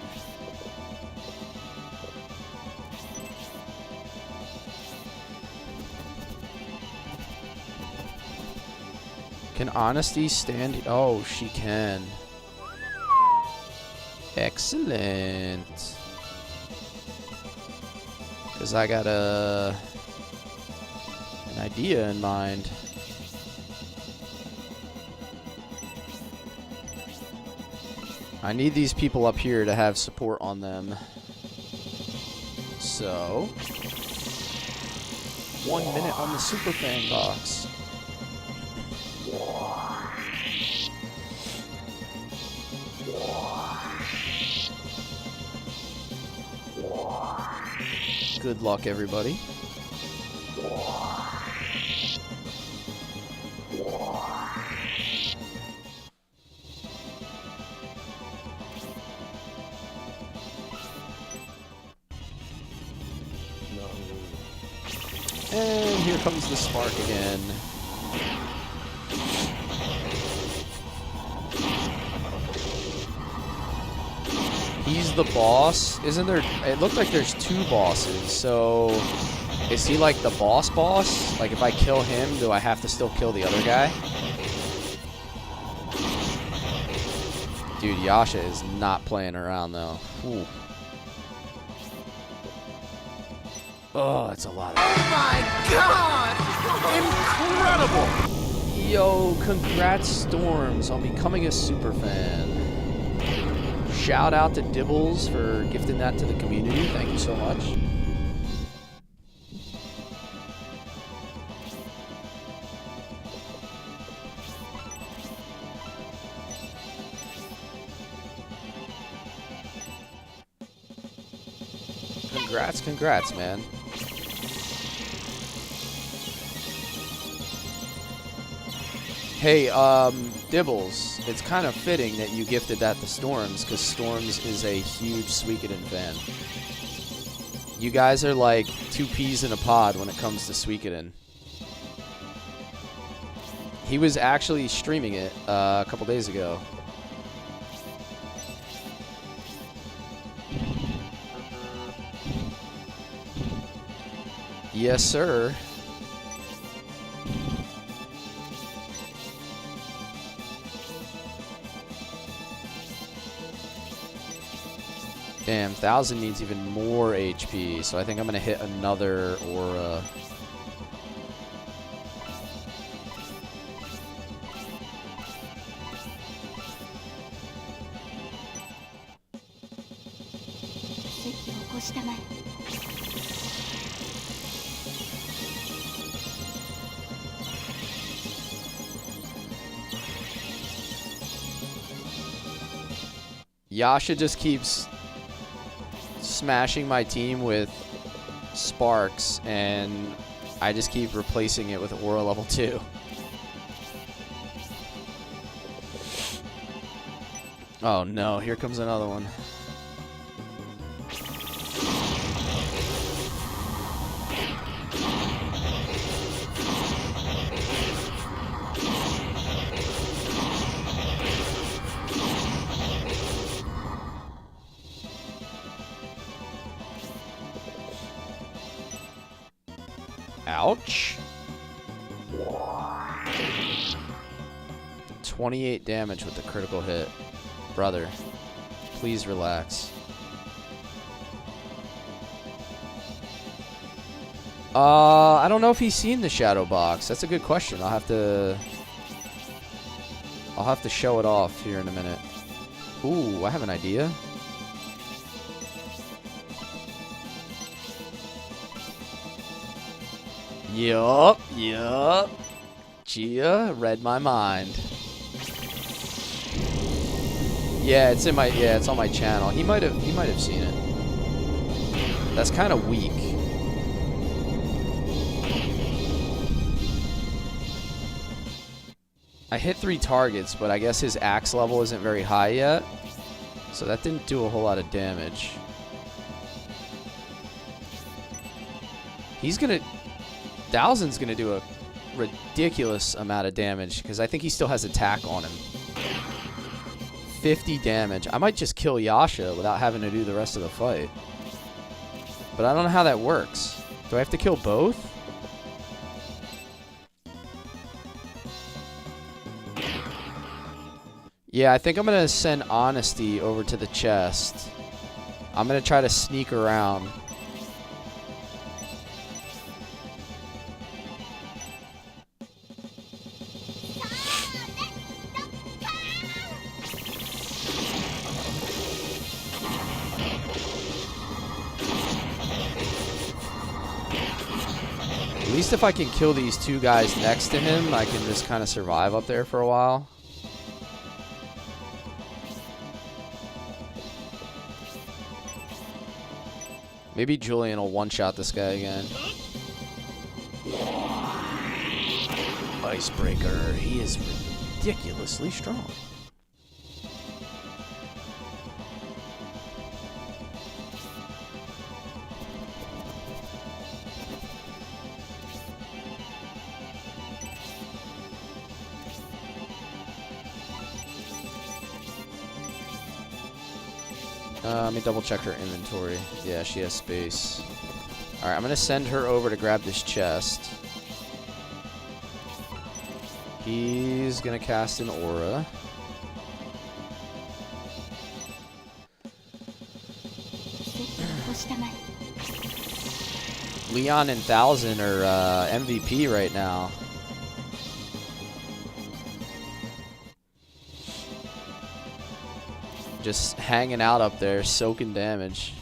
Can Honesty stand? Oh, she can. Excellent. Because I got an idea in mind. I need these people up here to have support on them. So, 1 minute on the superfan box. Good luck, everybody. And here comes the spark again. He's the boss. Isn't there? It looked like there's 2 bosses. So, is he like the boss? Like, if I kill him, do I have to still kill the other guy? Dude, Yasha is not playing around though. Ooh. Oh, that's a lot. Oh my god! Incredible! Yo, congrats, Storms, on becoming a superfan. Shout out to Dibbles for gifting that to the community. Thank you so much. Congrats, man. Hey, Dibbles, it's kind of fitting that you gifted that to Storms, because Storms is a huge Suikoden fan. You guys are like 2 peas in a pod when it comes to Suikoden. He was actually streaming it a couple days ago. Yes, sir. Damn, 1,000 needs even more HP, so I think I'm gonna hit another aura. Yasha just keeps smashing my team with sparks, and I just keep replacing it with aura level 2. Oh no, here comes another one. Ouch. 28 damage with the critical hit. Brother, please relax. I don't know if he's seen the shadow box. That's a good question. I'll have to show it off here in a minute. Ooh, I have an idea. Yup. Gia read my mind. Yeah, it's on my channel. He might have seen it. That's kind of weak. I hit 3 targets, but I guess his axe level isn't very high yet. So that didn't do a whole lot of damage. Dowson's gonna do a ridiculous amount of damage, because I think he still has attack on him. 50 damage. I might just kill Yasha without having to do the rest of the fight. But I don't know how that works. Do I have to kill both? Yeah, I think I'm going to send Honesty over to the chest. I'm going to try to sneak around. At least if I can kill these 2 guys next to him, I can just kind of survive up there for a while. Maybe Julian will one-shot this guy again. Icebreaker. He is ridiculously strong. Let me double check her inventory. Yeah, she has space. Alright, I'm going to send her over to grab this chest. He's going to cast an aura. Leon and Thousand are MVP right now. Just hanging out up there, soaking damage.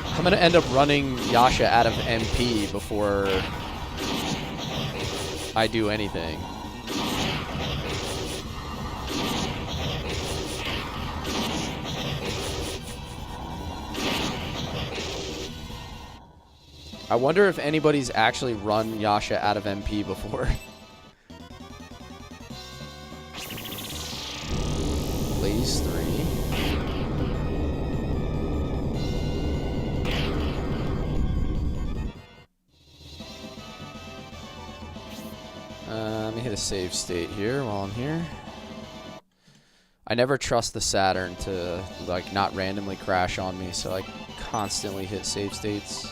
I'm gonna end up running Yasha out of MP before I do anything. I wonder if anybody's actually run Yasha out of MP before. Blaze 3. Let me hit a save state here while I'm here. I never trust the Saturn to like not randomly crash on me, so I constantly hit save states.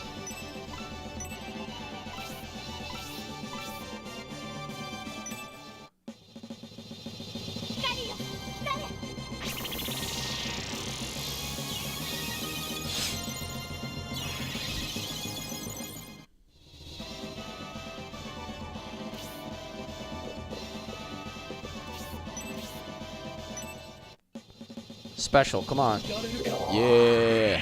Special, come on. Yeah.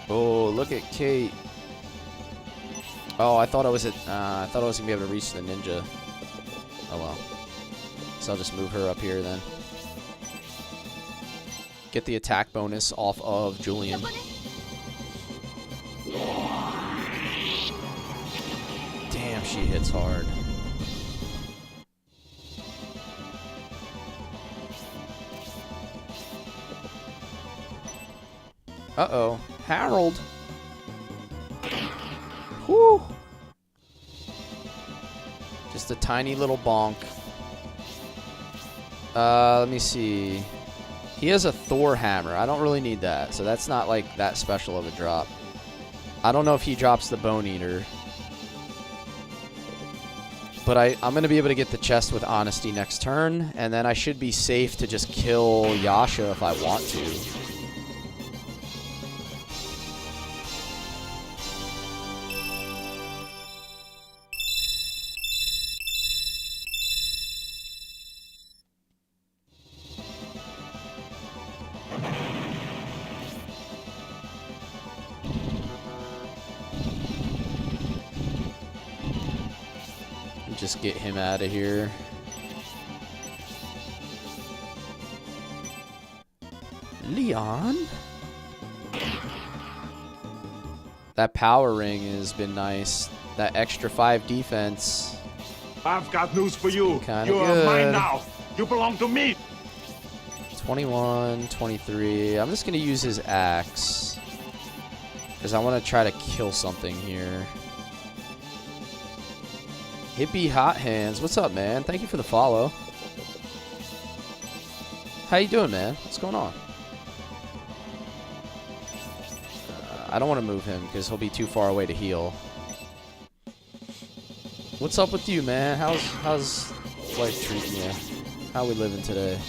Oh, look at Kate. Oh, I thought I was gonna be able to reach the ninja. Oh well. So I'll just move her up here then. Get the attack bonus off of Julian. Damn, she hits hard. Uh-oh. Harold. Whew. Just a tiny little bonk. Let me see. He has a Thor hammer. I don't really need that, so that's not like that special of a drop. I don't know if he drops the Bone Eater. But I'm going to be able to get the chest with Honesty next turn, and then I should be safe to just kill Yasha if I want to. Just get him out of here. Leon? That power ring has been nice. That extra 5 defense. I've got news for you. Kinda You're good. mine now. You belong to me. 21, 23. I'm just going to use his axe. Because I want to try to kill something here. Hippie Hot Hands. What's up, man? Thank you for the follow. How you doing, man? What's going on? I don't want to move him because he'll be too far away to heal. What's up with you, man? How's life treating you? How we living today?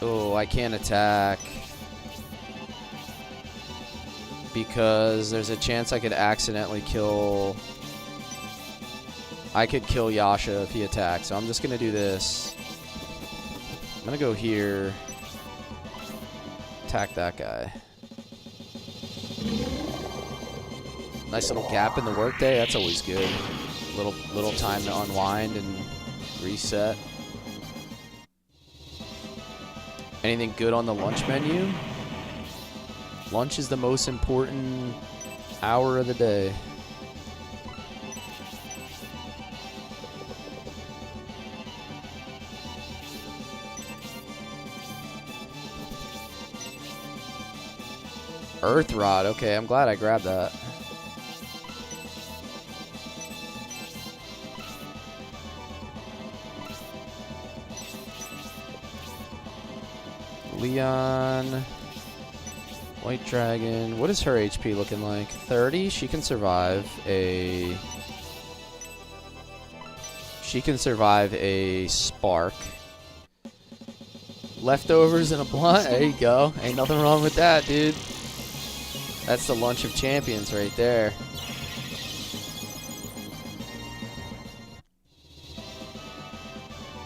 Oh, I can't attack because there's a chance I could accidentally kill. I could kill Yasha if he attacks, so I'm just gonna do this. I'm gonna go here, attack that guy. Nice little gap in the workday. That's always good. Little time to unwind and reset. Anything good on the lunch menu? Lunch is the most important hour of the day. Earth Rod. Okay, I'm glad I grabbed that. Leon, White Dragon. What is her HP looking like? 30. She can survive a. She can survive a spark. Leftovers and a blunt. There you go. Ain't nothing wrong with that, dude. That's the lunch of champions right there.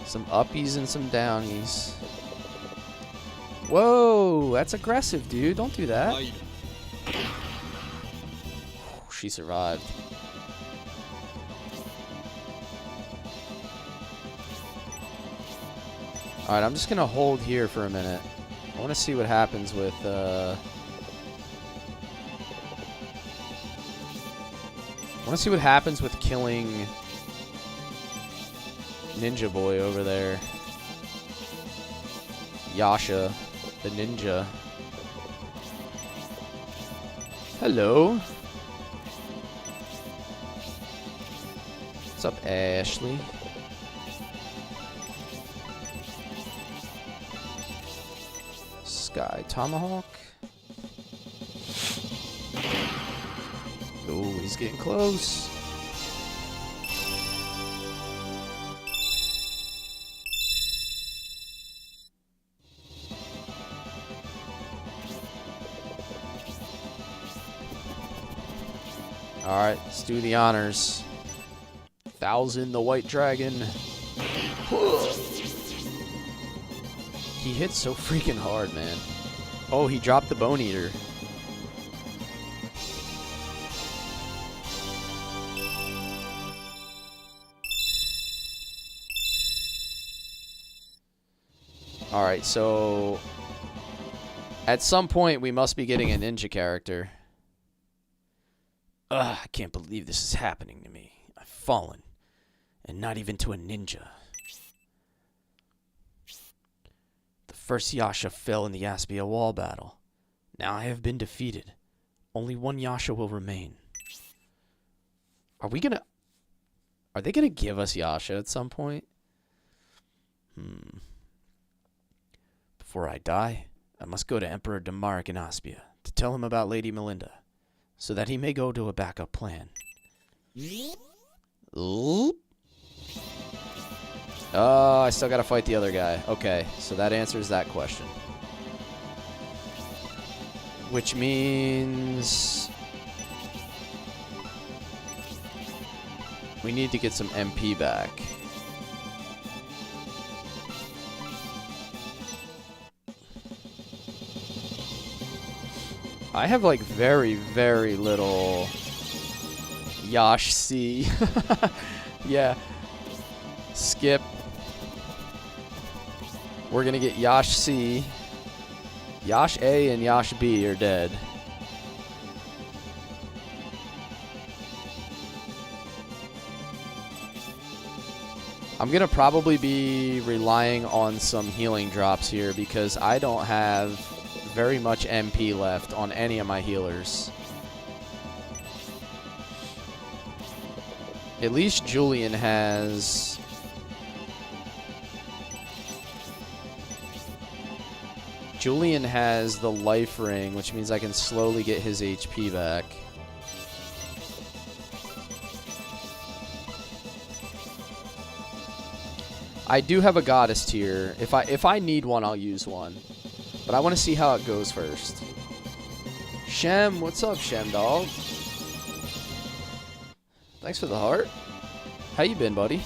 Some uppies and some downies. Whoa, that's aggressive, dude. Don't do that. She survived. Alright, I'm just going to hold here for a minute. I want to see what happens with... I want to see what happens with killing Ninja Boy over there. Yasha, the ninja. Hello. What's up, Ashley? Sky Tomahawk. Oh, he's getting close. Alright, let's do the honors. 1,000 the White Dragon. He hits so freaking hard, man. Oh, he dropped the Bone Eater. Alright, so at some point we must be getting a ninja character. Ugh, I can't believe this is happening to me. I've fallen. And not even to a ninja. The first Yasha fell in the Aspia wall battle. Now I have been defeated. Only one Yasha will remain. Are they gonna give us Yasha at some point? Before I die, I must go to Emperor Damaric in Aspia to tell him about Lady Melinda, so that he may go to a backup plan. Ooh. Oh, I still gotta fight the other guy. Okay, so that answers that question. Which means we need to get some MP back. I have like very, very little Yash C. Yeah. Skip. We're gonna get Yash C. Yash A and Yash B are dead. I'm gonna probably be relying on some healing drops here because I don't have very much MP left on any of my healers. At least Julian has... Julian has the life ring, which means I can slowly get his HP back. I do have a goddess tier. If I need one, I'll use one. But I want to see how it goes first. Shem, what's up, Shem dog? Thanks for the heart. How you been, buddy?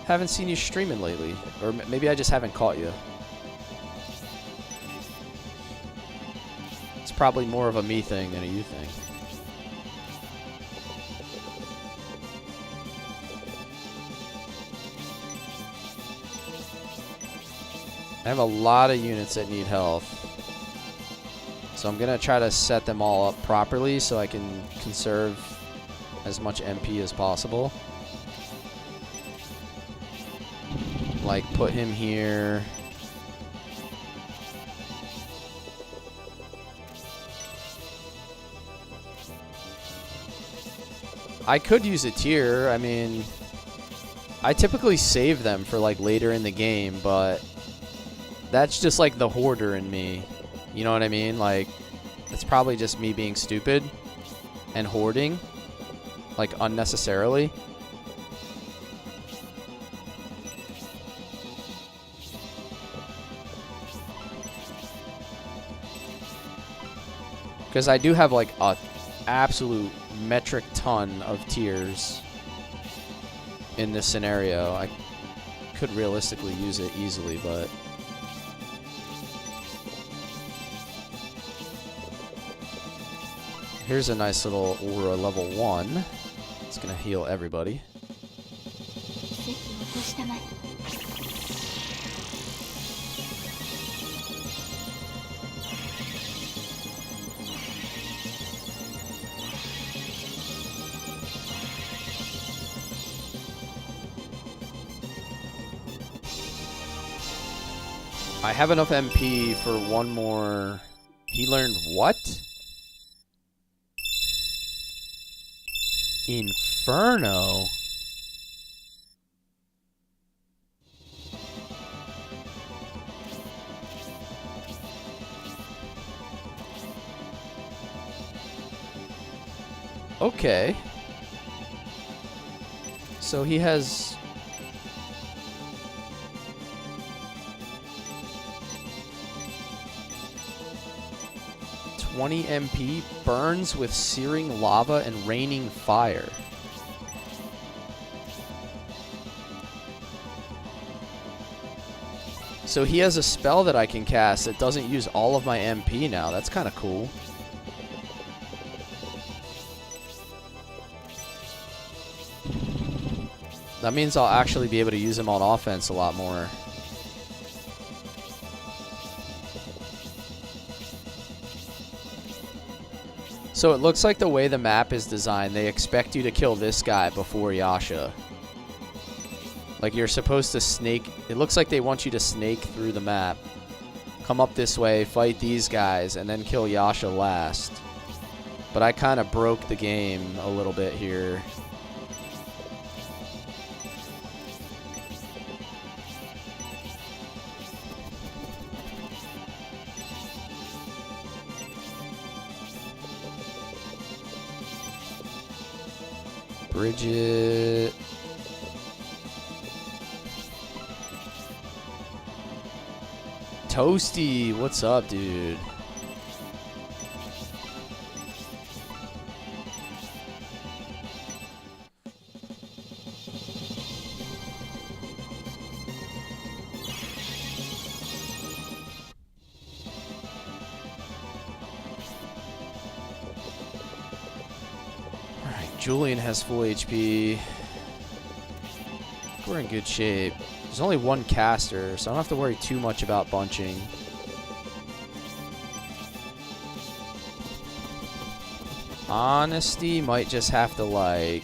Haven't seen you streaming lately. Or maybe I just haven't caught you. It's probably more of a me thing than a you thing. I have a lot of units that need health. So I'm going to try to set them all up properly so I can conserve as much MP as possible. Like, put him here. I could use a tier. I mean, I typically save them for, like, later in the game, but that's just, like, the hoarder in me. You know what I mean? Like, it's probably just me being stupid and hoarding, like, unnecessarily. Because I do have, like, a absolute metric ton of tiers in this scenario. I could realistically use it easily, but... Here's a nice little aura level 1. It's going to heal everybody. I have enough MP for one more. He learned what? Inferno. Okay. So he has... $20 MP, burns with searing lava and raining fire. So he has a spell that I can cast that doesn't use all of my MP now. That's kind of cool. That means I'll actually be able to use him on offense a lot more. So it looks like the way the map is designed, they expect you to kill this guy before Yasha. Like you're supposed to snake. It looks like they want you to snake through the map. Come up this way, fight these guys, and then kill Yasha last. But I kind of broke the game a little bit here. Bridget. Toasty, what's up, dude? Julian has full HP. We're in good shape. There's only one caster, so I don't have to worry too much about bunching. Honesty might just have to, like,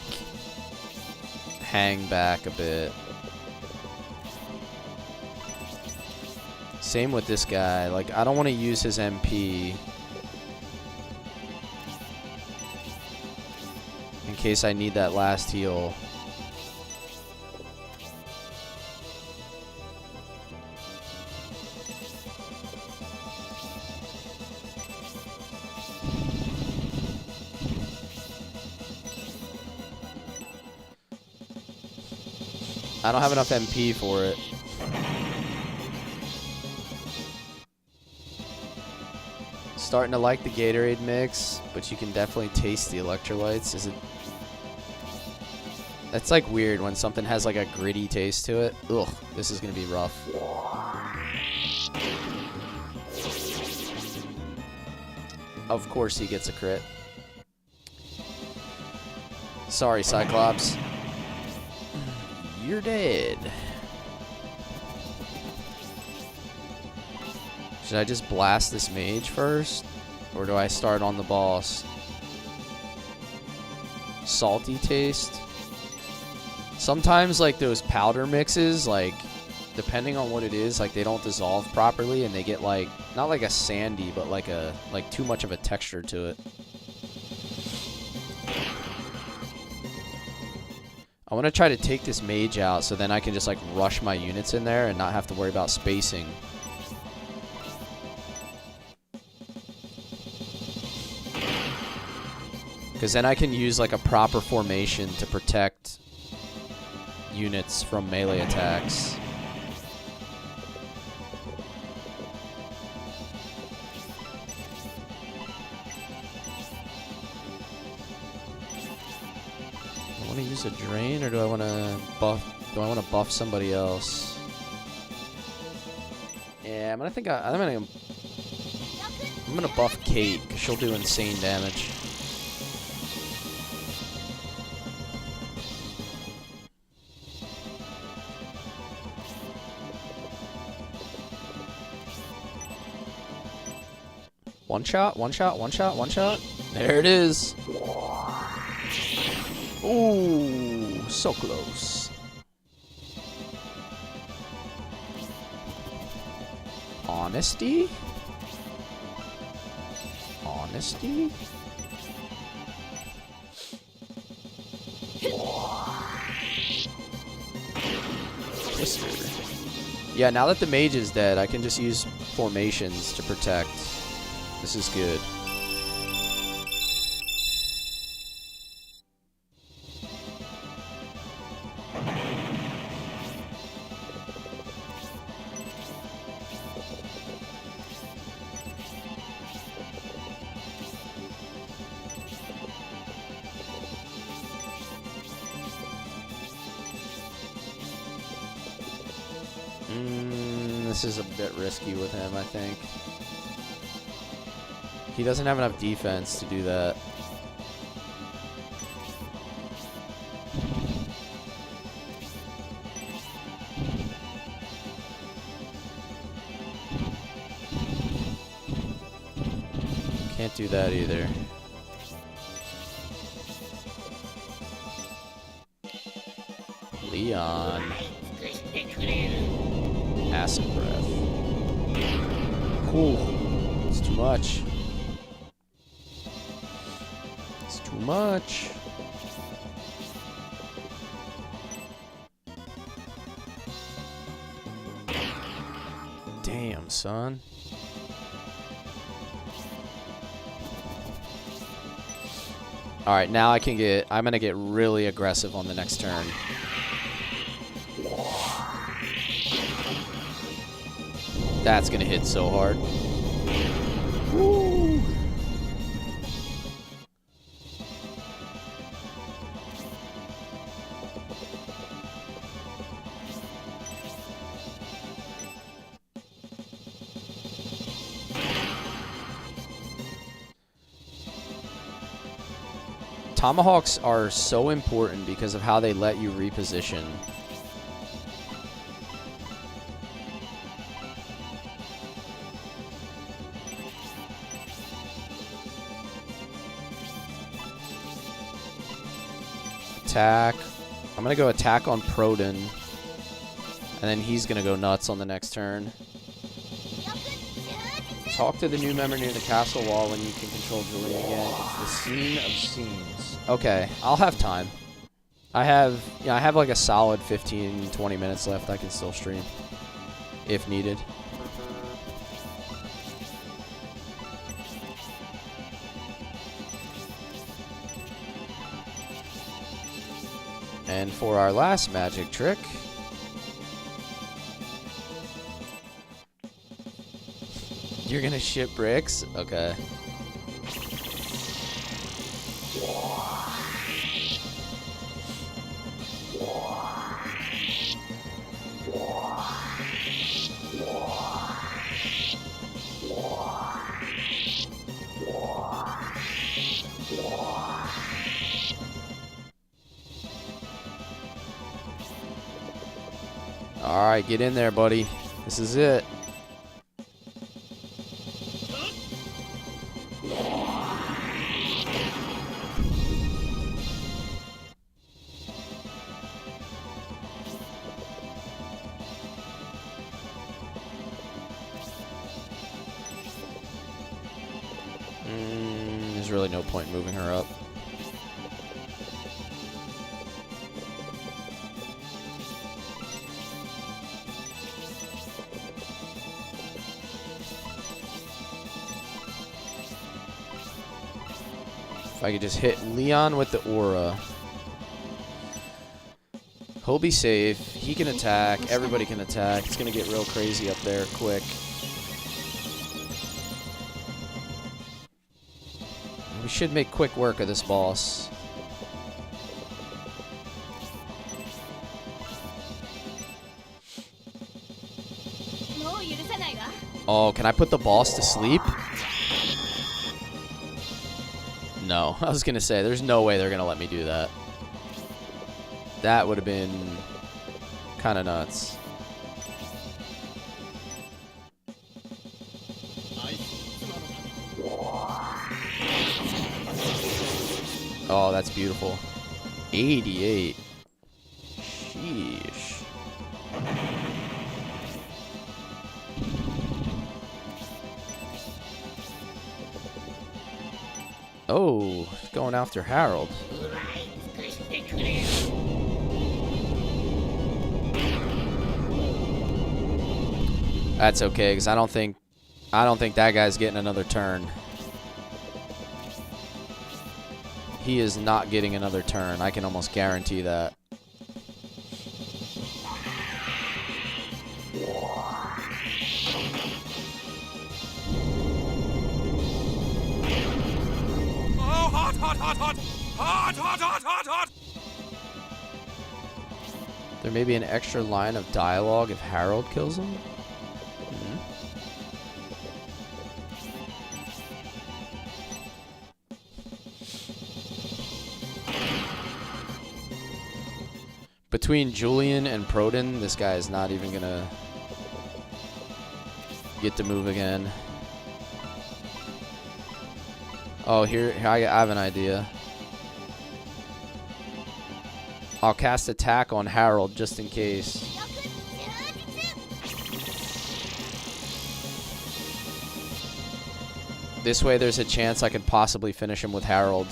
hang back a bit. Same with this guy. Like, I don't want to use his MP. In case I need that last heal. I don't have enough MP for it. Starting to like the Gatorade mix, but you can definitely taste the electrolytes. Is it? That's like weird when something has like a gritty taste to it. Ugh, this is gonna be rough. Of course he gets a crit. Sorry, Cyclops. You're dead. Should I just blast this mage first? Or do I start on the boss? Salty taste. Sometimes like those powder mixes, like depending on what it is, like they don't dissolve properly and they get like, not like a sandy, but like too much of a texture to it. I want to try to take this mage out so then I can just like rush my units in there and not have to worry about spacing. Because then I can use like a proper formation to protect units from melee attacks. I want to use a drain, or do I want to buff? Do I want to buff somebody else? Yeah, I'm gonna buff Kate because she'll do insane damage. One shot, one shot, one shot, one shot. There it is. Ooh, so close. Honesty? Honesty? Twister. Yeah, now that the mage is dead, I can just use formations to protect. This is good. This is a bit risky with him, I think. He doesn't have enough defense to do that. Can't do that either. Leon. Acid breath. Cool. It's too much. It's too much. Damn, son. Alright, now I'm gonna get really aggressive on the next turn. That's gonna hit so hard. Woo. Tomahawks are so important because of how they let you reposition. Attack. I'm gonna go attack on Proden. And then he's gonna go nuts on the next turn. Talk to the new member near the castle wall when you can control Julian again. It's the scene of scenes. Okay, I'll have time. I have like a solid 15, 20 minutes left. I can still stream if needed. And for our last magic trick, you're gonna ship bricks? Okay. Alright, get in there, buddy. This is it. There's really no point moving her up. If I could just hit Leon with the aura. He'll be safe. He can attack. Everybody can attack. It's going to get real crazy up there quick. We should make quick work of this boss. Oh, can I put the boss to sleep? No, I was gonna say, there's no way they're gonna let me do that. That would have been kind of nuts. Oh, that's beautiful. 88. Sheesh. Oh, going after Harold. That's okay, because I don't think that guy's getting another turn. He is not getting another turn. I can almost guarantee that. Oh, hot, hot, hot, hot! Hot, hot, hot, hot, hot! There may be an extra line of dialogue if Harold kills him. Between Julian and Proden, this guy is not even gonna get to move again. Oh, here I have an idea. I'll cast attack on Harold just in case. This way there's a chance I could possibly finish him with Harold.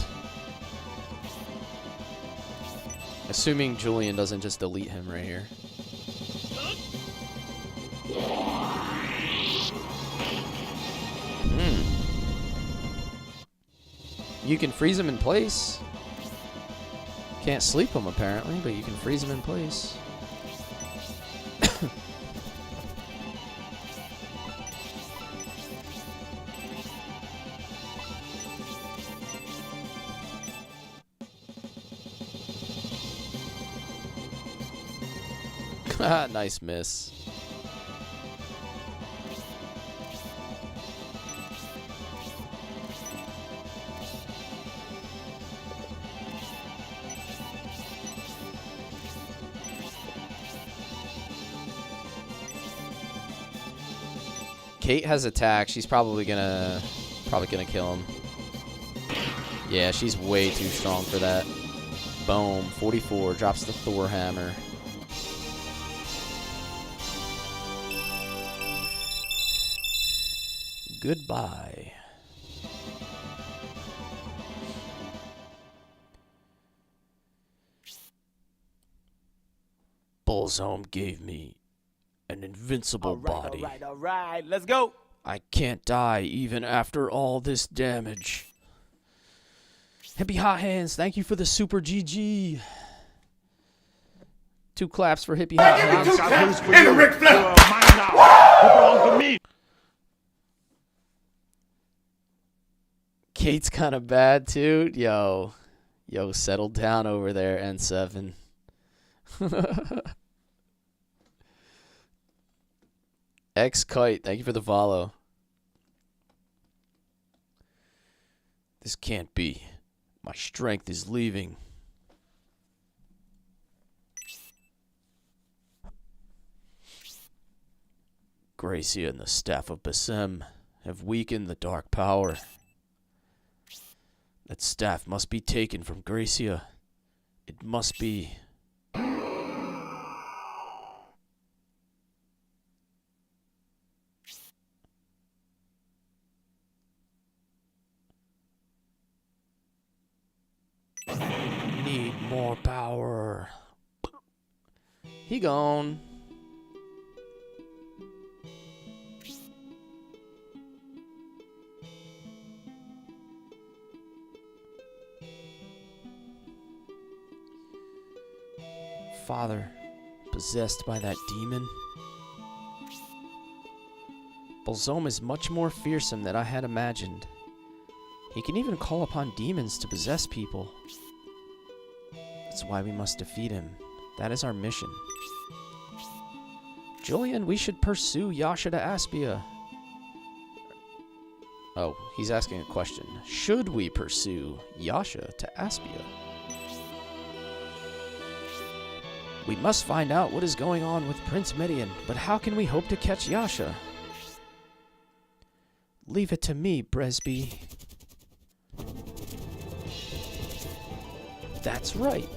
Assuming Julian doesn't just delete him right here. You can freeze him in place. Can't sleep him apparently, but you can freeze him in place. Nice miss. Kate has attack. She's probably gonna kill him. Yeah, she's way too strong for that. Boom. 44 drops the Thor hammer. Goodbye. Bullsome gave me an invincible body. All right, let's go. I can't die even after all this damage. Hippie Hot Hands, thank you for the super GG. 2 claps for Hippie Hot Hands. Got news for you. You're mine now. You belong to me. Kate's kind of bad too. Yo, settle down over there, N7. X Kite, thank you for the follow. This can't be. My strength is leaving. Gracia and the staff of Basem have weakened the dark power. That staff must be taken from Gracia. It must be. Need more power. He gone. Father, possessed by that demon. Bullsome is much more fearsome than I had imagined. He can even call upon demons to possess people. That's why we must defeat him. That is our mission. Julian, we should pursue Yasha to Aspia. Oh, he's asking a question. Should we pursue Yasha to Aspia? We must find out what is going on with Prince Midian, but how can we hope to catch Yasha? Leave it to me, Bresby. That's right.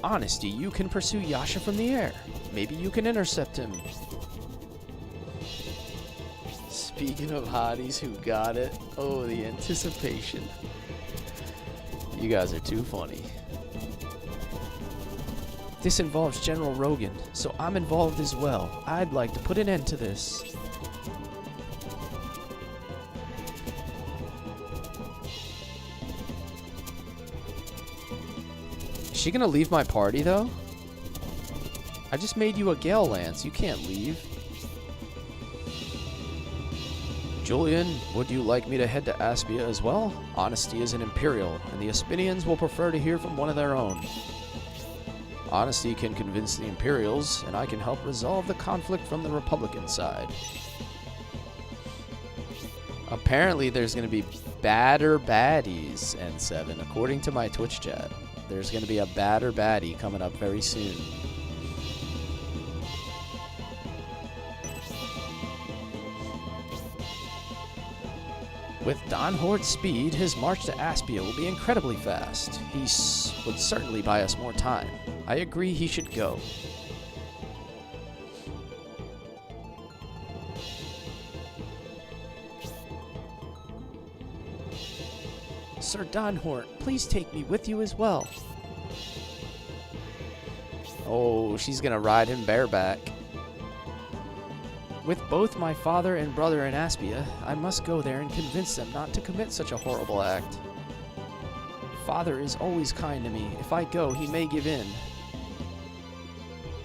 Honesty, you can pursue Yasha from the air. Maybe you can intercept him. Speaking of hotties who got it, oh, the anticipation. You guys are too funny. This involves General Rogan, so I'm involved as well. I'd like to put an end to this. Is she gonna leave my party, though? I just made you a Gale Lance. You can't leave. Julian, would you like me to head to Aspia as well? Honesty is an Imperial, and the Aspinians will prefer to hear from one of their own. Honesty can convince the Imperials, and I can help resolve the conflict from the Republican side. Apparently there's going to be badder baddies, N7. According to my Twitch chat, there's going to be a badder baddie coming up very soon. With Don Hort's speed, his march to Aspia will be incredibly fast. He would certainly buy us more time. I agree he should go. Sir Donhort, please take me with you as well. Oh, she's gonna ride him bareback. With both my father and brother in Aspia, I must go there and convince them not to commit such a horrible act. Father is always kind to me. If I go, he may give in.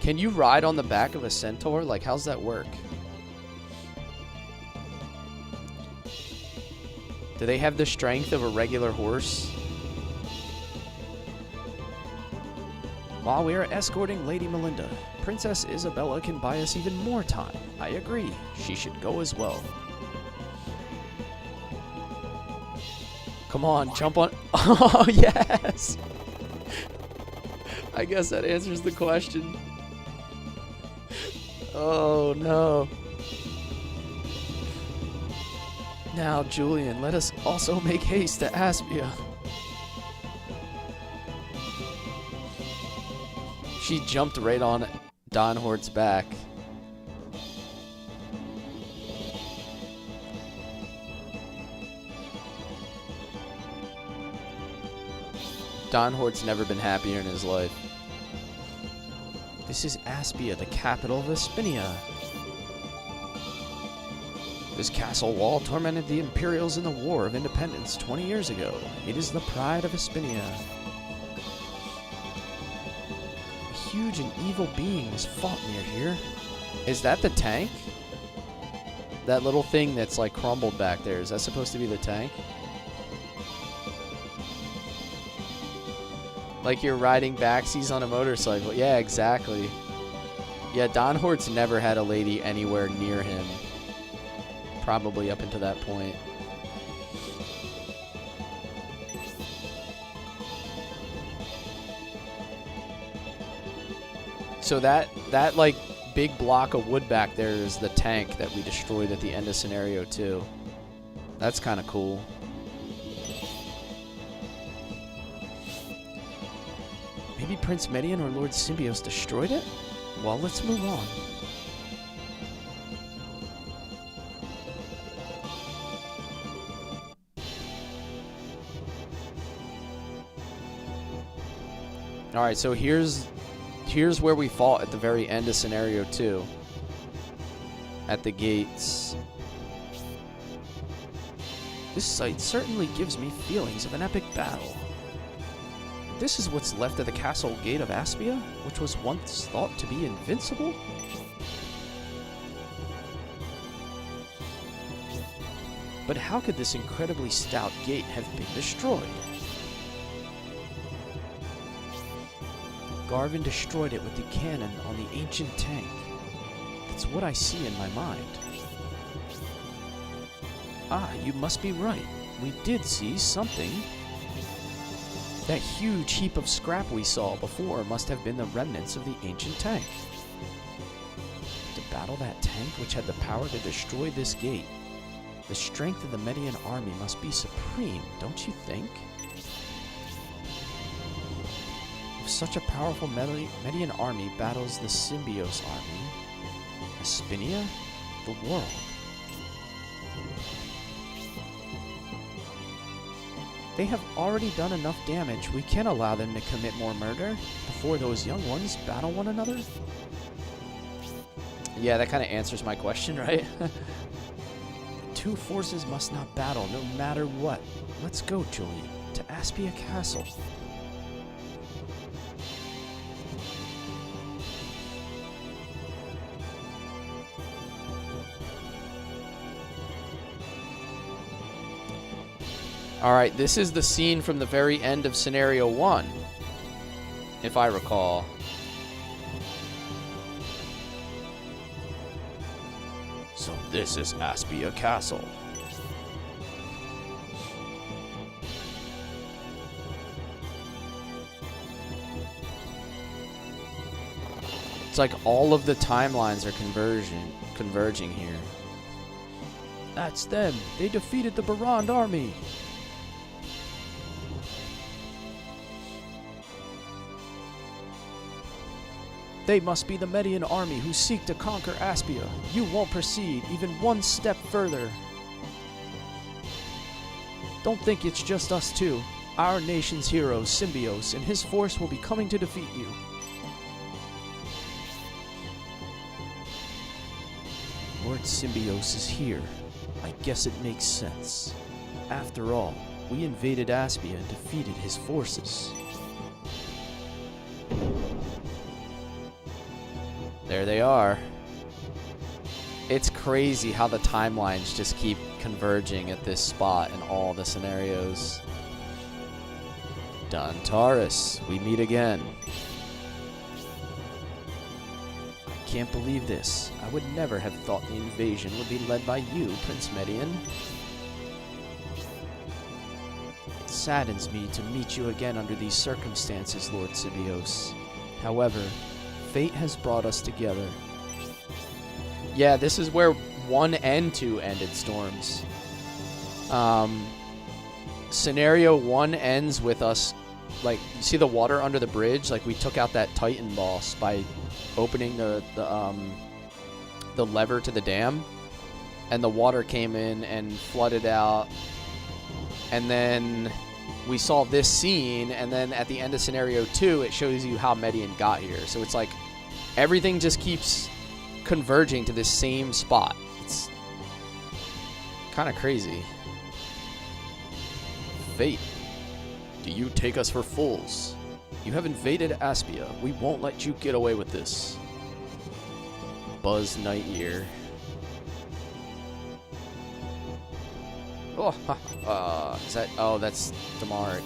Can you ride on the back of a centaur? Like, how's that work? Do they have the strength of a regular horse? While we are escorting Lady Melinda, Princess Isabella can buy us even more time. I agree. She should go as well. Come on, jump on. Oh, yes! I guess that answers the question. Oh, no. Now, Julian, let us also make haste to Aspia. She jumped right on Donhort's back. Donhort's never been happier in his life. This is Aspia, the capital of Espinia. This castle wall tormented the Imperials in the War of Independence 20 years ago. It is the pride of Espinia. A huge and evil being was fought near here. Is that the tank? That little thing that's like crumbled back there, is that supposed to be the tank? Like you're riding backsies on a motorcycle. Yeah, exactly. Yeah, Donhort's never had a lady anywhere near him. Probably up until that point. So that like big block of wood back there is the tank that we destroyed at the end of scenario 2. That's kind of cool. Maybe Prince Median or Lord Symbios destroyed it? Well, let's move on. Alright, so here's where we fought at the very end of scenario 2. At the gates. This site certainly gives me feelings of an epic battle. This is what's left of the castle gate of Aspia, which was once thought to be invincible? But how could this incredibly stout gate have been destroyed? Garvin destroyed it with the cannon on the ancient tank. That's what I see in my mind. Ah, you must be right. We did see something. That huge heap of scrap we saw before must have been the remnants of the ancient tank. To battle that tank which had the power to destroy this gate, the strength of the Median army must be supreme, don't you think? If such a powerful Median army battles the Symbios army, Espinia, the world. They have already done enough damage. We can't allow them to commit more murder before those young ones battle one another. Yeah, that kind of answers my question, right? The two forces must not battle no matter what. Let's go, Julian, to Aspia Castle. Alright, this is the scene from the very end of Scenario 1, if I recall. So this is Aspia Castle. It's like all of the timelines are converging here. That's them. They defeated the Barand army. They must be the Median army who seek to conquer Aspia. You won't proceed even one step further. Don't think it's just us two. Our nation's hero, Symbios, and his force will be coming to defeat you. Lord Symbios is here. I guess it makes sense. After all, we invaded Aspia and defeated his forces. There they are. It's crazy how the timelines just keep converging at this spot in all the scenarios. Dantaris, we meet again. I can't believe this. I would never have thought the invasion would be led by you, Prince Median. It saddens me to meet you again under these circumstances, Lord Symbios. However, fate has brought us together. Yeah, this is where 1 and 2 ended storms. Scenario 1 ends with us, like, you see the water under the bridge? Like, we took out that Titan boss by opening the lever to the dam, and the water came in and flooded out. And then we saw this scene, and then at the end of scenario 2, it shows you how Median got here. So it's like everything just keeps converging to this same spot. It's kind of crazy. Fate, do you take us for fools? You have invaded Aspia. We won't let you get away with this. Buzz Lightyear. Oh, is that? Oh, that's Damaric.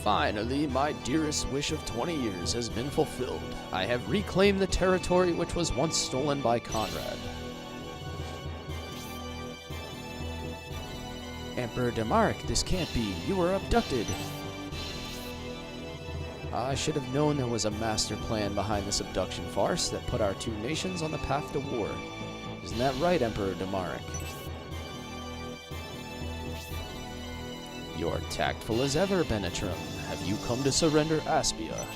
Finally, my dearest wish of 20 years has been fulfilled. I have reclaimed the territory which was once stolen by Conrad. Emperor Damaric, this can't be. You were abducted. I should have known there was a master plan behind this abduction farce that put our two nations on the path to war. Isn't that right, Emperor Damaric? You're tactful as ever, Benetrim. Have you come to surrender Aspia?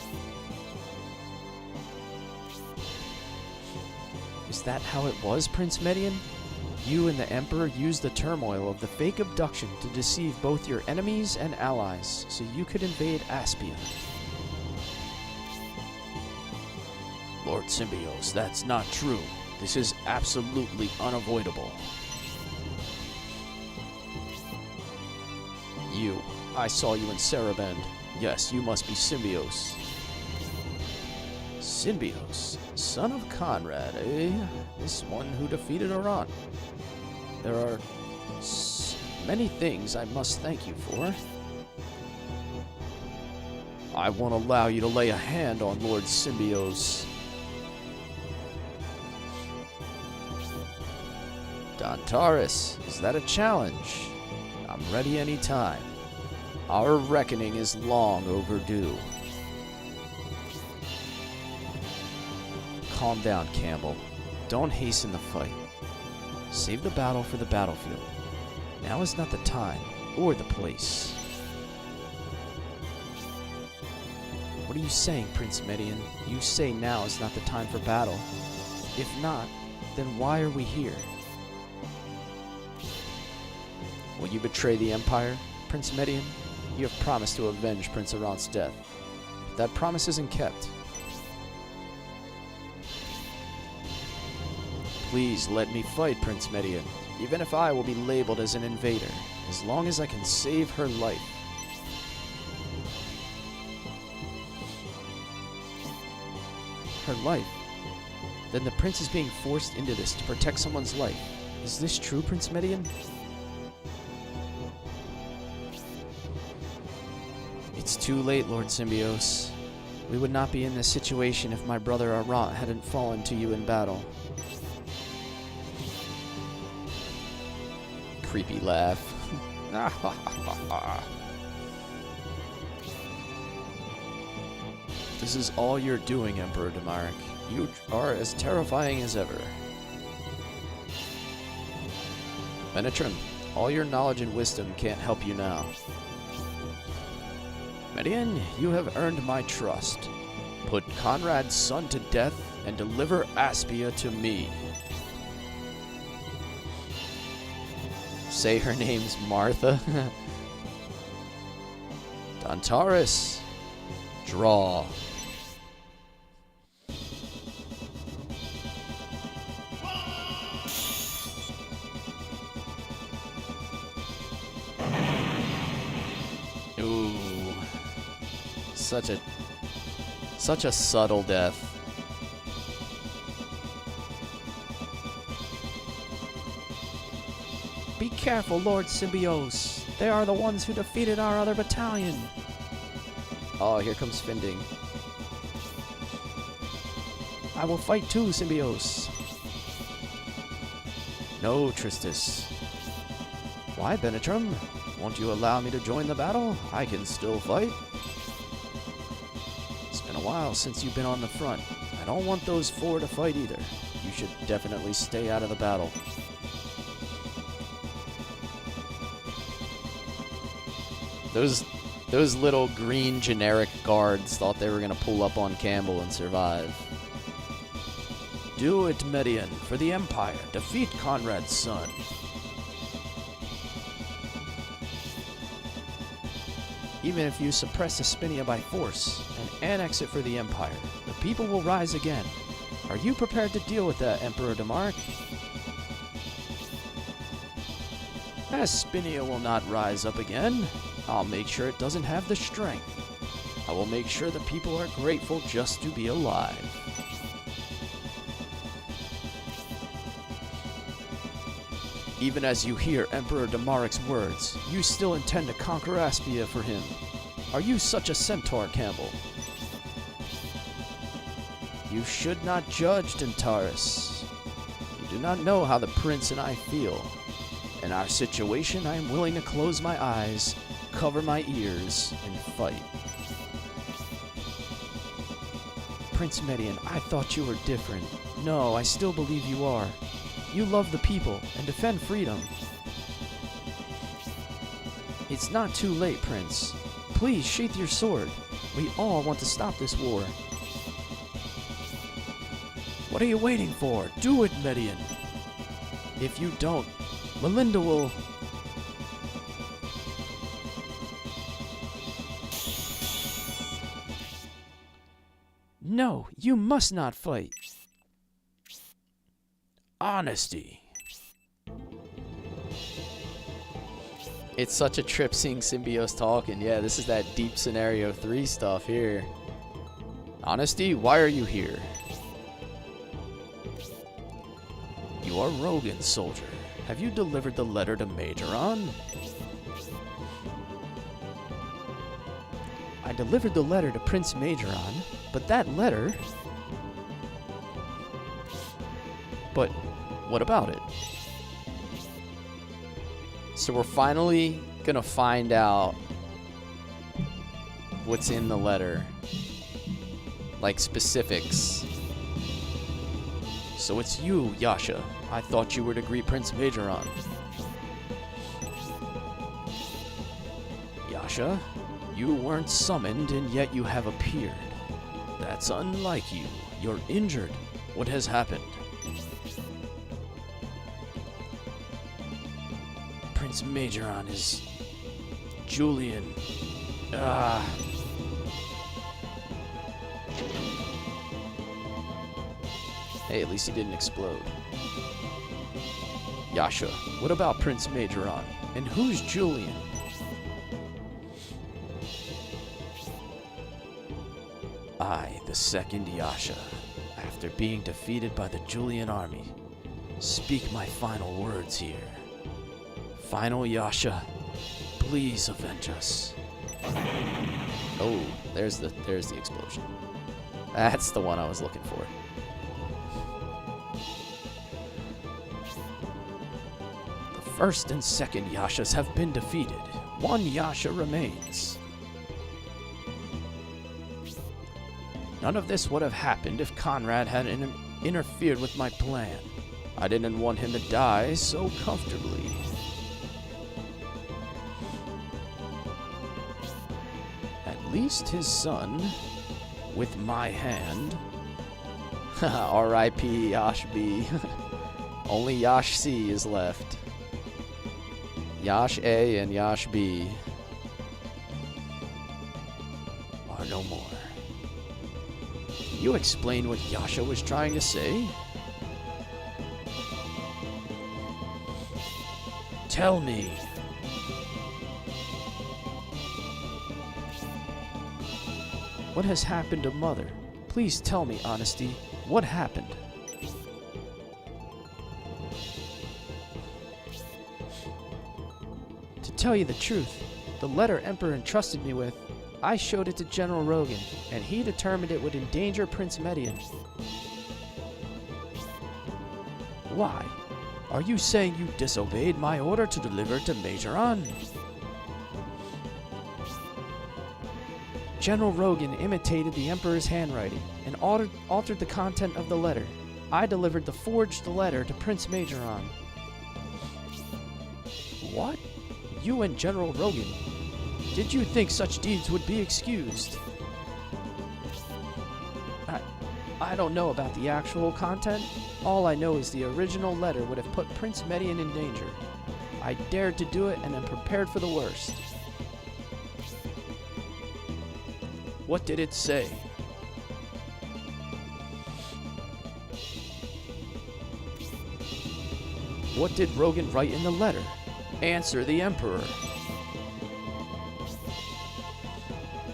Is that how it was, Prince Median? You and the Emperor used the turmoil of the fake abduction to deceive both your enemies and allies, so you could invade Aspia. Lord Symbios, that's not true. This is absolutely unavoidable. I saw you in Saraband. Yes, you must be Symbios. Symbios, son of Conrad, eh? This one who defeated Iran. There are many things I must thank you for. I won't allow you to lay a hand on Lord Symbios. Dantaris, is that a challenge? I'm ready anytime. Our reckoning is long overdue. Calm down, Campbell. Don't hasten the fight. Save the battle for the battlefield. Now is not the time or the place. What are you saying, Prince Median? You say now is not the time for battle. If not, then why are we here? Will you betray the Empire, Prince Median? You have promised to avenge Prince Arant's death. If that promise isn't kept, please let me fight, Prince Median, even if I will be labeled as an invader, as long as I can save her life. Her life? Then the prince is being forced into this to protect someone's life. Is this true, Prince Median? It's too late, Lord Symbios. We would not be in this situation if my brother Arant hadn't fallen to you in battle. Creepy laugh. This is all you're doing, Emperor Damaric. You are as terrifying as ever. Benetrim, all your knowledge and wisdom can't help you now. Median, you have earned my trust. Put Conrad's son to death and deliver Aspia to me. Say her name's Martha. Dantaris, draw. Ooh. Such a subtle death. Be careful, Lord Symbios. They are the ones who defeated our other battalion. Oh, here comes Finding. I will fight too, Symbios. No, Tristis. Why, Benetram? Won't you allow me to join the battle? I can still fight. It's been a while since you've been on the front. I don't want those four to fight either. You should definitely stay out of the battle. Those little green generic guards thought they were going to pull up on Campbell and survive. Do it, Median, for the Empire. Defeat Conrad's son. Even if you suppress Espinia by force and annex it for the Empire, the people will rise again. Are you prepared to deal with that, Emperor Demarc? Espinia will not rise up again. I'll make sure it doesn't have the strength. I will make sure the people are grateful just to be alive. Even as you hear Emperor Demaric's words, you still intend to conquer Aspia for him. Are you such a centaur, Campbell? You should not judge, Dentaris. You do not know how the prince and I feel. In our situation, I am willing to close my eyes, cover my ears, and fight. Prince Median, I thought you were different. No, I still believe you are. You love the people and defend freedom. It's not too late, Prince. Please sheath your sword. We all want to stop this war. What are you waiting for? Do it, Median. If you don't, Melinda will... No, you must not fight. Honesty. It's such a trip seeing Symbios talking. Yeah, this is that deep scenario 3 stuff here. Honesty, why are you here? You are Rogan, soldier. Have you delivered the letter to Majoron? I delivered the letter to Prince Majoron, but that letter... But what about it? So we're finally gonna find out what's in the letter. Like specifics. So it's you, Yasha. I thought you were to greet Prince Majoron. Yasha, you weren't summoned and yet you have appeared. That's unlike you. You're injured. What has happened? Prince Majoron is... Julian. Hey, at least he didn't explode. Yasha, what about Prince Majoron? And who's Julian? I, the second Yasha, after being defeated by the Julian army, speak my final words here. Final Yasha, please avenge us. Oh, there's the explosion. That's the one I was looking for. The first and second Yashas have been defeated. One Yasha remains. None of this would have happened if Conrad hadn't interfered with my plan. I didn't want him to die so comfortably. At least his son with my hand. R.I.P. Yash B. Only Yash C is left. Yash A and Yash B are no more. Can you explain what Yasha was trying to say? Tell me. What has happened to Mother? Please tell me, Honesty. What happened? To tell you the truth, the letter Emperor entrusted me with, I showed it to General Rogan, and he determined it would endanger Prince Median. Why? Are you saying you disobeyed my order to deliver it to Majoran? General Rogan imitated the Emperor's handwriting and altered the content of the letter. I delivered the forged letter to Prince Majoran. What? You and General Rogan? Did you think such deeds would be excused? I don't know about the actual content. All I know is the original letter would have put Prince Median in danger. I dared to do it and am prepared for the worst. What did it say? What did Rogan write in the letter? Answer the Emperor.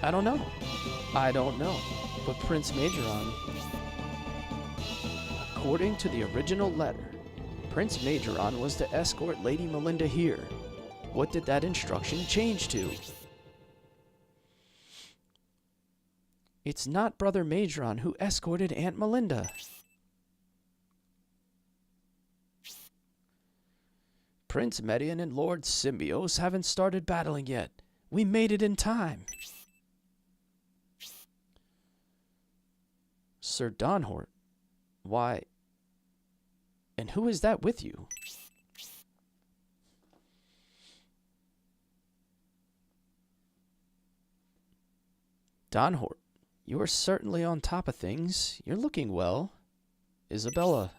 I don't know. I don't know. But Prince Majoran... According to the original letter, Prince Majoran was to escort Lady Melinda here. What did that instruction change to? It's not Brother Majoran who escorted Aunt Melinda. Prince Median and Lord Symbios haven't started battling yet. We made it in time. Sir Donhort? Why? And who is that with you? Donhort, you are certainly on top of things. You're looking well. Isabella.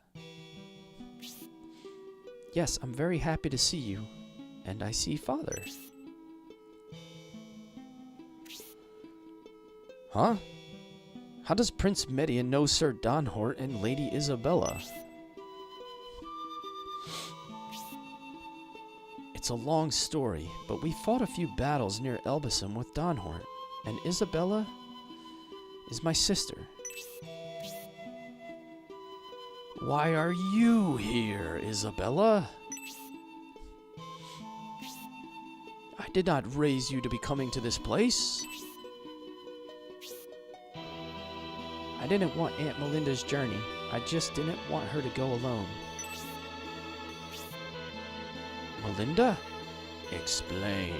Yes, I'm very happy to see you. And I see Father. Huh? How does Prince Median know Sir Donhort and Lady Isabella? It's a long story, but we fought a few battles near Elbasam with Donhort, and Isabella is my sister. Why are you here, Isabella? I did not raise you to be coming to this place. I didn't want Aunt Melinda's journey. I just didn't want her to go alone. Melinda? Explain.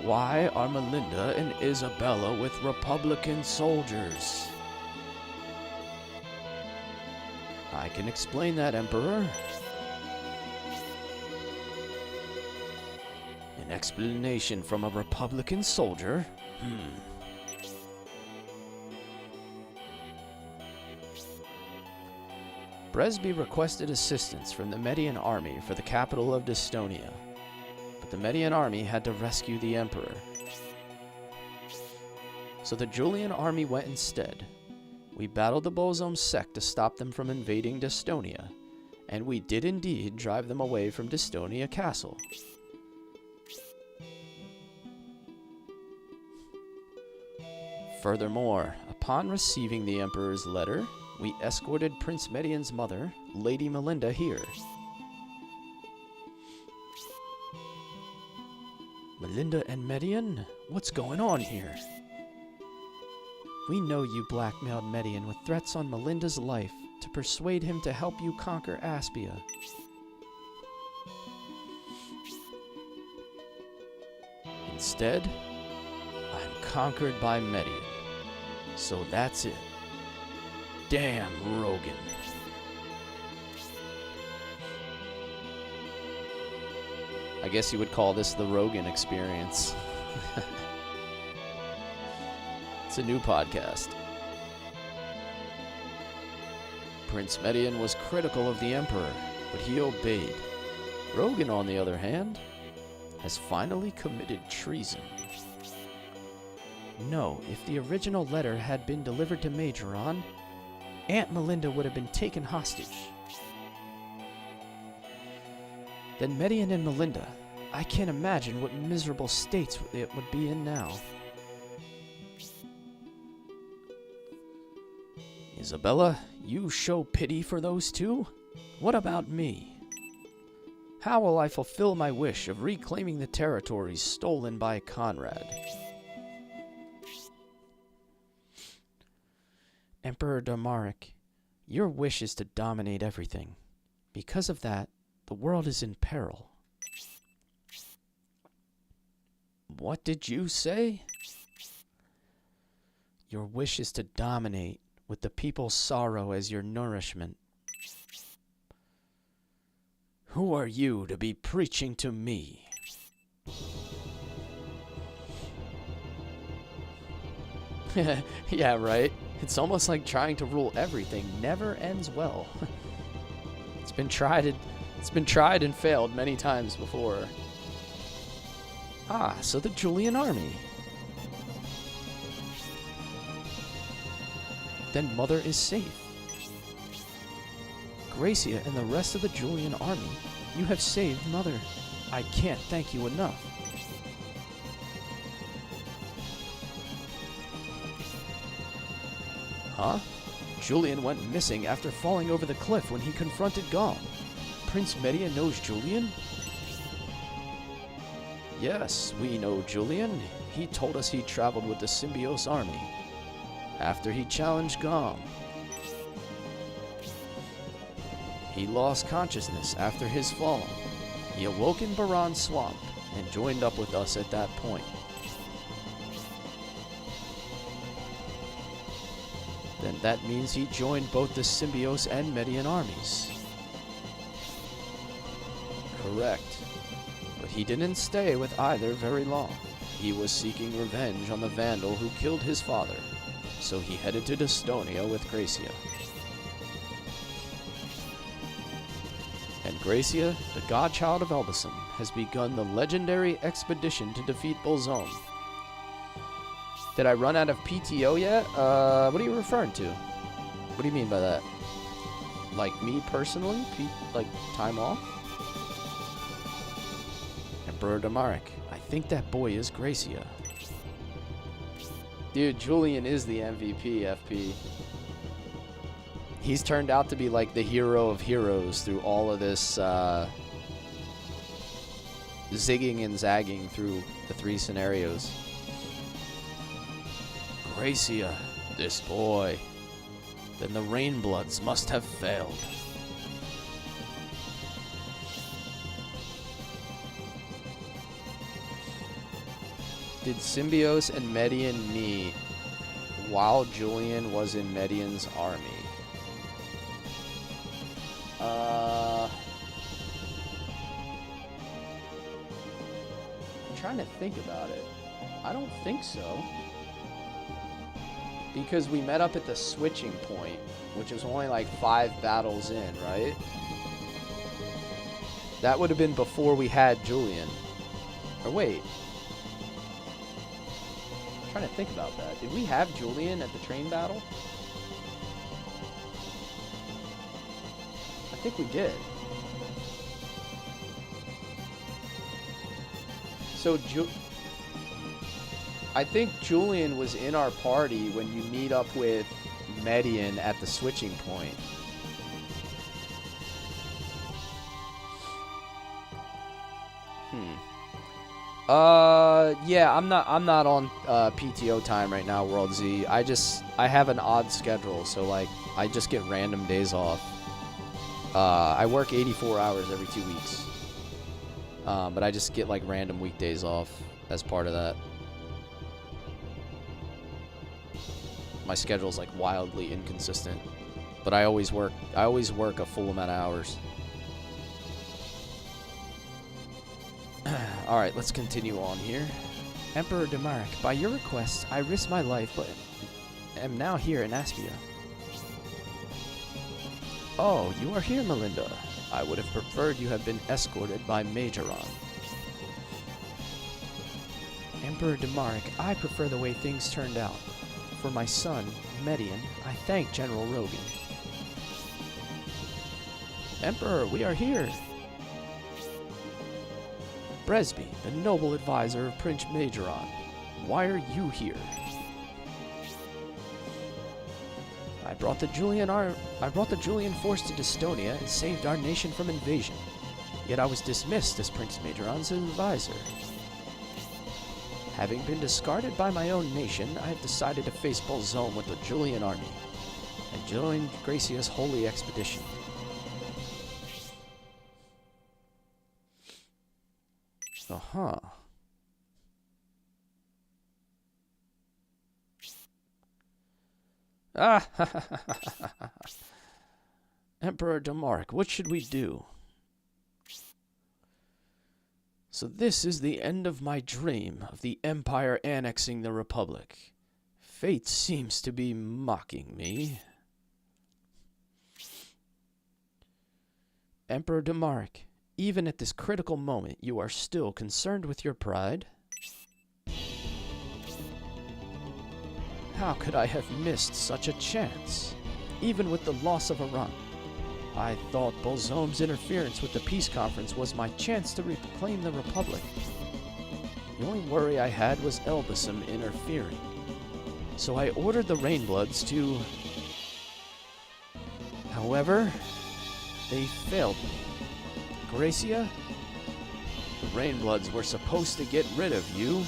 Why are Melinda and Isabella with Republican soldiers? I can explain that, Emperor. An explanation from a Republican soldier? Bresby requested assistance from the Median army for the capital of Dystonia, but the Median army had to rescue the Emperor. So the Julian army went instead. We battled the Bozome sect to stop them from invading Dystonia, and we did indeed drive them away from Dystonia Castle. Furthermore, upon receiving the Emperor's letter, we escorted Prince Median's mother, Lady Melinda, here. Melinda and Median? What's going on here? We know you blackmailed Median with threats on Melinda's life to persuade him to help you conquer Aspia. Instead, I'm conquered by Median. So that's it. Damn Rogan. I guess you would call this the Rogan experience. It's a new podcast. Prince Median was critical of the Emperor, but he obeyed. Rogan, on the other hand, has finally committed treason. No, if the original letter had been delivered to Majoron, Aunt Melinda would have been taken hostage. Then Median and Melinda, I can't imagine what miserable states it would be in now. Isabella, you show pity for those two? What about me? How will I fulfill my wish of reclaiming the territories stolen by Conrad? Emperor Damaric, your wish is to dominate everything. Because of that, the world is in peril. What did you say? Your wish is to dominate, with the people's sorrow as your nourishment. Who are you to be preaching to me? Yeah, right. It's almost like trying to rule everything never ends well. It's been tried and failed many times before. Ah, so the Julian army. Then Mother is safe. Gracia and the rest of the Julian army, you have saved Mother. I can't thank you enough. Huh? Julian went missing after falling over the cliff when he confronted Gom. Prince Median knows Julian? Yes, we know Julian. He told us he traveled with the Symbios army after he challenged Gom. He lost consciousness after his fall. He awoke in Baran Swamp and joined up with us at that point. Then that means he joined both the Symbios and Median armies. Correct. But he didn't stay with either very long. He was seeking revenge on the Vandal who killed his father, so he headed to Destonia with Gracia. And Gracia, the godchild of Elbasum, has begun the legendary expedition to defeat Bolzone. Did I run out of PTO yet? What are you referring to? What do you mean by that? Like me personally? Like time off? Emperor Damaric, I think that boy is Gracia. Dude, Julian is the MVP, FP. He's turned out to be like the hero of heroes through all of this zigging and zagging through the 3 scenarios. Gracia, this boy. Then the Rainbloods must have failed. Did Symbios and Median meet while Julian was in Median's army? I'm trying to think about it. I don't think so. Because we met up at the switching point, which was only like 5 battles in, right? That would have been before we had Julian. Or wait. I'm trying to think about that. Did we have Julian at the train battle? I think we did. So I think Julian was in our party when you meet up with Median at the switching point. Yeah, I'm not on PTO time right now, World Z. I have an odd schedule, so like I just get random days off. I work 84 hours every 2 weeks. But I just get like random weekdays off as part of that. My schedule's like wildly inconsistent, but I always work a full amount of hours. All right, let's continue on here. Emperor Demarek, by your request, I risked my life, but am now here in Aspia. Oh, you are here, Melinda. I would have preferred you had been escorted by Majoron. Emperor Demarek, I prefer the way things turned out. For my son, Median, I thank General Rogan. Emperor, we are here. Bresby, the noble advisor of Prince Majoron. Why are you here? I brought the Julian force to Dystonia and saved our nation from invasion. Yet I was dismissed as Prince Majoron's advisor. Having been discarded by my own nation, I have decided to face Bolzome with the Julian army and join Gracia's holy expedition. Uh-huh. Ah, Emperor Demarek, what should we do? So this is the end of my dream of the Empire annexing the Republic. Fate seems to be mocking me. Emperor Demarek, even at this critical moment, you are still concerned with your pride? How could I have missed such a chance? Even with the loss of Iran, I thought Bolzome's interference with the peace conference was my chance to reclaim the Republic. The only worry I had was Elbasam interfering. So I ordered the Rainbloods to... However, they failed me. Gracia, the Rainbloods were supposed to get rid of you.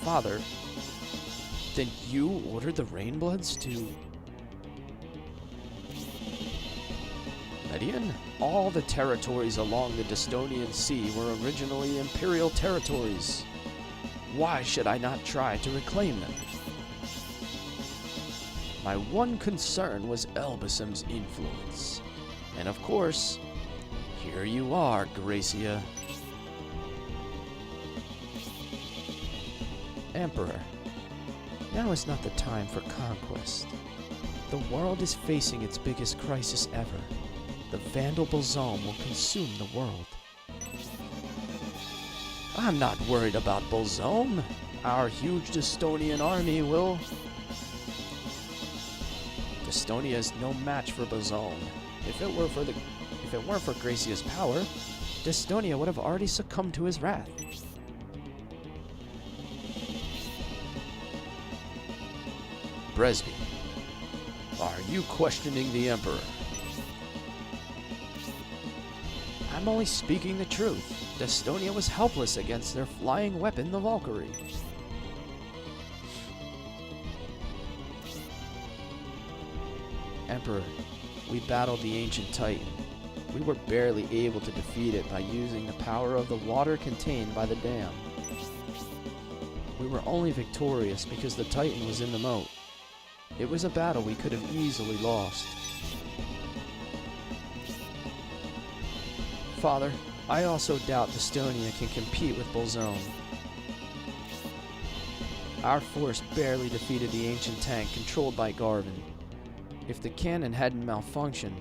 Father, then you ordered the Rainbloods to... Median? All the territories along the Dystonian Sea were originally Imperial territories. Why should I not try to reclaim them? My one concern was Elbasam's influence. And of course, here you are, Gracia. Emperor, now is not the time for conquest. The world is facing its biggest crisis ever. The Vandal Bolzome will consume the world. I'm not worried about Bolzome. Our huge Dystonian army will... Dystonia is no match for Bolzome. If it weren't for Gracia's power, Dystonia would have already succumbed to his wrath. Bresby, are you questioning the Emperor? I'm only speaking the truth. Dystonia was helpless against their flying weapon, the Valkyrie. Emperor, we battled the ancient Titan. We were barely able to defeat it by using the power of the water contained by the dam. We were only victorious because the Titan was in the moat. It was a battle we could have easily lost. Father, I also doubt Dystonia can compete with Bolzome. Our force barely defeated the ancient tank controlled by Garvin. If the cannon hadn't malfunctioned...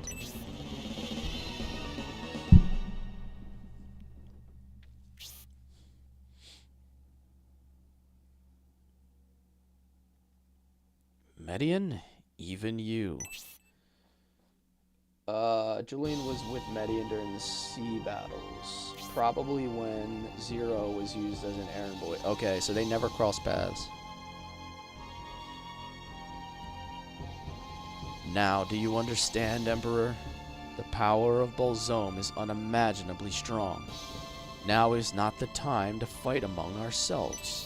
Median, even you. Julian was with Median during the sea battles. Probably when Zero was used as an errand boy. Okay, so they never crossed paths. Now, do you understand, Emperor? The power of Bolzome is unimaginably strong. Now is not the time to fight among ourselves.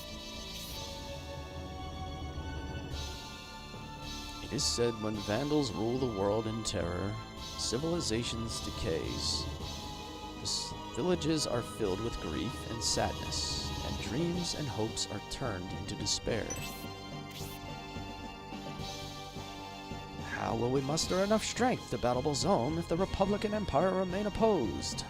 It is said when Vandals rule the world in terror, civilizations decays. Villages are filled with grief and sadness, and dreams and hopes are turned into despair. How will we muster enough strength to battle Bolzome if the Republic and Empire remain opposed?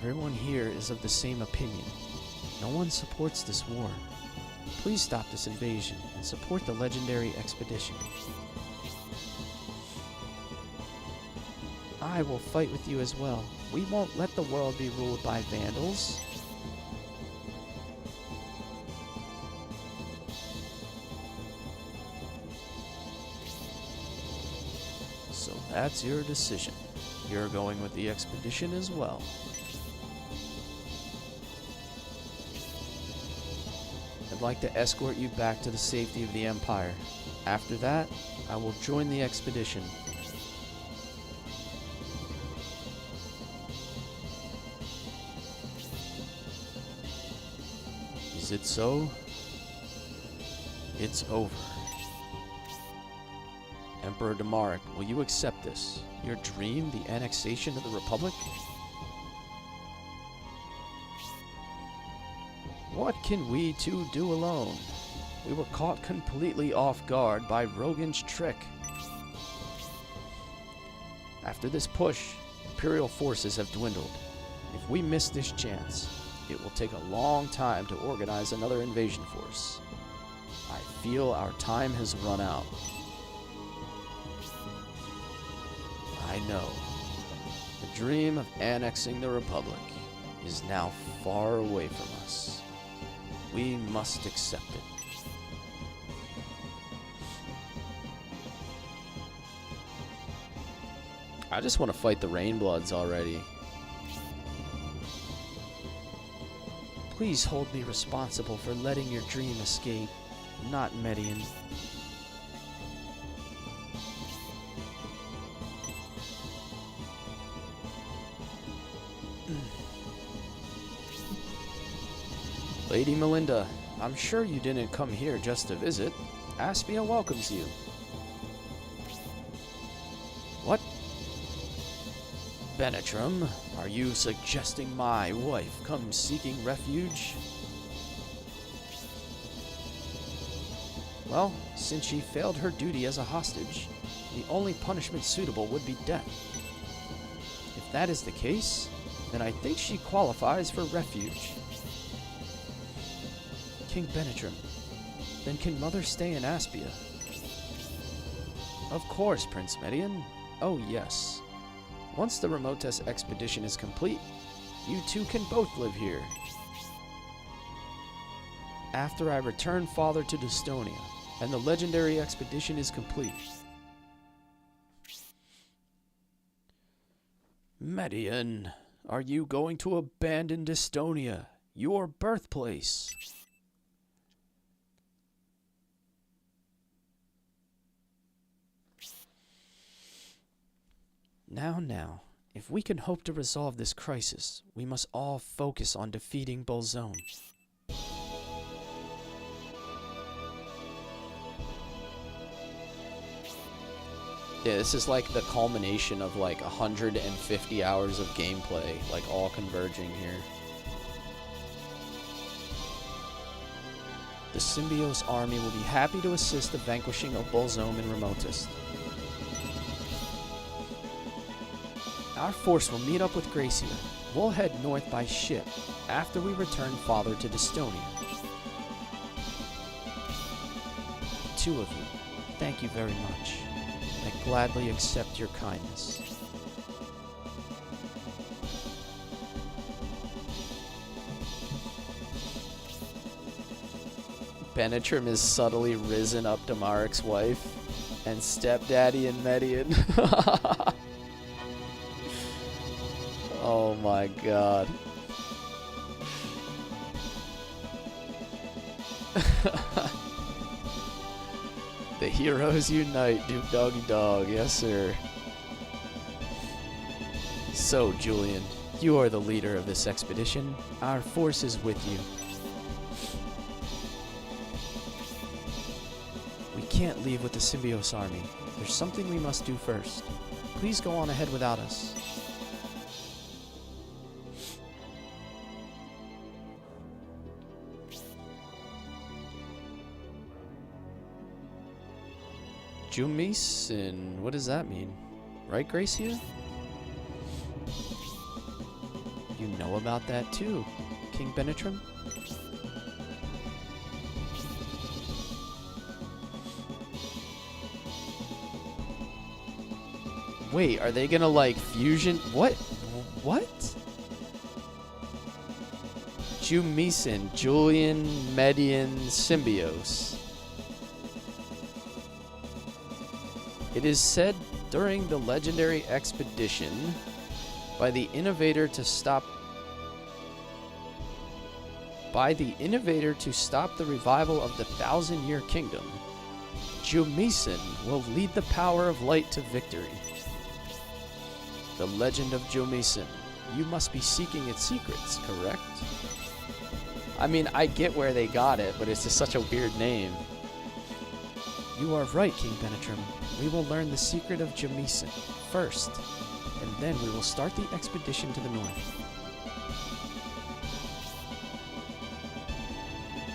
Everyone here is of the same opinion. No one supports this war. Please stop this invasion and support the legendary expedition. I will fight with you as well. We won't let the world be ruled by vandals. So that's your decision. You're going with the expedition as well. I'd like to escort you back to the safety of the Empire. After that, I will join the expedition. Is it so? It's over. Emperor Damaric, will you accept this? Your dream, the annexation of the Republic? What can we two do alone? We were caught completely off guard by Rogan's trick. After this push, Imperial forces have dwindled. If we miss this chance, it will take a long time to organize another invasion force. I feel our time has run out. I know. The dream of annexing the Republic is now far away from us. We must accept it. I just want to fight the Rainbloods already. Please hold me responsible for letting your dream escape, not Median. Lady Melinda, I'm sure you didn't come here just to visit. Aspia welcomes you. What? Benetram, are you suggesting my wife come seeking refuge? Well, since she failed her duty as a hostage, the only punishment suitable would be death. If that is the case, then I think she qualifies for refuge. King Benetram, then can Mother stay in Aspia? Of course, Prince Median. Oh yes. Once the Remotes expedition is complete, you two can both live here. After I return Father to Dystonia, and the legendary expedition is complete. Median, are you going to abandon Dystonia, your birthplace? Now, if we can hope to resolve this crisis, we must all focus on defeating Bolzone. Yeah, this is like the culmination of like 150 hours of gameplay, like all converging here. The Symbios army will be happy to assist the vanquishing of Bolzone and Remotes. Our force will meet up with Gracia. We'll head north by ship after we return Father to Dystonia. The two of you, thank you very much. I gladly accept your kindness. Benetram is subtly risen up to Marik's wife and stepdaddy and Median. Oh my god. The heroes unite, Duke Doggy Dog. Yes, sir. So, Julian, you are the leader of this expedition. Our force is with you. We can't leave with the Symbios army. There's something we must do first. Please go on ahead without us. Jumis, and what does that mean? Right, Gracia? You know about that too, King Benetrim? Wait, are they gonna like fusion? What? What? Jumisen, Julian Median Symbios. It is said during the legendary expedition by the innovator to stop the revival of the Thousand-Year Kingdom, Jumisen will lead the power of light to victory. The legend of Jumisen. You must be seeking its secrets, correct? I mean, I get where they got it, but it's just such a weird name. You are right, King Benetrim. We will learn the secret of Jumisen first, and then we will start the expedition to the north.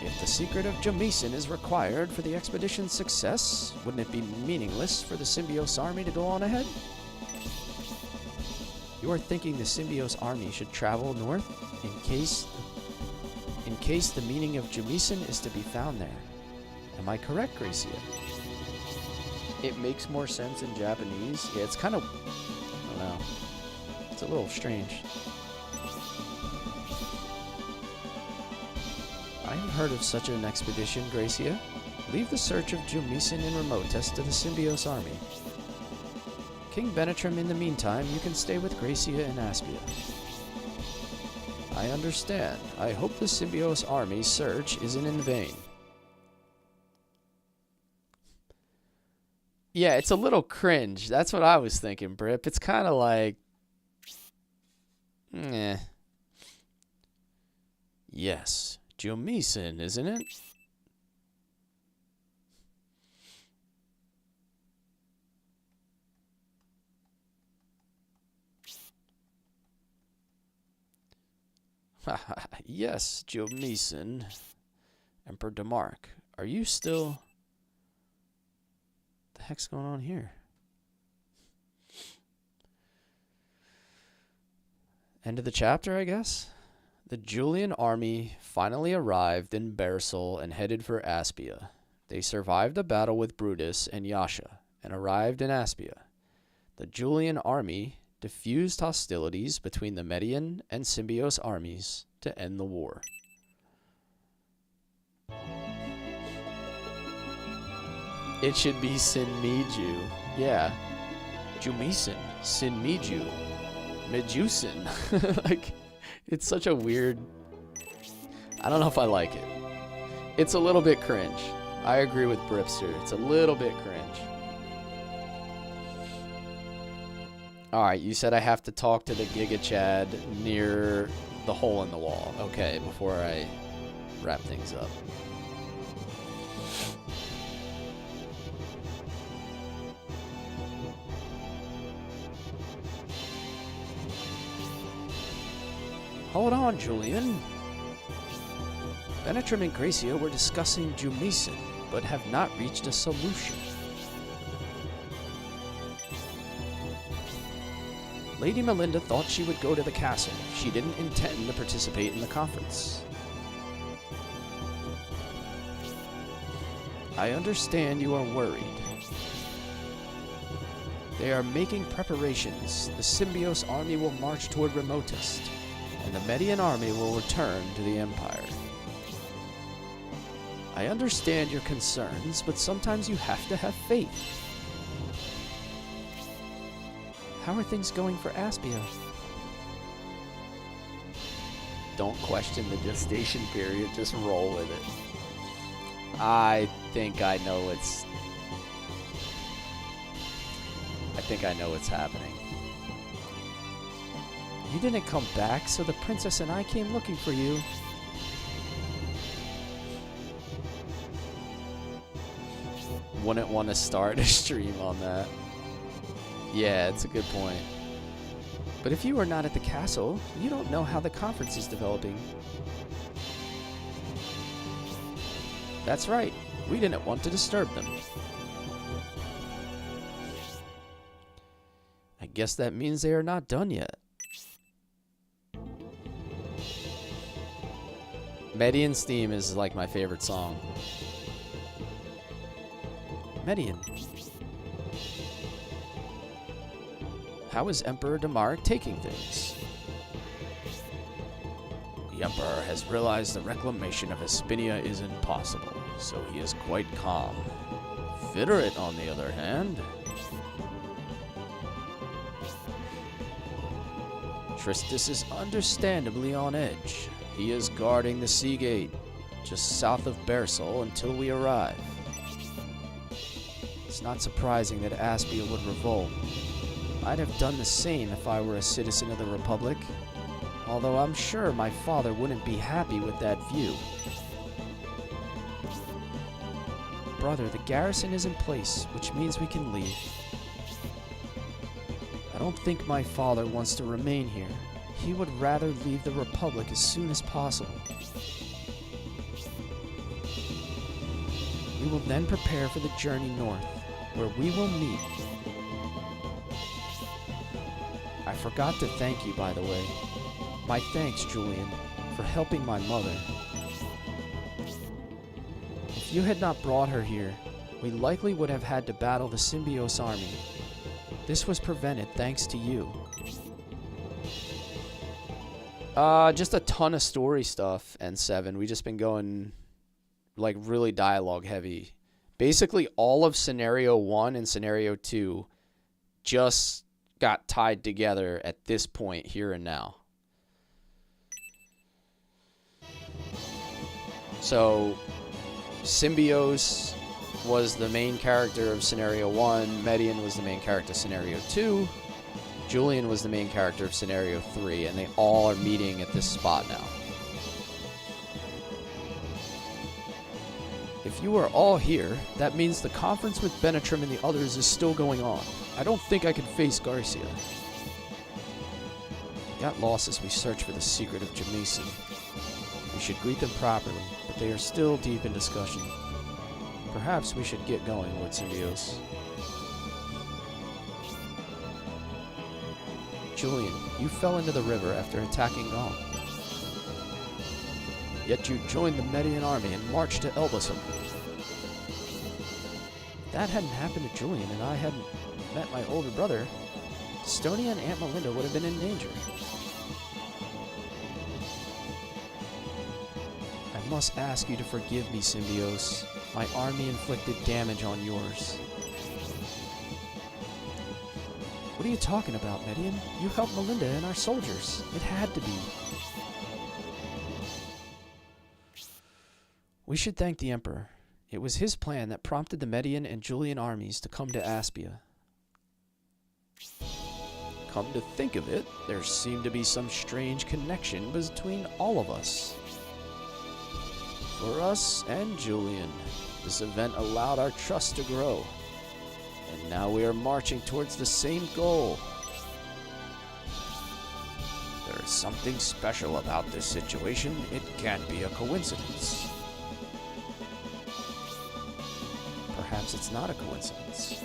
If the secret of Jumisen is required for the expedition's success, wouldn't it be meaningless for the Symbios army to go on ahead? You are thinking the Symbios army should travel north in case the meaning of Jumisen is to be found there. Am I correct, Gracia? It makes more sense in Japanese. Yeah, it's kind of, I don't know. It's a little strange. I have heard of such an expedition, Gracia. Leave the search of Jumisen and Remotus to the Symbios army. King Benetrim, in the meantime, you can stay with Gracia and Aspia. I understand. I hope the Symbios army's search isn't in vain. Yeah, it's a little cringe. That's what I was thinking, Brip. It's kind of like... eh. Yes. Jumisen, isn't it? Yes, Jumisen. Emperor Demark. Are you still... What the heck's going on here? End of the chapter, I guess? The Julian army finally arrived in Bersel and headed for Aspia. They survived a battle with Brutus and Yasha and arrived in Aspia. The Julian army diffused hostilities between the Median and Symbios armies to end the war. It should be Sinmiju. Yeah. Jumisen. Sinmiju. Mejusin. Like, it's such a weird... I don't know if I like it. It's a little bit cringe. I agree with Bripster. It's a little bit cringe. Alright, you said I have to talk to the Giga Chad near the hole in the wall. Okay, before I wrap things up. Hold on, Julian. Benetrim and Gracia were discussing Jumisen, but have not reached a solution. Lady Melinda thought she would go to the castle. She didn't intend to participate in the conference. I understand you are worried. They are making preparations. The Symbios army will march toward Remotus, and the Median army will return to the Empire. I understand your concerns, but sometimes you have to have faith. How are things going for Aspia? Don't question the gestation period, just roll with it. I think I know what's happening. You didn't come back, so the princess and I came looking for you. Wouldn't want to start a stream on that. Yeah, it's a good point. But if you are not at the castle, you don't know how the conference is developing. That's right. We didn't want to disturb them. I guess that means they are not done yet. Median's theme is like my favorite song. Median. How is Emperor Damaric taking things? The Emperor has realized the reclamation of Espinia is impossible, so he is quite calm. Fiterate, on the other hand. Tristis is understandably on edge. He is guarding the sea gate, just south of Bersol, until we arrive. It's not surprising that Aspia would revolt. I'd have done the same if I were a citizen of the Republic, although I'm sure my father wouldn't be happy with that view. Brother, the garrison is in place, which means we can leave. I don't think my father wants to remain here. He would rather leave the Republic as soon as possible. We will then prepare for the journey north, where we will meet. I forgot to thank you, by the way. My thanks, Julian, for helping my mother. If you had not brought her here, we likely would have had to battle the Symbios army. This was prevented thanks to you. Just a ton of story stuff, N7. We just been going, like, really dialogue heavy. Basically, all of Scenario 1 and Scenario 2 just got tied together at this point, here and now. So, Symbios was the main character of Scenario 1, Median was the main character of Scenario 2, Julian was the main character of Scenario 3, and they all are meeting at this spot now. If you are all here, that means the conference with Benetrim and the others is still going on. I don't think I can face Garcia. Got lost as we search for the secret of Jamaican. We should greet them properly, but they are still deep in discussion. Perhaps we should get going, Lord Symbios. Julian, you fell into the river after attacking Gong. Yet you joined the Median army and marched to Elbasum. If that hadn't happened to Julian and I hadn't met my older brother, Estonia and Aunt Melinda would have been in danger. I must ask you to forgive me, Symbios. My army inflicted damage on yours. What are you talking about, Median? You helped Melinda and our soldiers. It had to be. We should thank the Emperor. It was his plan that prompted the Median and Julian armies to come to Aspia. Come to think of it, there seemed to be some strange connection between all of us. For us and Julian, this event allowed our trust to grow. And now we are marching towards the same goal. There is something special about this situation. It can't be a coincidence. Perhaps it's not a coincidence.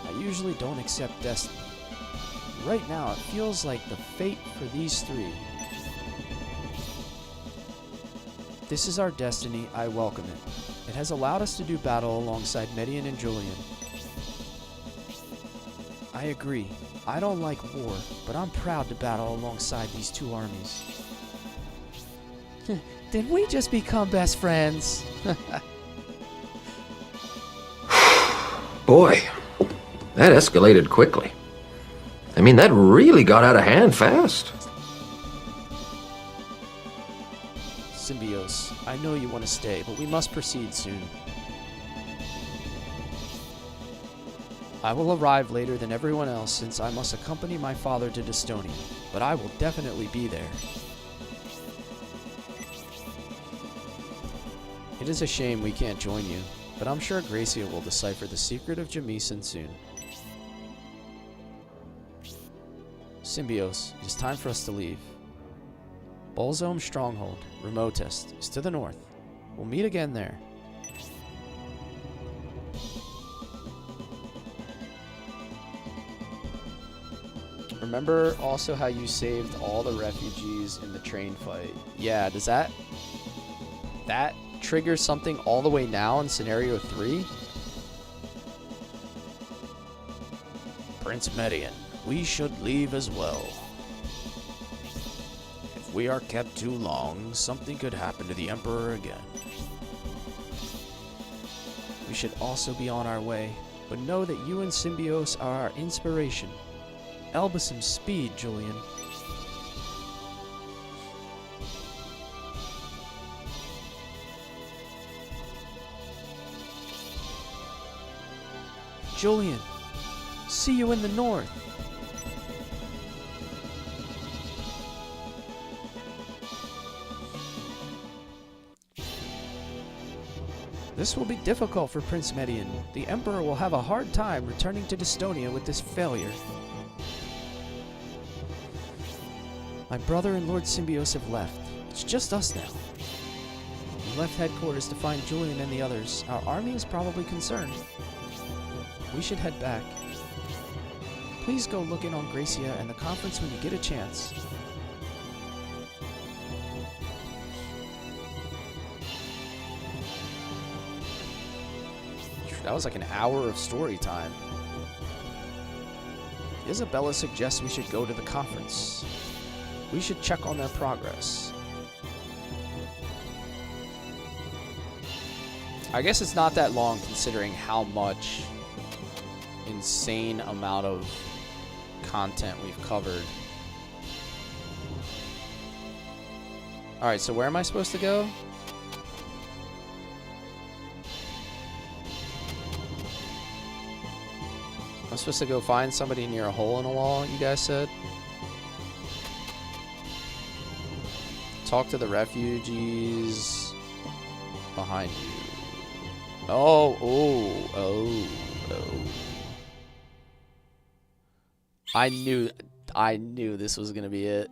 I usually don't accept destiny. Right now, it feels like the fate for these three. This is our destiny. I welcome it. It has allowed us to do battle alongside Median and Julian. I agree. I don't like war, but I'm proud to battle alongside these two armies. Did we just become best friends? Boy, that escalated quickly. I mean, that really got out of hand fast. Symbios, I know you want to stay, but we must proceed soon. I will arrive later than everyone else since I must accompany my father to Dystonia, but I will definitely be there. It is a shame we can't join you, but I'm sure Gracia will decipher the secret of Jamaican soon. Symbios, it is time for us to leave. Bolzome Stronghold, Remotest, is to the north. We'll meet again there. Remember also how you saved all the refugees in the train fight. Yeah, does that trigger something all the way now in scenario 3? Prince Median, we should leave as well. If we are kept too long, something could happen to the Emperor again. We should also be on our way, but know that you and Symbios are our inspiration. Elbasum's speed, Julian. Julian, see you in the north. This will be difficult for Prince Median. The Emperor will have a hard time returning to Dystonia with this failure. My brother and Lord Symbios have left. It's just us now. We left headquarters to find Julian and the others. Our army is probably concerned. We should head back. Please go look in on Gracia and the conference when you get a chance. That was like an hour of story time. Isabella suggests we should go to the conference. We should check on their progress. I guess it's not that long considering how much insane amount of content we've covered. Alright, so where am I supposed to go? I'm supposed to go find somebody near a hole in a wall, you guys said? Talk to the refugees behind you. Oh. I knew this was gonna be it.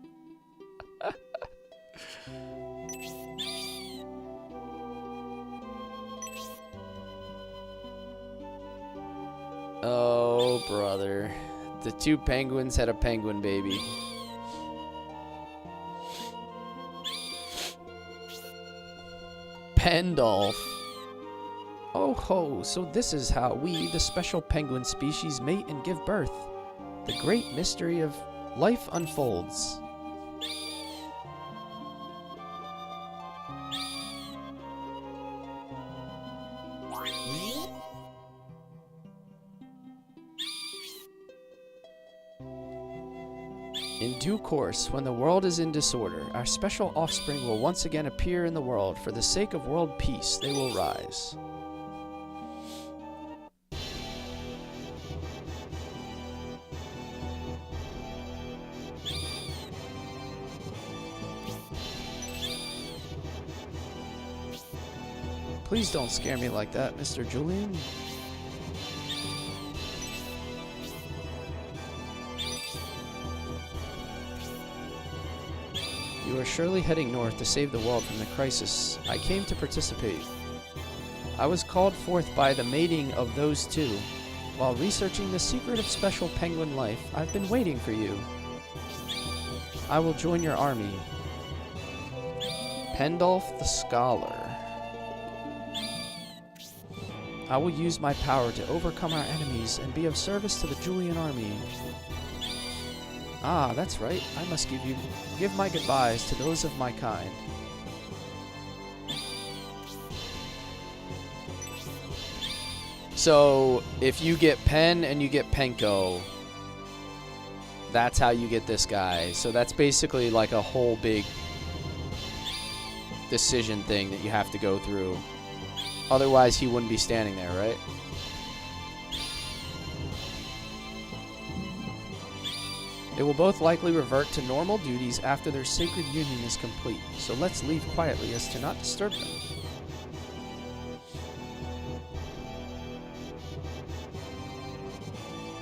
Oh, brother. The two penguins had a penguin baby. Pendolph. Oh ho, so this is how we, the special penguin species, mate and give birth. The great mystery of life unfolds. In due course, when the world is in disorder, our special offspring will once again appear in the world. For the sake of world peace, they will rise. Please don't scare me like that, Mr. Julian. You are surely heading north to save the world from the crisis. I came to participate. I was called forth by the mating of those two. While researching the secret of special penguin life, I've been waiting for you. I will join your army. Pendolph the Scholar. I will use my power to overcome our enemies and be of service to the Julian army. Ah, that's right. I must give my goodbyes to those of my kind. So, if you get Pen and you get Penko, that's how you get this guy. So that's basically like a whole big decision thing that you have to go through. Otherwise, he wouldn't be standing there, right? They will both likely revert to normal duties after their sacred union is complete, so let's leave quietly as to not disturb them.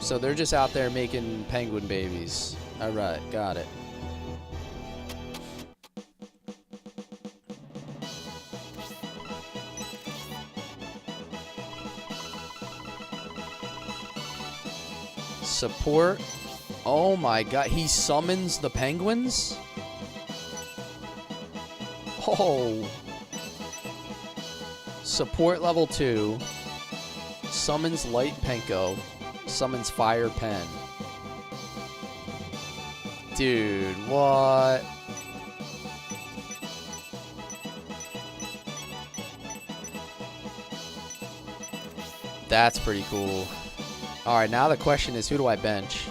So they're just out there making penguin babies. Alright, got it. Support Oh my god, he summons the penguins? Oh. Support level 2. Summons light Penko. Summons fire pen. Dude, what? That's pretty cool. Alright, now the question is, who do I bench?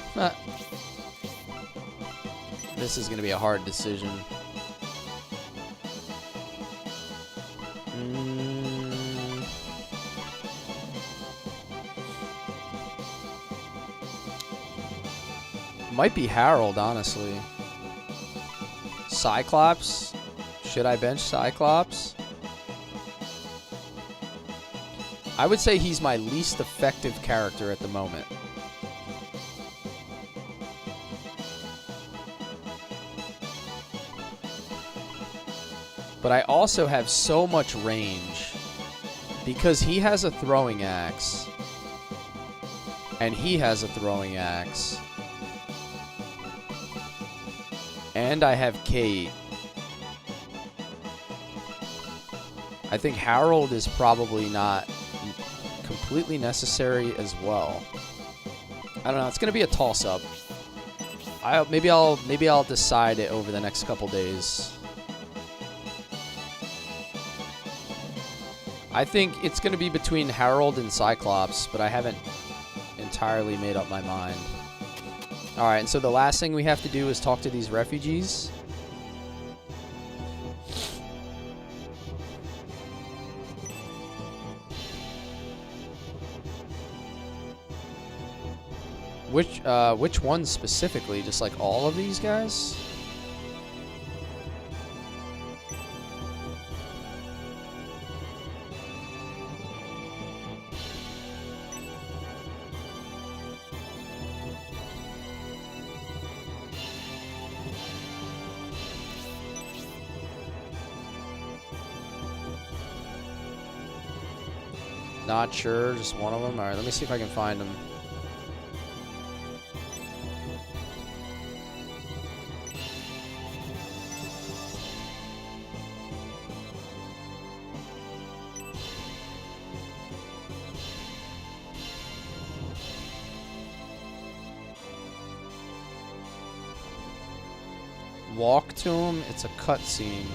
This is going to be a hard decision. Might be Harold, honestly. Cyclops? Should I bench Cyclops? I would say he's my least effective character at the moment. But I also have so much range because he has a throwing axe and he has a throwing axe and I have Kate. I think Harold is probably not completely necessary as well. I don't know. It's gonna be a toss-up. Maybe I'll decide it over the next couple days. I think it's gonna be between Harold and Cyclops, but I haven't entirely made up my mind. All right, and so the last thing we have to do is talk to these refugees. Which ones specifically? Just like all of these guys? Not sure, just one of them. All right, let me see if I can find them. Walk to him. It's a cutscene.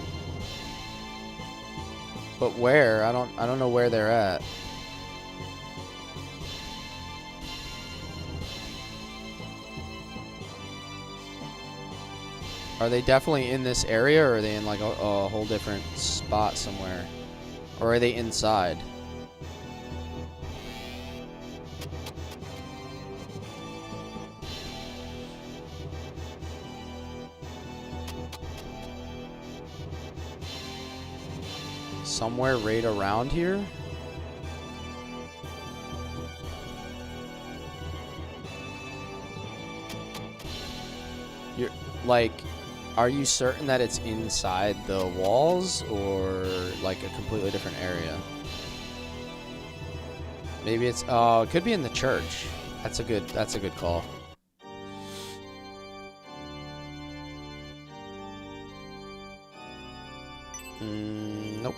But where? I don't know where they're at. Are they definitely in this area, or are they in like a whole different spot somewhere? Or are they inside? Somewhere right around here? You're like, are you certain that it's inside the walls or like a completely different area? Maybe it's it could be in the church. That's a good call. Nope.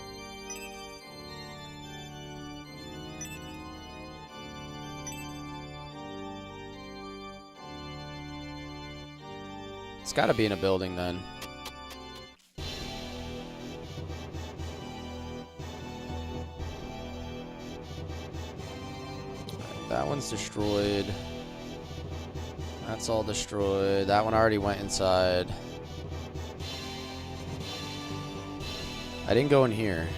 It's got to be in a building then. That one's destroyed. That's all destroyed. That one already went inside. I didn't go in here.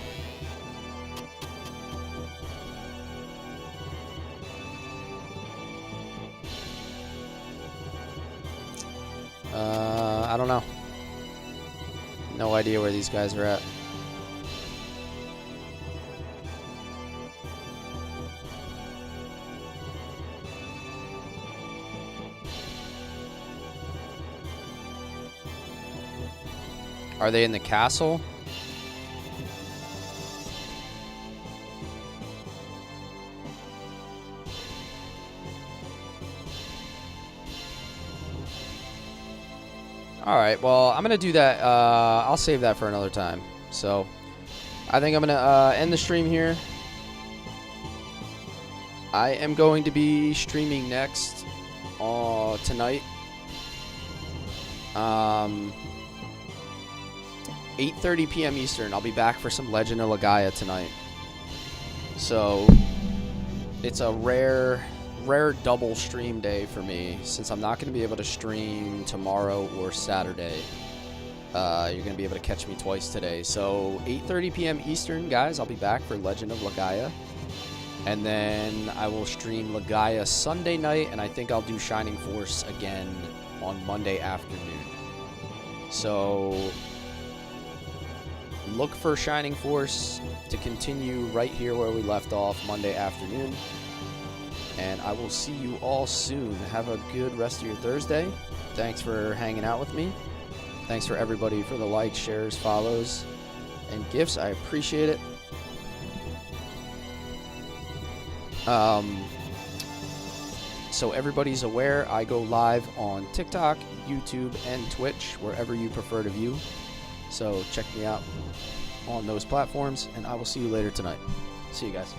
I don't know. No idea where these guys are at. Are they in the castle? All right, well, I'm going to do that. I'll save that for another time. So I think I'm going to end the stream here. I am going to be streaming next tonight. 8:30 p.m. Eastern. I'll be back for some Legend of Legaia tonight. So it's a rare double stream day for me, since I'm not going to be able to stream tomorrow or Saturday. You're going to be able to catch me twice today. So 8:30 p.m. Eastern, guys, I'll be back for Legend of Legaia. And then I will stream Legaia Sunday night, and I think I'll do Shining Force again on Monday afternoon. So look for Shining Force to continue right here where we left off Monday afternoon. And I will see you all soon. Have a good rest of your Thursday. Thanks for hanging out with me. Thanks for everybody for the likes, shares, follows, and gifts. I appreciate it. So everybody's aware, I go live on TikTok, YouTube, and Twitch, wherever you prefer to view. So check me out on those platforms, and I will see you later tonight. See you guys.